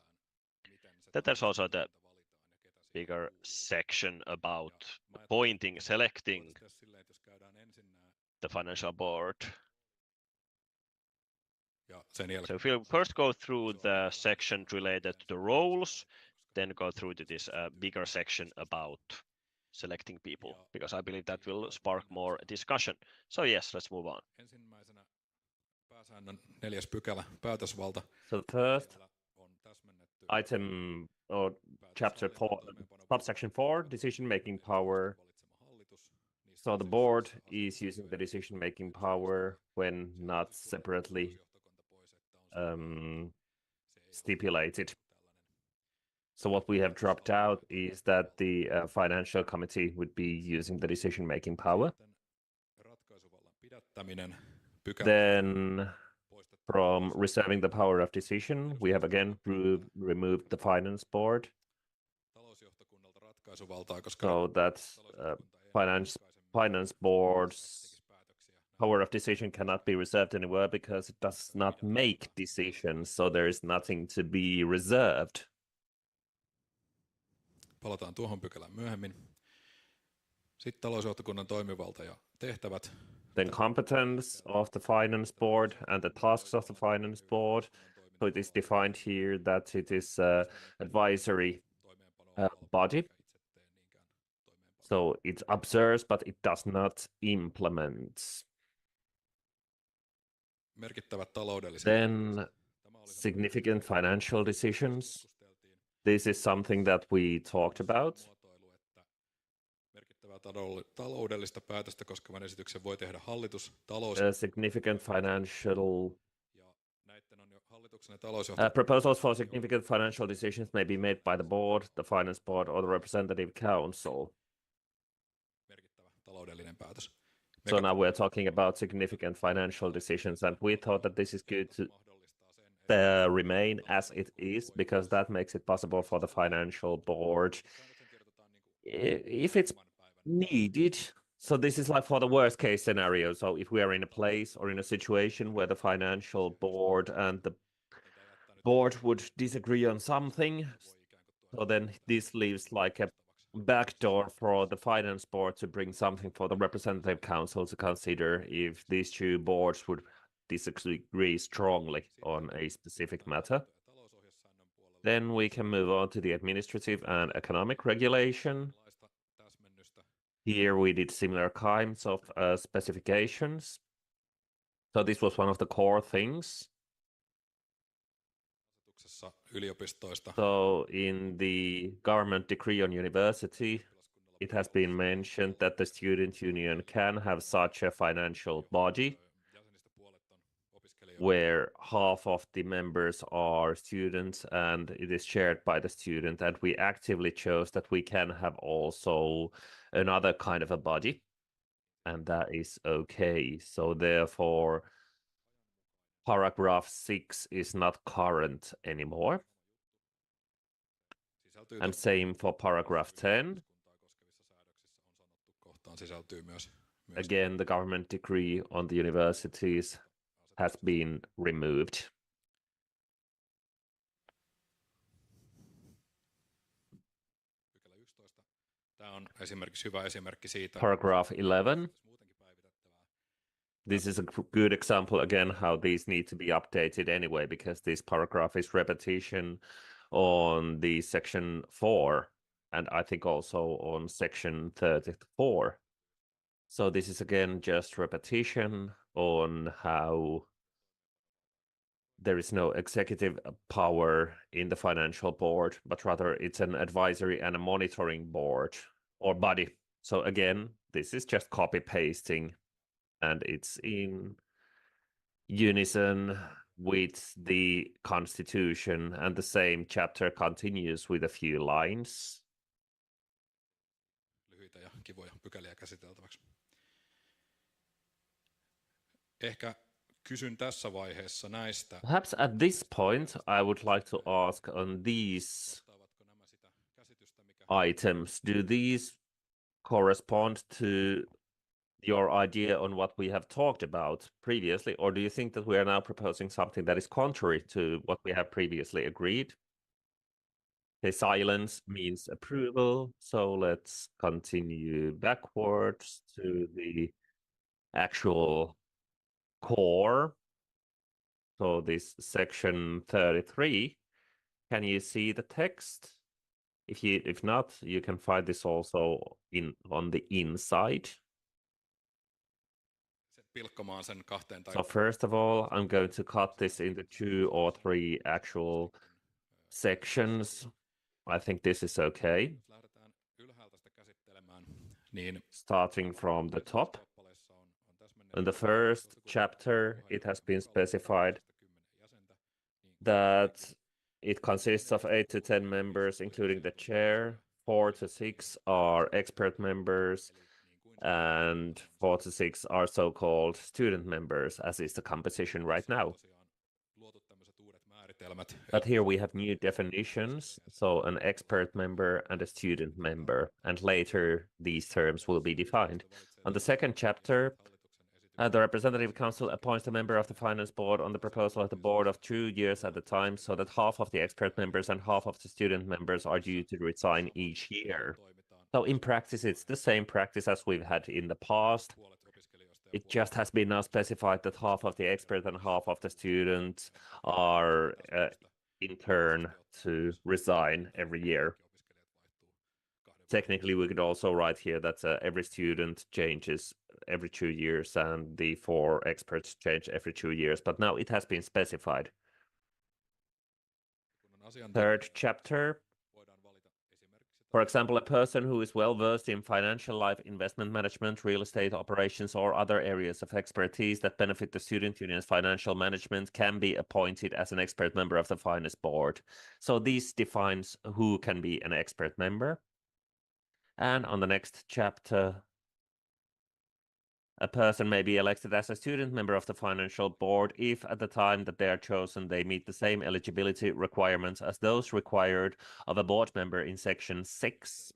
Then there's also the bigger section about appointing, selecting the financial board. So if we first go through the section related to the roles, then go through to this bigger section about selecting people, because I believe that will spark more discussion. So yes, let's move on. Pääsäännön 4. pykälä, päätösvalta. So the first item or chapter 4, subsection 4, decision-making power. So the board is using the decision-making power when not separately stipulated. So what we have dropped out is that the financial committee would be using the decision-making power. Then from reserving the power of decision, we have again removed the finance board. So that's finance board's power of decision cannot be reserved anywhere because it does not make decisions, so there is nothing to be reserved. Palataan tuohon pykälään myöhemmin. Sitten talousjohtokunnan toimivalta ja tehtävät. Then competence of the finance board and the tasks of the finance board. So it is defined here that it is an advisory body. So it observes, but it does not implement. Then significant financial decisions. This is something that we talked about. Taloudellista päätöstä koskevan esityksen voi tehdä hallitus, significant financial proposals for significant financial decisions may be made by the board, the finance board, or the representative council. Taloudellinen päätös. So now we're talking about significant financial decisions, and we thought that this is good to remain as it is, because that makes it possible for the financial board, if it's needed. So this is like for the worst case scenario. So if we are in a place or in a situation where the financial board and the board would disagree on something, so then this leaves like a backdoor for the finance board to bring something for the representative council to consider if these two boards would disagree strongly on a specific matter. Then we can move on to the administrative and economic regulation. Here we did similar kinds of specifications. So this was one of the core things. So in the government decree on university, it has been mentioned that the student union can have such a financial body where half of the members are students and it is shared by the student, and we actively chose that we can have also another kind of a body, and that is okay. So therefore paragraph 6 is not current anymore, and same for paragraph 10. Again, the government decree on the universities has been removed. Paragraph 11. This is a good example again how these need to be updated anyway, because this paragraph is repetition on the section 4 and I think also on section 34. So this is again just repetition on how there is no executive power in the financial board, but rather it's an advisory and a monitoring board or body. So again, this is just copy pasting, and it's in unison with the constitution, and the same chapter continues with a few lines. Lyhyitä ja kivoja pykäliä käsiteltäväksi. Ehkä kysyn tässä vaiheessa näistä. Perhaps at this point, I would like to ask on these items, do these correspond to your idea on what we have talked about previously, or do you think that we are now proposing something that is contrary to what we have previously agreed? Okay, silence means approval, so let's continue backwards to the actual core. So this section 33, can you see the text? If not, you can find this also on the inside. So first of all, I'm going to cut this into 2 or 3 actual sections. I think this is okay. Starting from the top. In the first chapter, it has been specified that it consists of 8 to 10 members, including the chair. 4 to 6 are expert members, and 4 to 6 are so-called student members, as is the composition right now. But here we have new definitions, so an expert member and a student member, and later these terms will be defined. On the second chapter, the representative council appoints a member of the finance board on the proposal of the board of 2 years at a time, so that half of the expert members and half of the student members are due to resign each year. So in practice, it's the same practice as we've had in the past. It just has been now specified that half of the expert and half of the students are in turn to resign every year. Technically, we could also write here that every student changes every 2 years and the 4 experts change every 2 years, but now it has been specified. Third chapter. For example, a person who is well versed in financial life, investment management, real estate operations, or other areas of expertise that benefit the student union's financial management can be appointed as an expert member of the finance board. So this defines who can be an expert member. And on the next chapter, a person may be elected as a student member of the financial board if at the time that they are chosen they meet the same eligibility requirements as those required of a board member in section 6.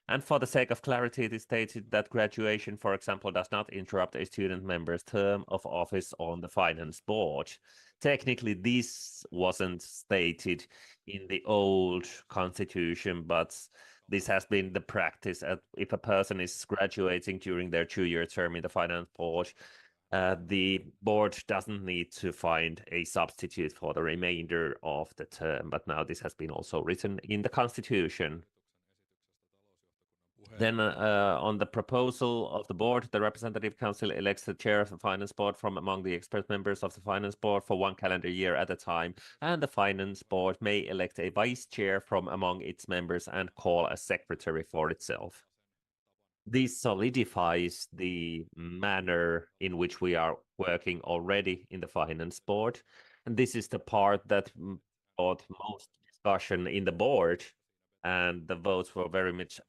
And for the sake of clarity, it is stated that graduation, for example, does not interrupt a student member's term of office on the finance board. Technically, this wasn't stated in the old constitution, but this has been the practice. If a person is graduating during their 2-year term in the finance board, the board doesn't need to find a substitute for the remainder of the term. But now this has been also written in the constitution. Then on the proposal of the board, the representative council elects the chair of the finance board from among the expert members of the finance board for 1 calendar year at a time, and the finance board may elect a vice chair from among its members and call a secretary for itself. This solidifies the manner in which we are working already in the finance board, and this is the part that brought most discussion in the board, and the votes were very much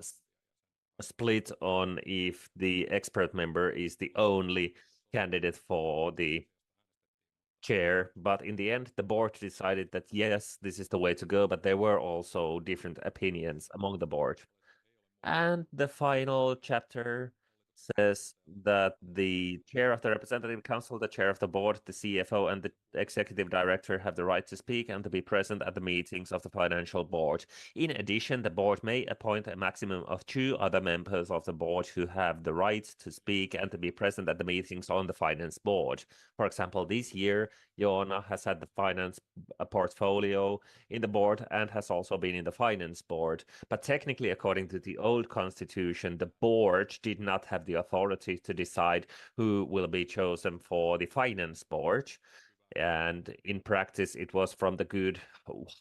split on if the expert member is the only candidate for the chair. But in the end, the board decided that yes, this is the way to go, but there were also different opinions among the board. And the final chapter says that the chair of the representative council, the chair of the board, the CFO, and the executive director have the right to speak and to be present at the meetings of the financial board. In addition, the board may appoint a maximum of 2 other members of the board who have the right to speak and to be present at the meetings on the finance board. For example, this year, Joona has had the finance portfolio in the board and has also been in the finance board. But technically, according to the old constitution, the board did not have the authority to decide who will be chosen for the finance board. And in practice, it was from the good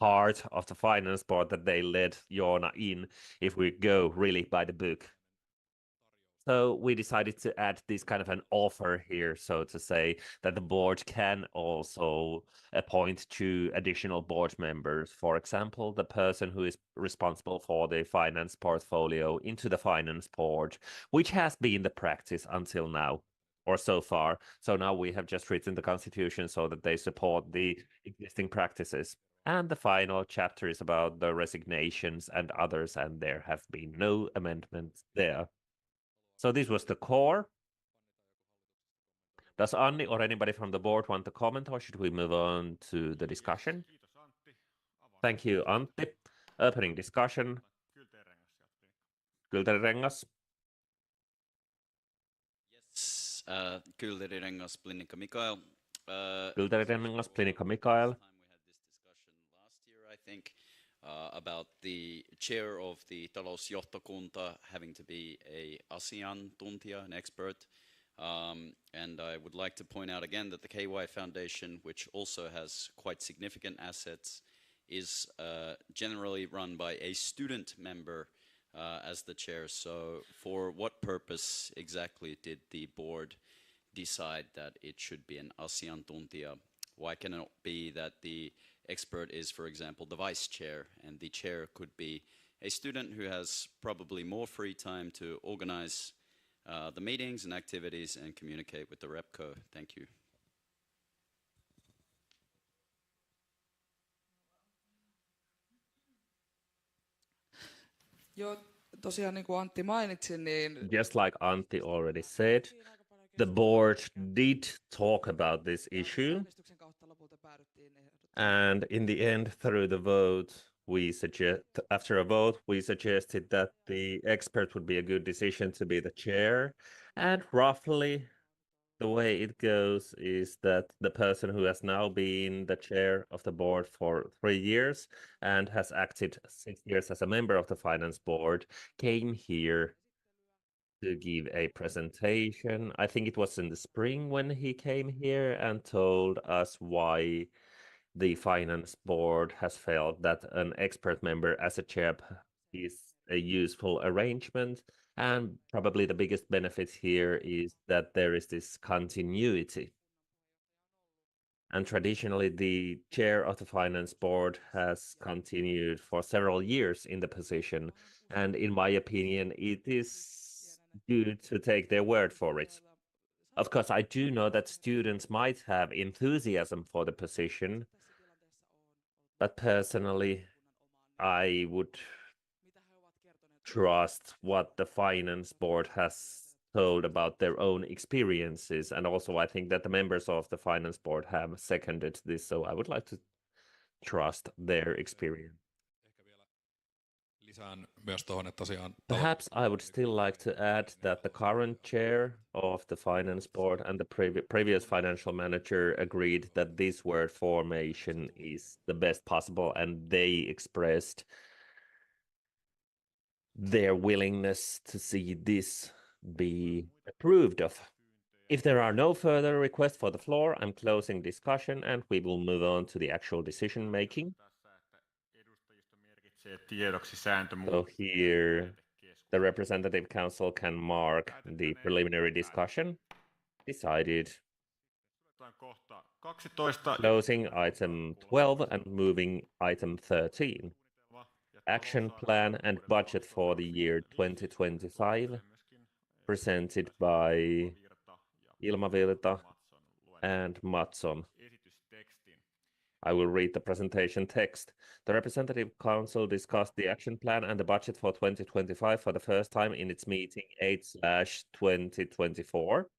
heart of the finance board that they let Joona in, if we go really by the book. So we decided to add this kind of an offer here, so to say, that the board can also appoint 2 additional board members. For example, the person who is responsible for the finance portfolio into the finance board, which has been the practice until now, or so far. So now we have just written the constitution so that they support the existing practices. And the final chapter is about the resignations and others, and there have been no amendments there. So this was the core. Does Anni or anybody from the board want to comment, or should we move on to the discussion? Thank you, Antti. Opening discussion. Kylterirengas. Yes, Kylterirengas, Plinikka Mikael. Kylterirengas, Plinikka Mikael. Last year, I think, about the chair of the talousjohtokunta having to be a asiantuntija, an expert. And I would like to point out again that the KY Foundation, which also has quite significant assets, is generally run by a student member as the chair. So for what purpose exactly did the board decide that it should be an asiantuntija? Why cannot it be that the expert is, for example, the vice chair, and the chair could be a student who has probably more free time to organize the meetings and activities and communicate with the RepCo? Thank you. Joo, tosiaan niin kuin Antti mainitsi, niin Just like Antti already said, the board did talk about this issue, and in the end, through the vote, after a vote, we suggested that the expert would be a good decision to be the chair, and roughly the way it goes is that the person who has now been the chair of the board for 3 years and has acted 6 years as a member of the finance board came here to give a presentation. I think it was in the spring when he came here and told us why the finance board has felt that an expert member as a chair is a useful arrangement. And probably the biggest benefit here is that there is this continuity. And traditionally, the chair of the finance board has continued for several years in the position. And in my opinion, it is good to take their word for it. Of course, I do know that students might have enthusiasm for the position, but personally, I would trust what the finance board has told about their own experiences. And also, I think that the members of the finance board have seconded this, so I would like to trust their experience. Perhaps I would still like to add that the current chair of the finance board and the previous financial manager agreed that this word formation is the best possible, and they expressed their willingness to see this be approved of. If there are no further requests for the floor, I'm closing discussion and we will move on to the actual decision making. So here, the representative council can mark the preliminary discussion. Decided. Closing item 12 and moving item 13. Action plan and budget for the year 2025, presented by Ilmavirta and Matson. I will read the presentation text. The representative council discussed the action plan and the budget for 2025 for the first time in its meeting 8/2024.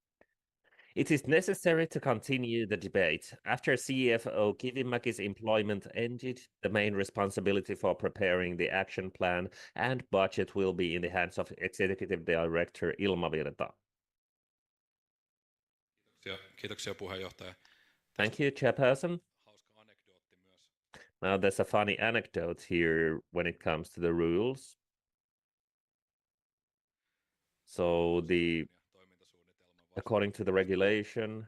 It is necessary to continue the debate. After CFO Kivimäki's employment ended, the main responsibility for preparing the action plan and budget will be in the hands of Executive Director Ilmavirta. Thank you, Chairperson. Now, there's a funny anecdote here when it comes to the rules. So according to the regulation,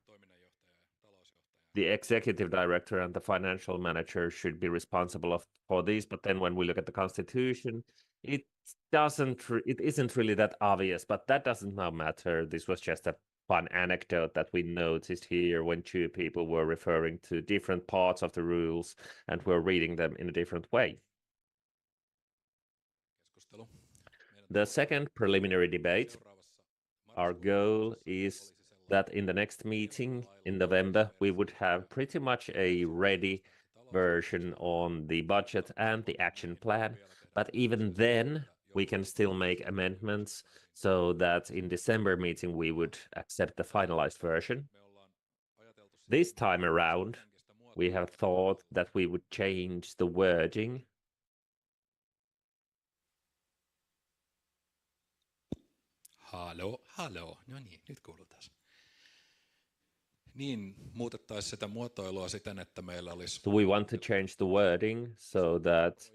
the executive director and the financial manager should be responsible for these. But then when we look at the constitution, it isn't really that obvious, but that doesn't now matter. This was just a fun anecdote that we noticed here when two people were referring to different parts of the rules and were reading them in a different way. The second preliminary debate. Our goal is that in the next meeting in November, we would have pretty much a ready version on the budget and the action plan. But even then, we can still make amendments so that in December meeting we would accept the finalized version. This time around, we have thought that we would change the wording. Halo. No niin, nyt kuulutaan. Niin, muutettaisiin sitä muotoilua siten, että meillä olisi... So we want to change the wording so that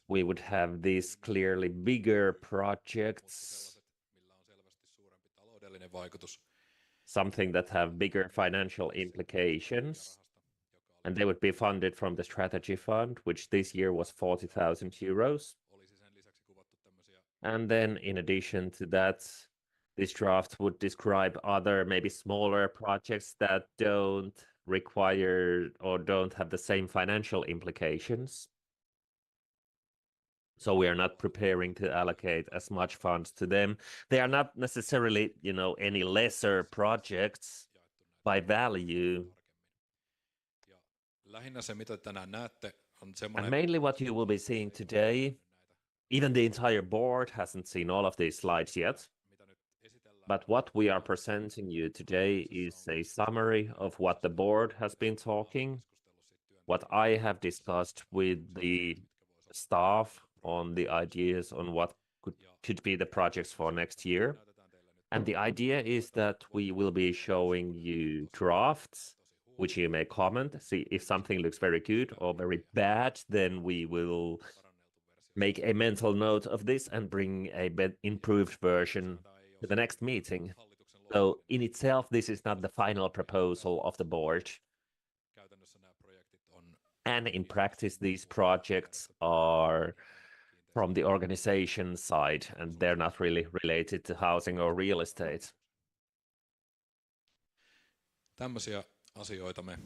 we would have these clearly bigger projects, something that have bigger financial implications, and they would be funded from the strategy fund, which this year was 40,000 euros. And then in addition to that, this draft would describe other, maybe smaller projects that don't require or don't have the same financial implications. So we are not preparing to allocate as much funds to them. They are not necessarily, any lesser projects by value. And mainly what you will be seeing today, even the entire board hasn't seen all of these slides yet. But what we are presenting you today is a summary of what the board has been talking, what I have discussed with the staff on the ideas on what could be the projects for next year. And the idea is that we will be showing you drafts, which you may comment, see if something looks very good or very bad, then we will make a mental note of this and bring a improved version to the next meeting. So in itself, this is not the final proposal of the board. And in practice, these projects are from the organization side, and they're not really related to housing or real estate. Tämmöisiä asioita me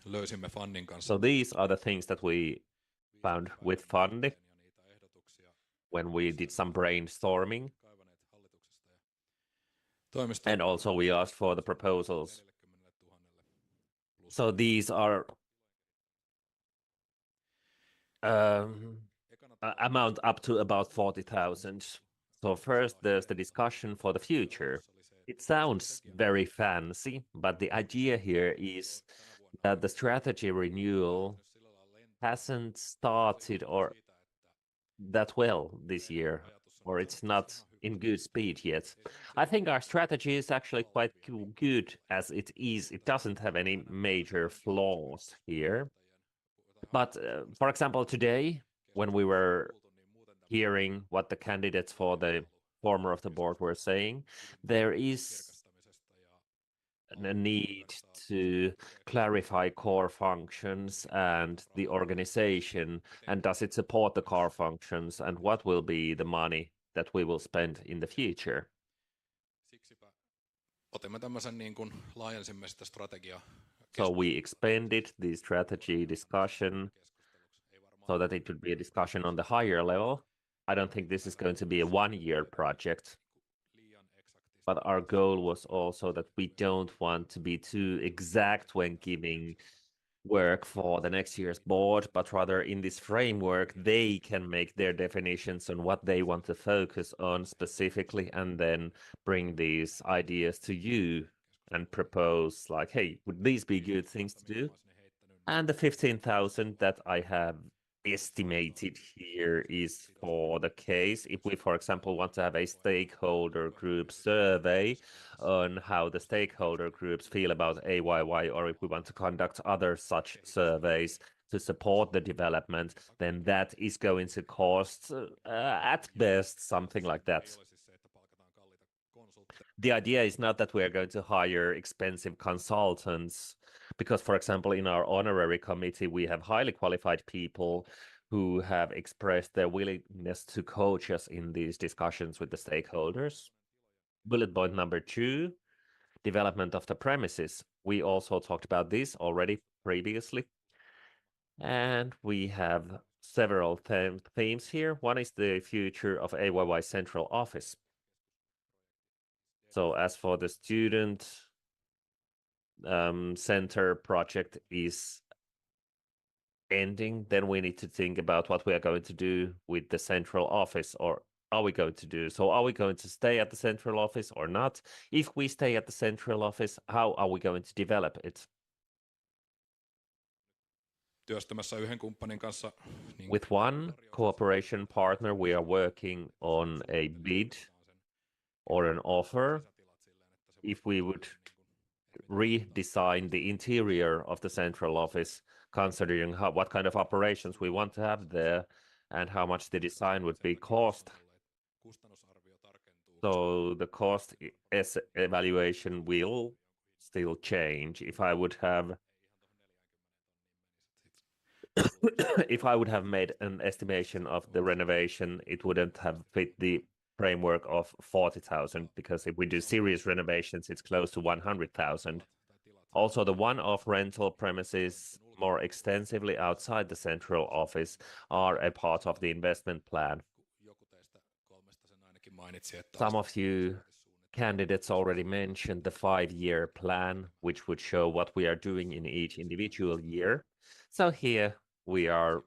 löysimme Fundin kanssa. So these are the things that we found with Fundi when we did some brainstorming. And also we asked for the proposals. So these are amount up to about 40,000. So first there's the discussion for the future. It sounds very fancy, but the idea here is that the strategy renewal hasn't started or that well this year, or it's not in good speed yet. I think our strategy is actually quite good as it is. It doesn't have any major flaws here. But for example, today, when we were hearing what the candidates for the former of the board were saying, there is a need to clarify core functions and the organization, and does it support the core functions, and what will be the money that we will spend in the future. So we expanded the strategy discussion so that it would be a discussion on the higher level. I don't think this is going to be a one-year project. But our goal was also that we don't want to be too exact when giving work for the next year's board, but rather in this framework, they can make their definitions on what they want to focus on specifically, and then bring these ideas to you and propose like, hey, would these be good things to do? And the 15,000 that I have estimated here is for the case if we, for example, want to have a stakeholder group survey on how the stakeholder groups feel about AYYE, or if we want to conduct other such surveys to support the development, then that is going to cost at best something like that. The idea is not that we are going to hire expensive consultants, because, for example, in our honorary committee, we have highly qualified people who have expressed their willingness to coach us in these discussions with the stakeholders. Bullet point number 2, development of the premises. We also talked about this already previously. And we have several themes here. One is the future of AYYE central office. So as for the student center project is ending, then we need to think about what we are going to do with the central office, or are we going to do? So are we going to stay at the central office or not? If we stay at the central office, how are we going to develop it? Työstämässä yhden kumppanin kanssa. With one cooperation partner, we are working on a bid or an offer. If we would redesign the interior of the central office, considering what kind of operations we want to have there and how much the design would be cost. So the cost evaluation will still change. If I would have if I would have made an estimation of the renovation, it wouldn't have fit the framework of 40,000, because if we do serious renovations, it's close to 100,000. Also, the one-off rental premises more extensively outside the central office are a part of the investment plan. Some of you candidates already mentioned the 5-year plan, which would show what we are doing in each individual year. So here we are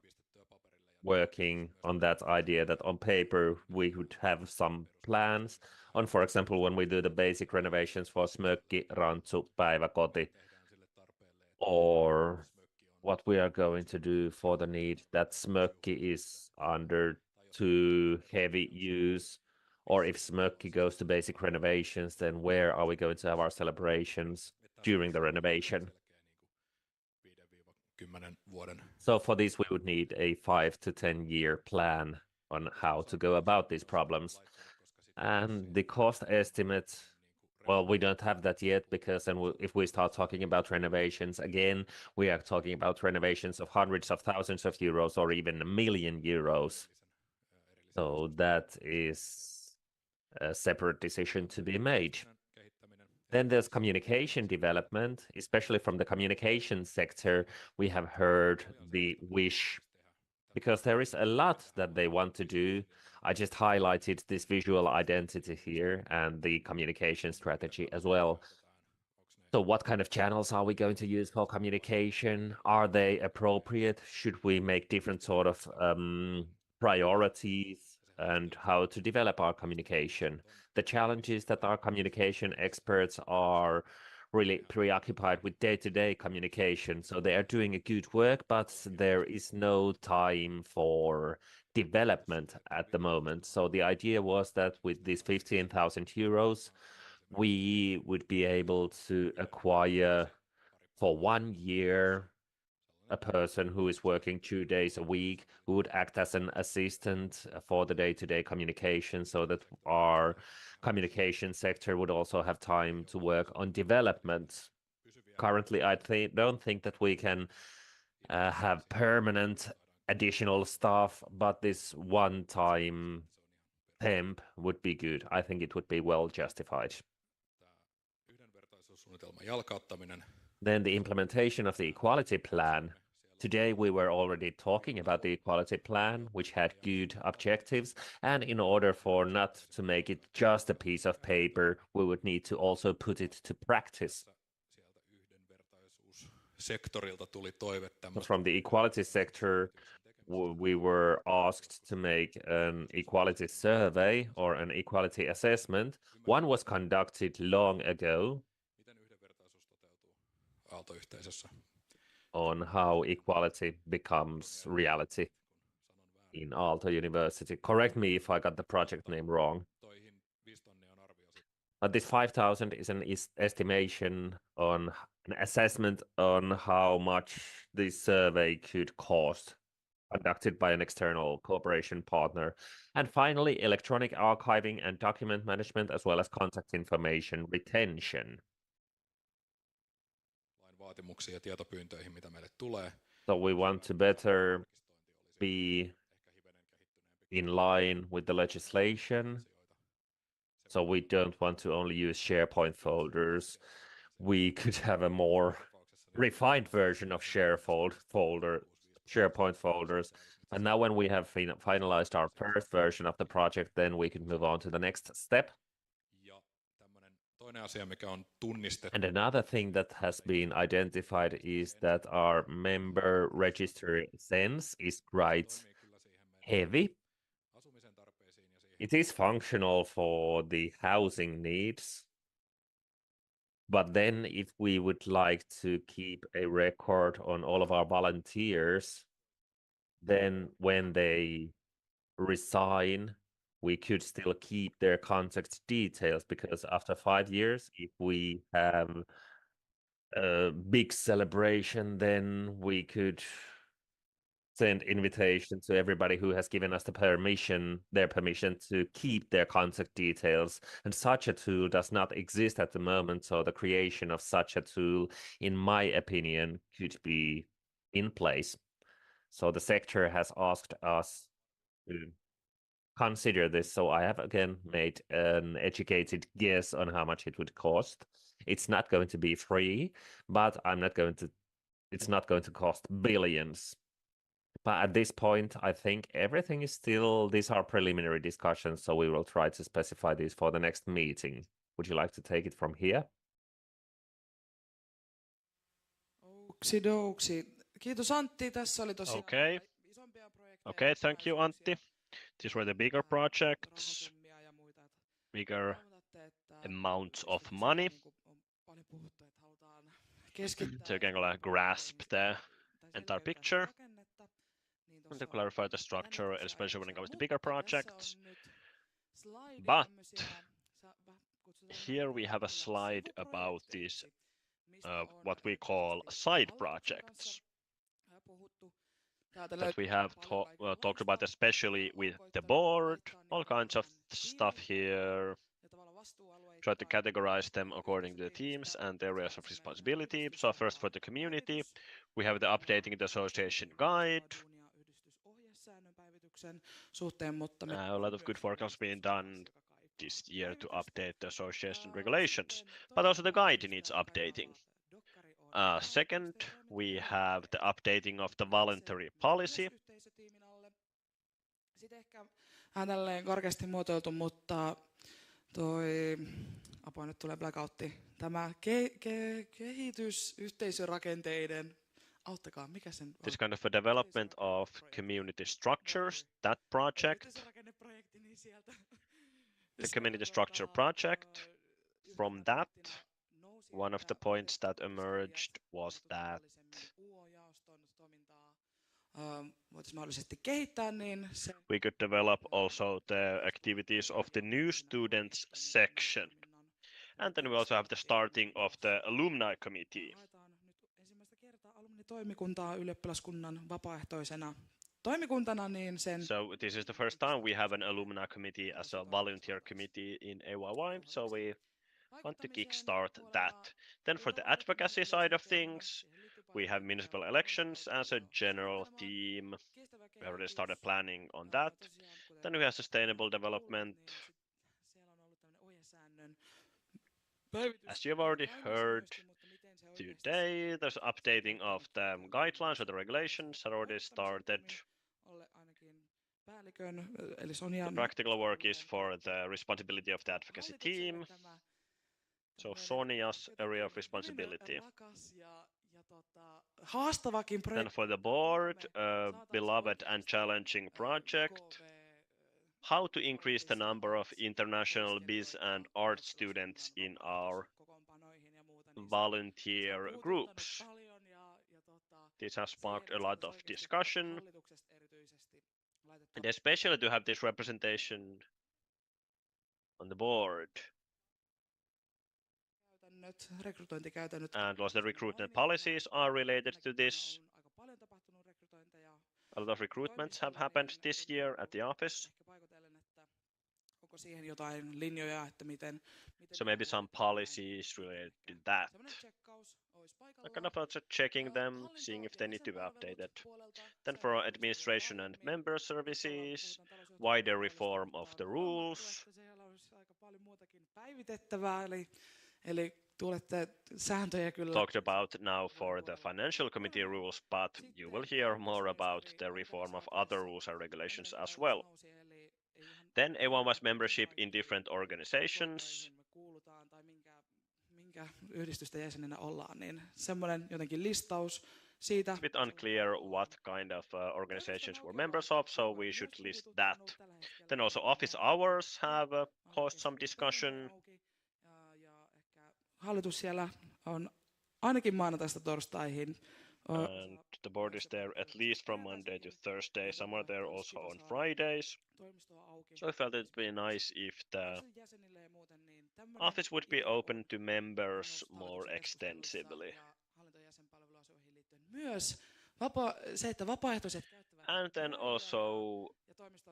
working on that idea that on paper we would have some plans on, for example, when we do the basic renovations for Smökki, Rantsu, Päiväkoti, or what we are going to do for the need that Smökki is under too heavy use, or if Smökki goes to basic renovations, then where are we going to have our celebrations during the renovation? So for this, we would need a 5 to 10 year plan on how to go about these problems. And the cost estimate, well, we don't have that yet, because then if we start talking about renovations again, we are talking about renovations of hundreds of thousands of euros or even €1 million. So that is a separate decision to be made. Then there's communication development, especially from the communication sector. We have heard the wish, because there is a lot that they want to do. I just highlighted this visual identity here and the communication strategy as well. So what kind of channels are we going to use for communication? Are they appropriate? Should we make different sort of priorities, and how to develop our communication? The challenge is that our communication experts are really preoccupied with day-to-day communication. So they are doing a good work, but there is no time for development at the moment. So the idea was that with these 15,000 euros, we would be able to acquire for 1 year a person who is working 2 days a week, who would act as an assistant for the day-to-day communication, so that our communication sector would also have time to work on development. Currently, I don't think that we can have permanent additional staff, but this one-time temp would be good. I think it would be well justified. Then the implementation of the equality plan. Today we were already talking about the equality plan, which had good objectives, and in order for not to make it just a piece of paper, we would need to also put it to practice. From the equality sector, we were asked to make an equality survey or an equality assessment. One was conducted long ago on how equality becomes reality in Aalto University. Correct me if I got the project name wrong. But this 5,000 is an estimation on an assessment on how much this survey could cost, conducted by an external cooperation partner. And finally, electronic archiving and document management, as well as contact information retention. So we want to better be in line with the legislation. So we don't want to only use SharePoint folders. We could have a more refined version of SharePoint folders. And now when we have finalized our first version of the project, then we can move on to the next step. And another thing that has been identified is that our member registry sense is quite heavy. It is functional for the housing needs. But then if we would like to keep a record on all of our volunteers, then when they resign, we could still keep their contact details, because after 5 years, if we have a big celebration, then we could send invitation to everybody who has given us their permission to keep their contact details. And such a tool does not exist at the moment, so the creation of such a tool, in my opinion, could be in place. So the sector has asked us to consider this, so I have again made an educated guess on how much it would cost. It's not going to be free, but it's not going to cost billions. But at this point, I think everything is still, these are preliminary discussions, so we will try to specify these for the next meeting. Would you like to take it from here? Kiitos Antti, tässä oli tosiaan Okay. Okay, thank you Antti. These were the bigger projects, bigger amounts of money. So you can grasp the entire picture and to clarify the structure, especially when it comes to bigger projects. But here we have a slide about these, what we call side projects, that we have talked about, especially with the board, all kinds of stuff here. Try to categorize them according to the teams and the areas of responsibility. So first, for the community, we have the updating the association guide. A lot of good work has been done this year to update the association regulations, but also the guide needs updating. Second, we have the updating of the voluntary policy. Sitten ehkä tälleen karkeasti muotoiltu, mutta apua nyt tulee blackoutti. Tämä kehitys yhteisörakenteiden, auttakaa, mikä sen on? This kind of a development of community structures, that project. The community structure project. From that, one of the points that emerged was that we could develop also the activities of the new students section. And then we also have the starting of the alumni committee. Toimikuntaa ylioppilaskunnan vapaaehtoisena toimikuntana, niin sen... So this is the first time we have an alumni committee as a volunteer committee in AYYE, so we want to kickstart that. Then for the advocacy side of things, we have municipal elections as a general theme. We already started planning on that. Then we have sustainable development. As you've already heard today, there's updating of the guidelines or the regulations that already started. The practical work is for the responsibility of the advocacy team. So Sonia's area of responsibility. Then for the board, a beloved and challenging project. How to increase the number of international biz and art students in our volunteer groups. This has sparked a lot of discussion, and especially to have this representation on the board. And also the recruitment policies are related to this. A lot of recruitments have happened this year at the office. So maybe some policies related to that. I'm kind of also checking them, seeing if they need to be updated. Then for administration and member services, wider reform of the rules. Talked about now for the financial committee rules, but you will hear more about the reform of other rules and regulations as well. Then AYYE's membership in different organizations. Minkä yhdistysten jäsenenä ollaan, niin semmoinen jotenkin listaus. siitä. It's a bit unclear what kind of organizations we're members of, so we should list that. Then also office hours have caused some discussion. Hallitus siellä on ainakin maanantaista torstaihin. And the board is there at least from Monday to Thursday. Some are there also on Fridays. So I felt it would be nice if the office would be open to members more extensively. Myös se, että vapaaehtoiset And then also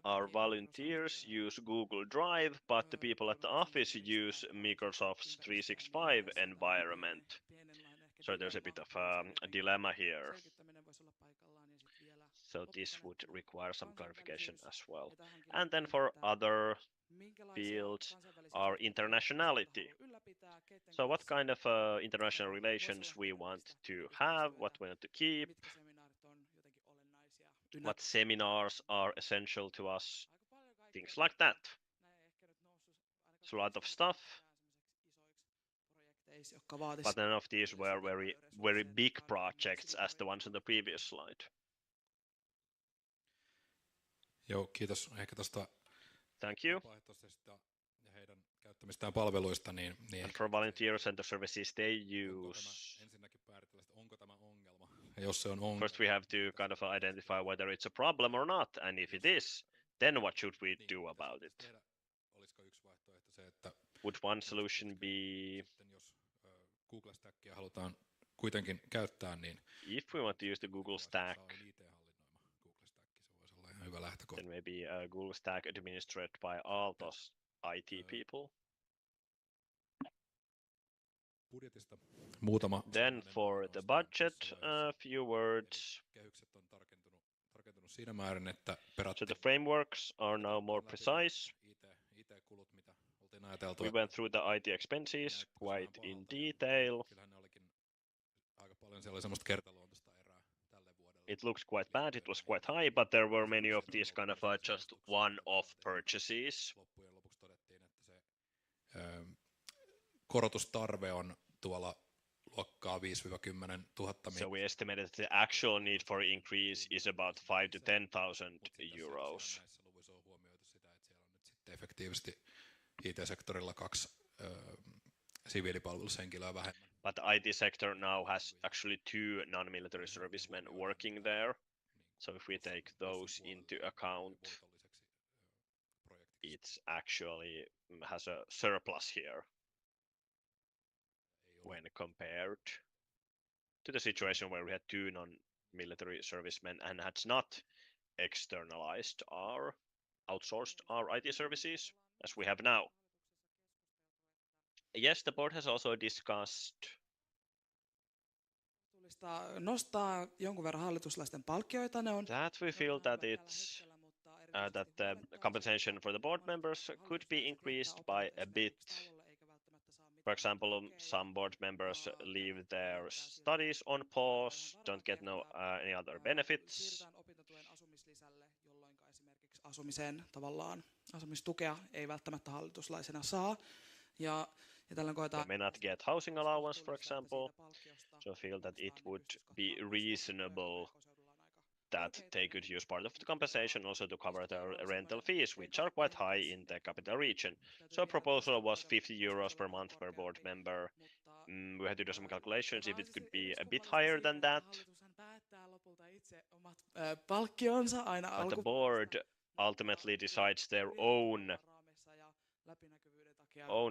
our volunteers use Google Drive, but the people at the office use Microsoft's 365 environment. So there's a bit of a dilemma here. So this would require some clarification as well. And then for other fields, our internationality. So what kind of international relations we want to have, what we want to keep, what seminars are essential to us, things like that. It's a lot of stuff. But none of these were very big projects as the ones on the previous slide. Joo, kiitos ehkä tuosta Thank you. vapaaehtoisesta ja heidän käyttämistään palveluista. Niin And for volunteers and the services they use. ensinnäkin päätetään, että onko tämä ongelma. Ja jos se on ongelma. First we have to kind of identify whether it's a problem or not, and if it is, then what should we do about it? Olisiko yksi vaihtoehto se, että would one solution be jos Google Stackia halutaan kuitenkin käyttää, niin if we want to use the Google Stack, hyvä lähtökohta. Then maybe Google Stack administered by Aalto's IT people. Budjetista muutama. Then for the budget, a few words. Kehykset on tarkentunut siinä määrin, että So the frameworks are now more precise. IT-kulut, mitä oltiin ajateltu. We went through the IT expenses quite in detail. Kyllähän ne olikin aika paljon, siellä oli semmoista kertaluontoista erää tälle vuodelle. It looks quite bad, it was quite high, but there were many of these kind of just one-off purchases. Loppujen lopuksi todettiin, että se korotustarve on tuolla luokkaa 5-10 000. So we estimated that the actual need for increase is about 5,000 to 10,000 euros. Näissä luvuissa on huomioitu sitä, että siellä on nyt sitten efektiivisesti IT-sektorilla 2 siviilipalvelushenkilöä vähemmän. But the IT sector now has actually 2 non-military servicemen working there. So if we take those into account, it's actually has a surplus here when compared to the situation where we had 2 non-military servicemen and had not externalized or outsourced our IT services as we have now. Yes, the board has also discussed nostaa jonkun verran hallituslaisten palkkioita. Ne on that we feel that it's that the compensation for the board members could be increased by a bit. For example, some board members leave their studies on pause, don't get any other benefits. Asumiseen tavallaan asumistukea ei välttämättä hallituslaisena saa. Ja tällöin koetaan they may not get housing allowance, for example. So I feel that it would be reasonable that they could use part of the compensation also to cover their rental fees, which are quite high in the capital region. So a proposal was 50 euros per month per board member. We had to do some calculations if it could be a bit higher than that. But the board ultimately decides their own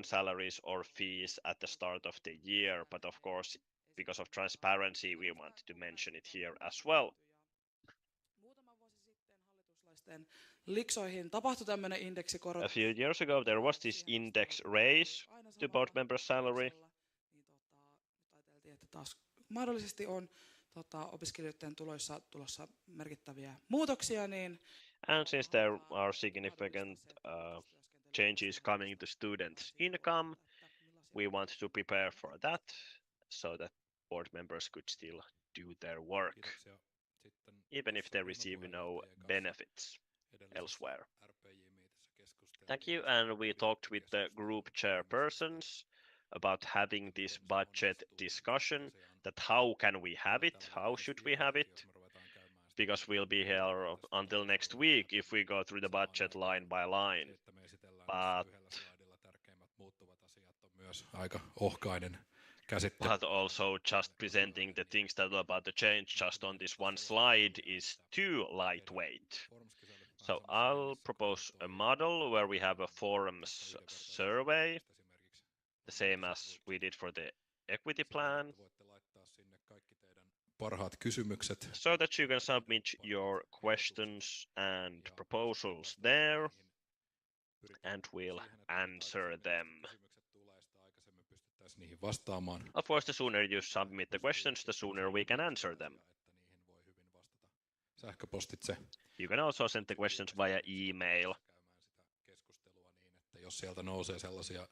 salaries or fees at the start of the year. But of course, because of transparency, we want to mention it here as well. A few years ago, there was this index raise to board member salary. Mahdollisesti on opiskelijoiden tuloissa tulossa merkittäviä muutoksia, niin and since there are significant changes coming to students' income, we want to prepare for that so that board members could still do their work, even if they receive no benefits elsewhere. Thank you, and we talked with the group chairpersons about having this budget discussion that how can we have it, how should we have it, because we'll be here until next week if we go through the budget line by line. But aika ohkainen käsittely. But also just presenting the things that are about to change just on this one slide is too lightweight. So I'll propose a model where we have a forums survey, the same as we did for the equity plan, Parhaat kysymykset. so that you can submit your questions and proposals there, and we'll answer them. Niihin vastaamaan. Of course, the sooner you submit the questions, the sooner we can answer them. Sähköpostitse. You can also send the questions via email. Jos sieltä nousee sellaisia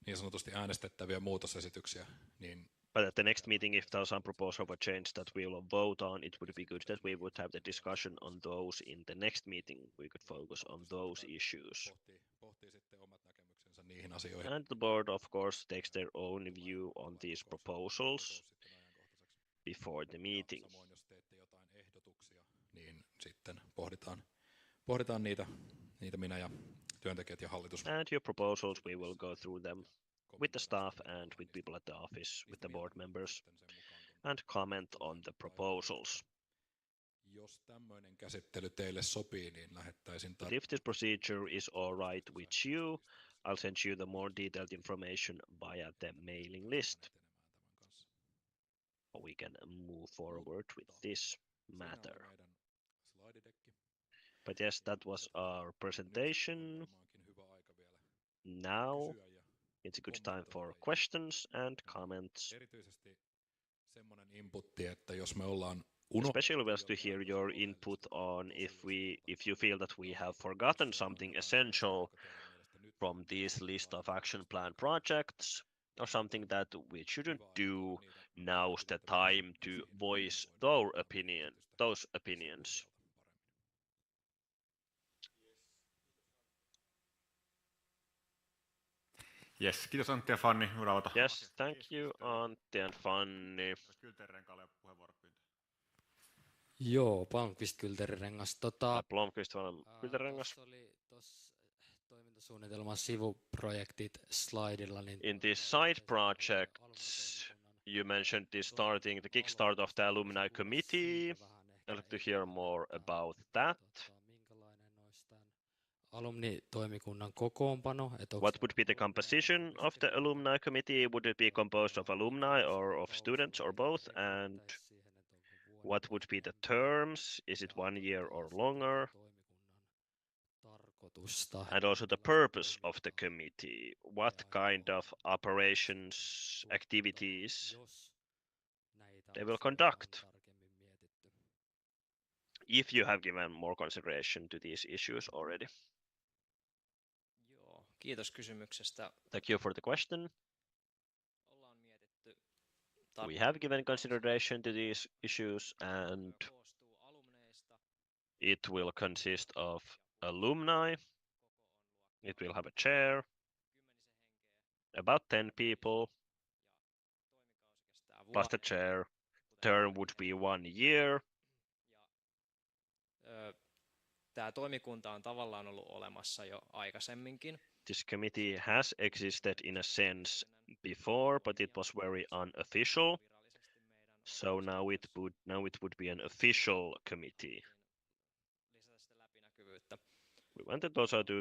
niin sanotusti äänestettäviä muutosesityksiä, niin But at the next meeting, if there's some proposal for change that we will vote on, it would be good that we would have the discussion on those in the next meeting. We could focus on those issues. And the board, of course, takes their own view on these proposals before the meeting. Niin sitten pohditaan niitä minä ja työntekijät ja hallitus. And your proposals, we will go through them with the staff and with people at the office, with the board members, and comment on the proposals. Jos tämmöinen käsittely teille sopii, niin lähettäisin But if this procedure is all right with you, I'll send you the more detailed information via the mailing list. We can move forward with this matter. But yes, that was our presentation. Now it's a good time for questions and comments. Especially was to hear your input on if you feel that we have forgotten something essential from this list of action plan projects, or something that we shouldn't do. Now's the time to voice those opinions. Yes, kiitos Antti ja Fanni. Yes, thank you Antti and Fanni. Joo, Palmqvist Kylterirengas. Palmqvist Kylterirengas. Oli tuossa toimintasuunnitelman sivuprojektit slaidilla. Niin in these side projects, you mentioned the kickstart of the alumni committee. I'd like to hear more about that. Alumni-toimikunnan kokoonpano. What would be the composition of the alumni committee? Would it be composed of alumni or of students or both? And what would be the terms? Is it 1 year or longer? And also the purpose of the committee. What kind of operations, activities they will conduct? If you have given more consideration to these issues already. Kiitos kysymyksestä. Thank you for the question. We have given consideration to these issues, and it will consist of alumni. It will have a chair, about 10 people, plus the chair. Term would be 1 year. Tämä toimikunta on tavallaan ollut olemassa jo aikaisemminkin. This committee has existed in a sense before, but it was very unofficial. So now it would be an official committee. We wanted also to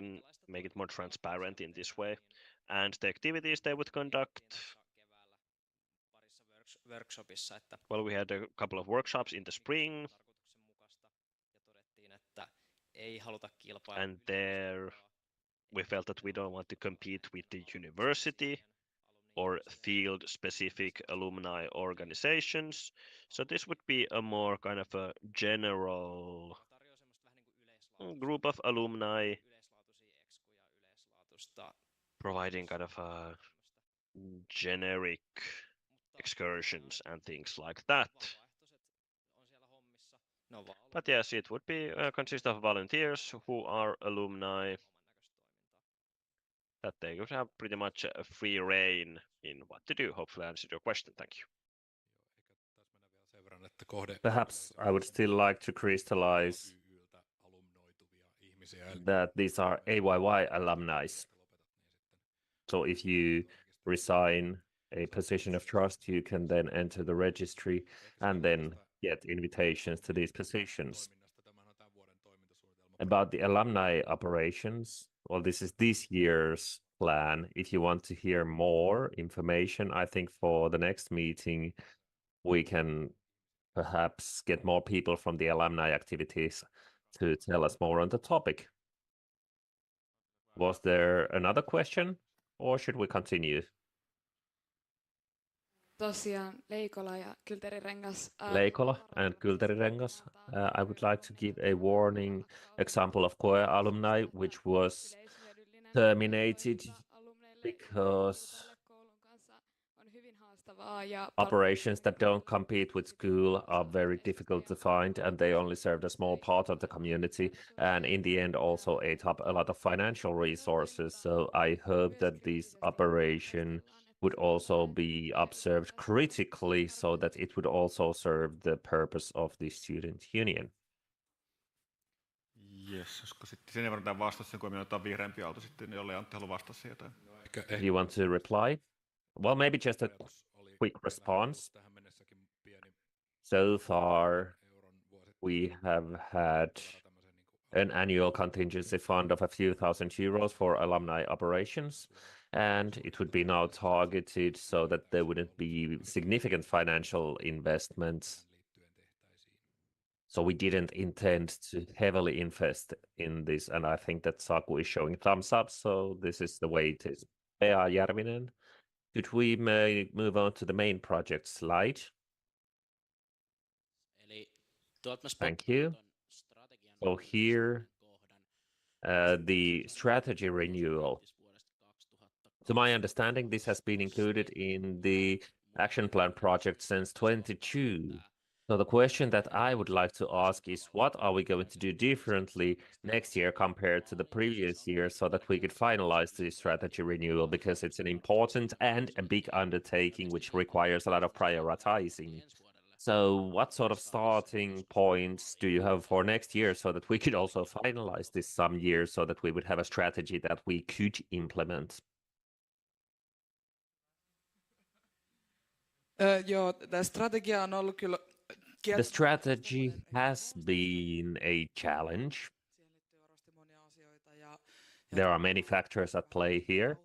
make it more transparent in this way, and the activities they would conduct. Well, we had a couple of workshops in the spring, and there we felt that we don't want to compete with the university or field-specific alumni organizations. So this would be a more kind of a general group of alumni providing kind of a generic excursions and things like that. But yes, it would be consist of volunteers who are alumni, that they would have pretty much a free reign in what to do. Hopefully I answered your question. Thank you. Perhaps I would still like to crystallize that these are AYY alumni. So if you resign a position of trust, you can then enter the registry and then get invitations to these positions. About the alumni operations, well, this is this year's plan. If you want to hear more information, I think for the next meeting, we can perhaps get more people from the alumni activities to tell us more on the topic. Was there another question, or should we continue? Tosiaan Leikola ja Kylterirengas. Leikola and Kylterirengas. I would like to give a warning example of COE alumni, which was terminated because operations that don't compete with school are very difficult to find, and they only served a small part of the community, and in the end also ate up a lot of financial resources. So I hope that this operation would also be observed critically so that it would also serve the purpose of the student union. Yes, koska sitten sen verran tämä vastasi sen, kun me otetaan vihreämpi auto sitten, niin jollei Antti halua vastata siihen. You want to reply? Well, maybe just a quick response. So far, we have had an annual contingency fund of a few thousand euros for alumni operations, and it would be now targeted so that there wouldn't be significant financial investments. So we didn't intend to heavily invest in this, and I think that Saku is showing thumbs up, so this is the way it is. Pea Järvinen, could we move on to the main project slide? Thank you. So here, the strategy renewal. To my understanding, this has been included in the action plan project since 2022. So the question that I would like to ask is, what are we going to do differently next year compared to the previous year so that we could finalize the strategy renewal, because it's an important and a big undertaking which requires a lot of prioritizing. So what sort of starting points do you have for next year so that we could also finalize this some years so that we would have a strategy that we could implement? Joo, tämä strategia on ollut kyllä... The strategy has been a challenge. There are many factors at play here.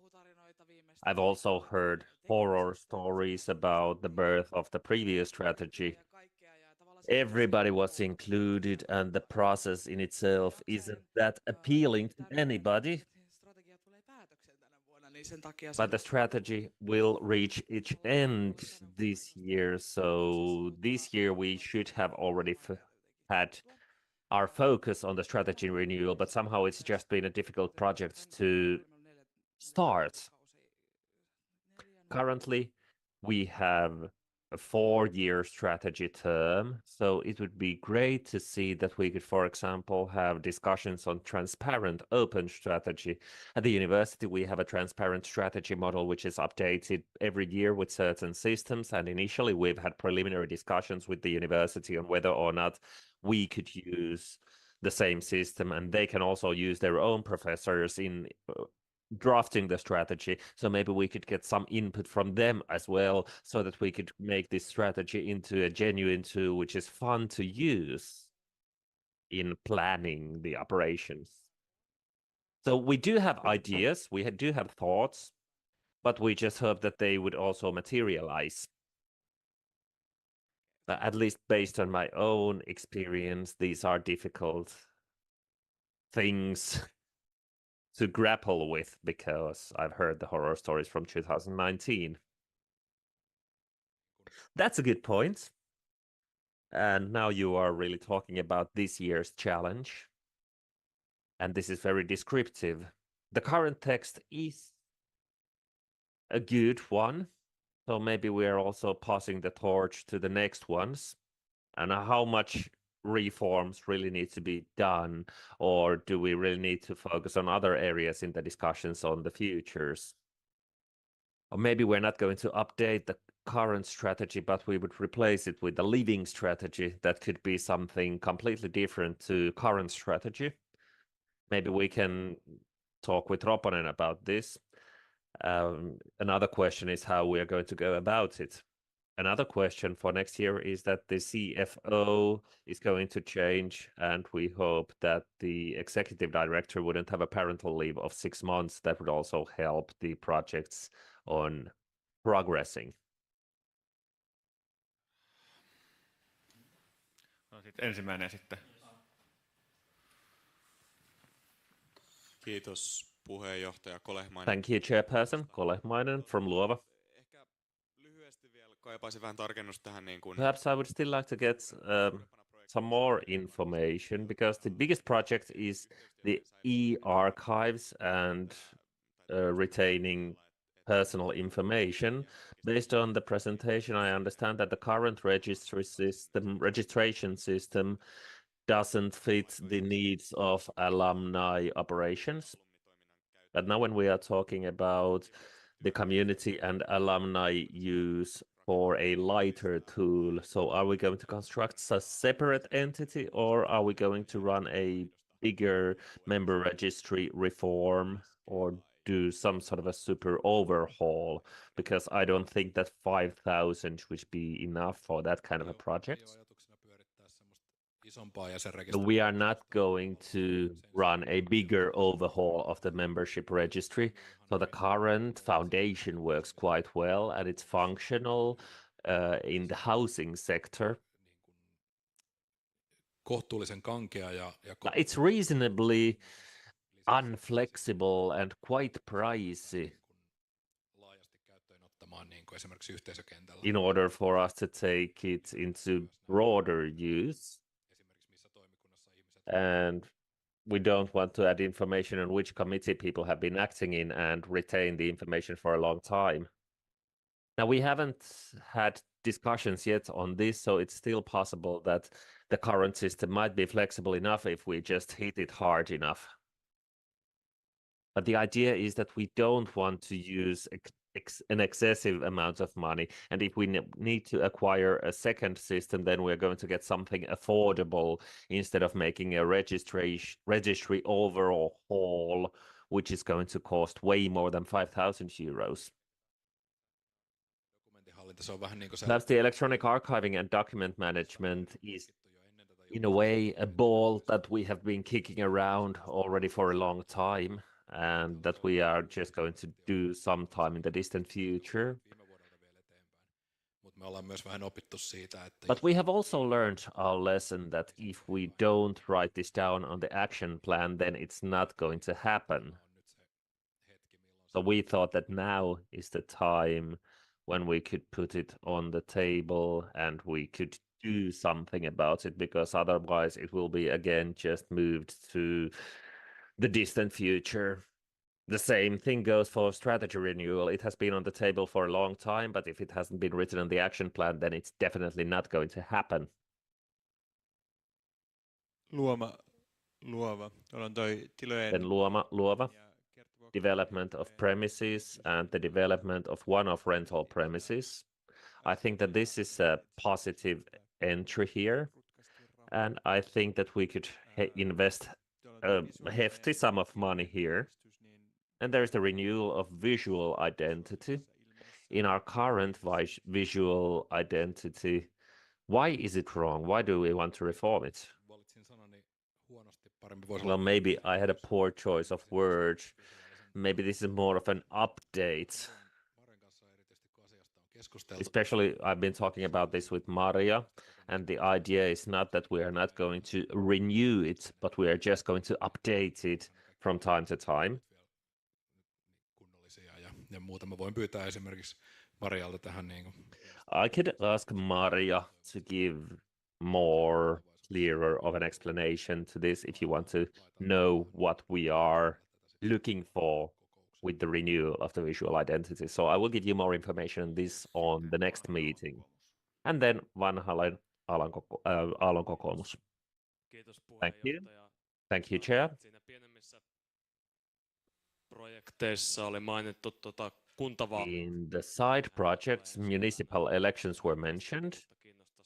I've also heard horror stories about the birth of the previous strategy. Everybody was included, and the process in itself isn't that appealing to anybody. But the strategy will reach its end this year, so this year we should have already had our focus on the strategy renewal, but somehow it's just been a difficult project to start. Currently, we have a 4-year strategy term, so it would be great to see that we could, for example, have discussions on transparent, open strategy. At the university, we have a transparent strategy model which is updated every year with certain systems, and initially we've had preliminary discussions with the university on whether or not we could use the same system, and they can also use their own professors in drafting the strategy. So maybe we could get some input from them as well so that we could make this strategy into a genuine tool which is fun to use in planning the operations. So we do have ideas, we do have thoughts, but we just hope that they would also materialize. At least based on my own experience, these are difficult things to grapple with, because I've heard the horror stories from 2019. That's a good point. And now you are really talking about this year's challenge. And this is very descriptive. The current text is a good one. So maybe we are also passing the torch to the next ones. And how much reforms really need to be done, or do we really need to focus on other areas in the discussions on the futures? Or maybe we're not going to update the current strategy, but we would replace it with a living strategy that could be something completely different to current strategy. Maybe we can talk with Roponen about this. Another question is how we are going to go about it. Another question for next year is that the CFO is going to change, and we hope that the executive director wouldn't have a parental leave of 6 months. That would also help the projects on progressing. No, sitten ensimmäinen sitten. Kiitos puheenjohtaja Kolehmainen. Thank you, Chairperson Kolehmainen from Luova. Ehkä lyhyesti vielä kaipaisin vähän tarkennusta tähän niin kuin. Perhaps I would still like to get some more information, because the biggest project is the e-archives and retaining personal information. Based on the presentation, I understand that the current registration system doesn't fit the needs of alumni operations. But now when we are talking about the community and alumni use for a lighter tool, so are we going to construct a separate entity, or are we going to run a bigger member registry reform, or do some sort of a super overhaul? Because I don't think that 5,000 would be enough for that kind of a project. We are not going to run a bigger overhaul of the membership registry. So the current foundation works quite well, and it's functional in the housing sector. It's reasonably unflexible and quite pricey in order for us to take it into broader use. And we don't want to add information on which committee people have been acting in and retain the information for a long time. Now, we haven't had discussions yet on this, so it's still possible that the current system might be flexible enough if we just hit it hard enough. But the idea is that we don't want to use an excessive amount of money. And if we need to acquire a second system, then we're going to get something affordable instead of making a registry overhaul, which is going to cost way more than 5,000 euros. Perhaps the electronic archiving and document management is, in a way, a ball that we have been kicking around already for a long time, and that we are just going to do sometime in the distant future. But we have also learned our lesson that if we don't write this down on the action plan, then it's not going to happen. So we thought that now is the time when we could put it on the table and we could do something about it, because otherwise it will be again just moved to the distant future. The same thing goes for strategy renewal. It has been on the table for a long time, but if it hasn't been written on the action plan, then it's definitely not going to happen. Luova. Then Luova. Development of premises and the development of one-off rental premises. I think that this is a positive entry here, and I think that we could invest a hefty sum of money here. And there is the renewal of visual identity. In our current visual identity, why is it wrong? Why do we want to reform it? Well, maybe I had a poor choice of words. Maybe this is more of an update. Especially, I've been talking about this with Maria, and the idea is not that we are not going to renew it, but we are just going to update it from time to time. I could ask Maria to give more clearer of an explanation to this if you want to know what we are looking for with the renewal of the visual identity. So I will give you more information on this on the next meeting. And then vanha Aallon kokoomus. Thank you. Thank you, Chair. Projekteissa oli mainittu kuntavaalit. In the side projects, municipal elections were mentioned.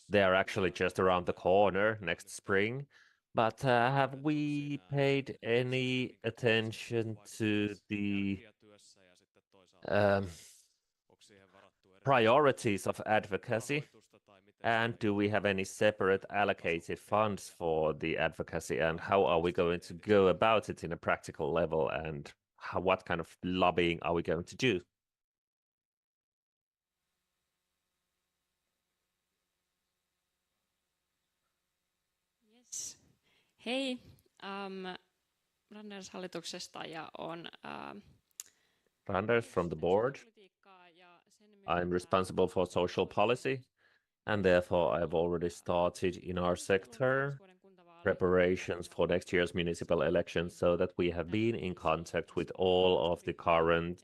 They are actually just around the corner next spring. But have we paid any attention to the priorities of advocacy? And do we have any separate allocated funds for the advocacy? And how are we going to go about it in a practical level? And what kind of lobbying are we going to do? Yes. Hei, Randers hallituksesta ja on Randers from the board. I'm responsible for social policy, and therefore I've already started in our sector preparations for next year's municipal elections, so that we have been in contact with all of the current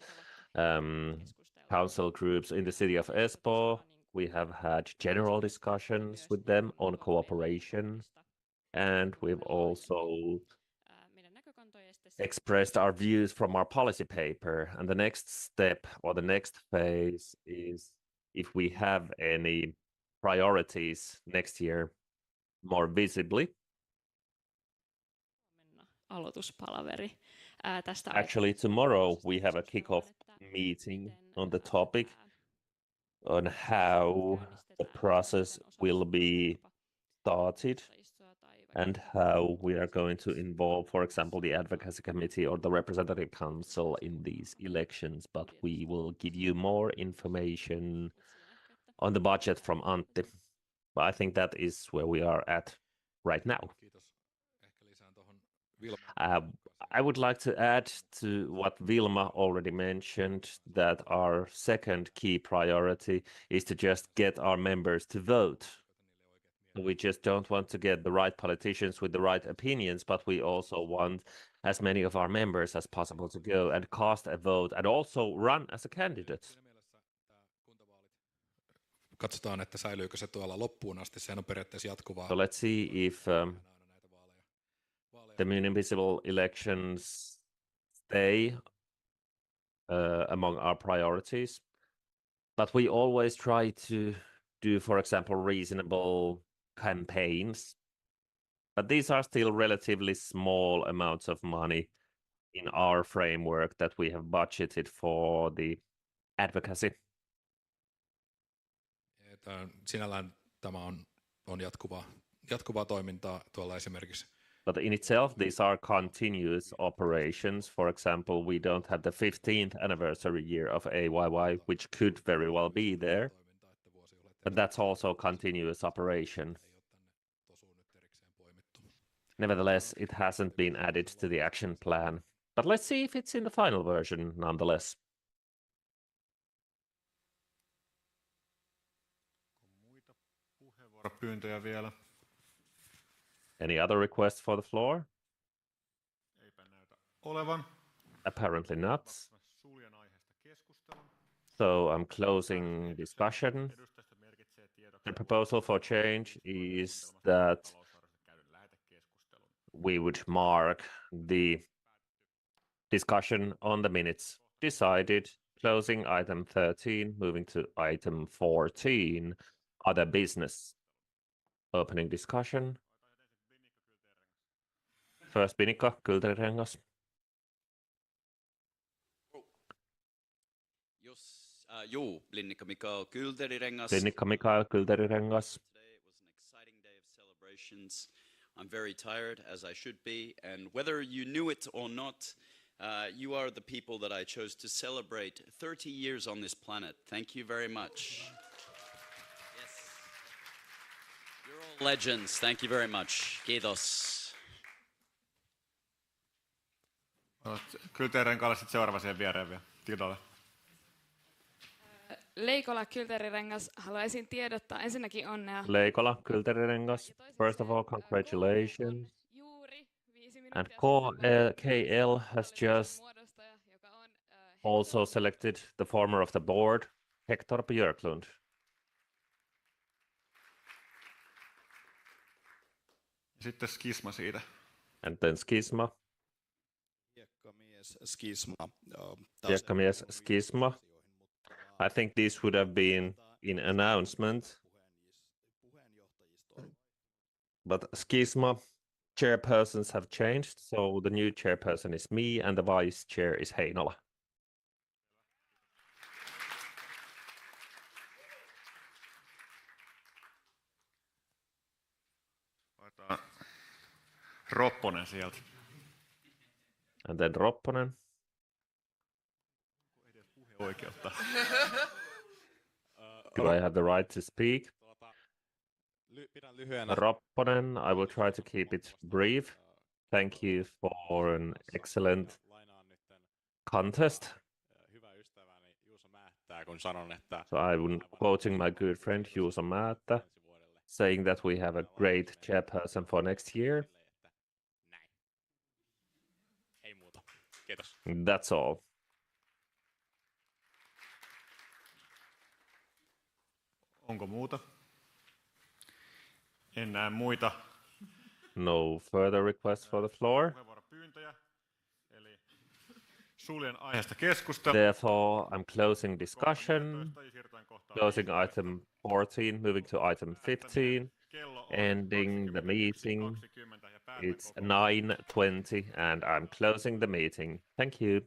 council groups in the city of Espoo. We have had general discussions with them on cooperation, and we've also expressed our views from our policy paper. And the next step or the next phase is if we have any priorities next year more visibly. aloituspalaveri tästä. Actually, tomorrow we have a kick-off meeting on the topic on how the process will be started and how we are going to involve, for example, the advocacy committee or the representative council in these elections. But we will give you more information on the budget from Antti. But I think that is where we are at right now. I would like to add to what Vilma already mentioned, that our second key priority is to just get our members to vote. We just don't want to get the right politicians with the right opinions, but we also want as many of our members as possible to go and cast a vote and also run as a candidate. Katsotaan, että säilyykö se tuolla loppuun asti. Sehän on periaatteessa jatkuvaa. So let's see if the municipal elections stay among our priorities. But we always try to do, for example, reasonable campaigns. But these are still relatively small amounts of money in our framework that we have budgeted for the advocacy. Sinällään tämä on jatkuvaa toimintaa tuolla esimerkiksi. But in itself, these are continuous operations. For example, we don't have the 15th anniversary year of AYYE, which could very well be there. But that's also continuous operation. Nevertheless, it hasn't been added to the action plan. But let's see if it's in the final version nonetheless. Pyyntöjä vielä. Any other requests for the floor? Eipä näytä olevan. Apparently not. So I'm closing discussion. The proposal for change is that we would mark the discussion on the minutes. Decided. Closing item 13, moving to item 14, other business. Opening discussion. First, Binikka Kylterirengas. Linnikka Mikael Kylterirengas. Linnikka Mikael Kylterirengas. Today it was an exciting day of celebrations. I'm very tired, as I should be, and whether you knew it or not, you are the people that I chose to celebrate 30 years on this planet. Thank you very much. Yes. You're all legends. Thank you very much. Kiitos. Kylterirenkaalla sitten seuraava siihen viereen vielä. Tilalle. Leikola Kylterirengas, haluaisin tiedottaa ensinnäkin onnea. Leikola Kylterirengas, first of all, congratulations. And KL has just also selected the former of the board, Hector Björklund. Sitten skisma siitä. And then skisma. Hiekkamies skisma. I think this would have been in announcement. But Schisma chairpersons have changed, so the new chairperson is me and the vice chair is Heinola. Ropponen sieltä. And then Ropponen. Oikeutta. Do I have the right to speak? Ropponen, I will try to keep it brief. Thank you for an excellent contest. So I'm quoting my good friend Juuso Määttä, saying that we have a great chairperson for next year. That's all. Onko muuta? En näe muita. No further requests for the floor. Puheenvuoropyyntöjä. Eli suljen aiheesta keskustelua. Therefore, I'm closing discussion, closing item 14, moving to item 15, ending the meeting. It's 9:20 and I'm closing the meeting. Thank you.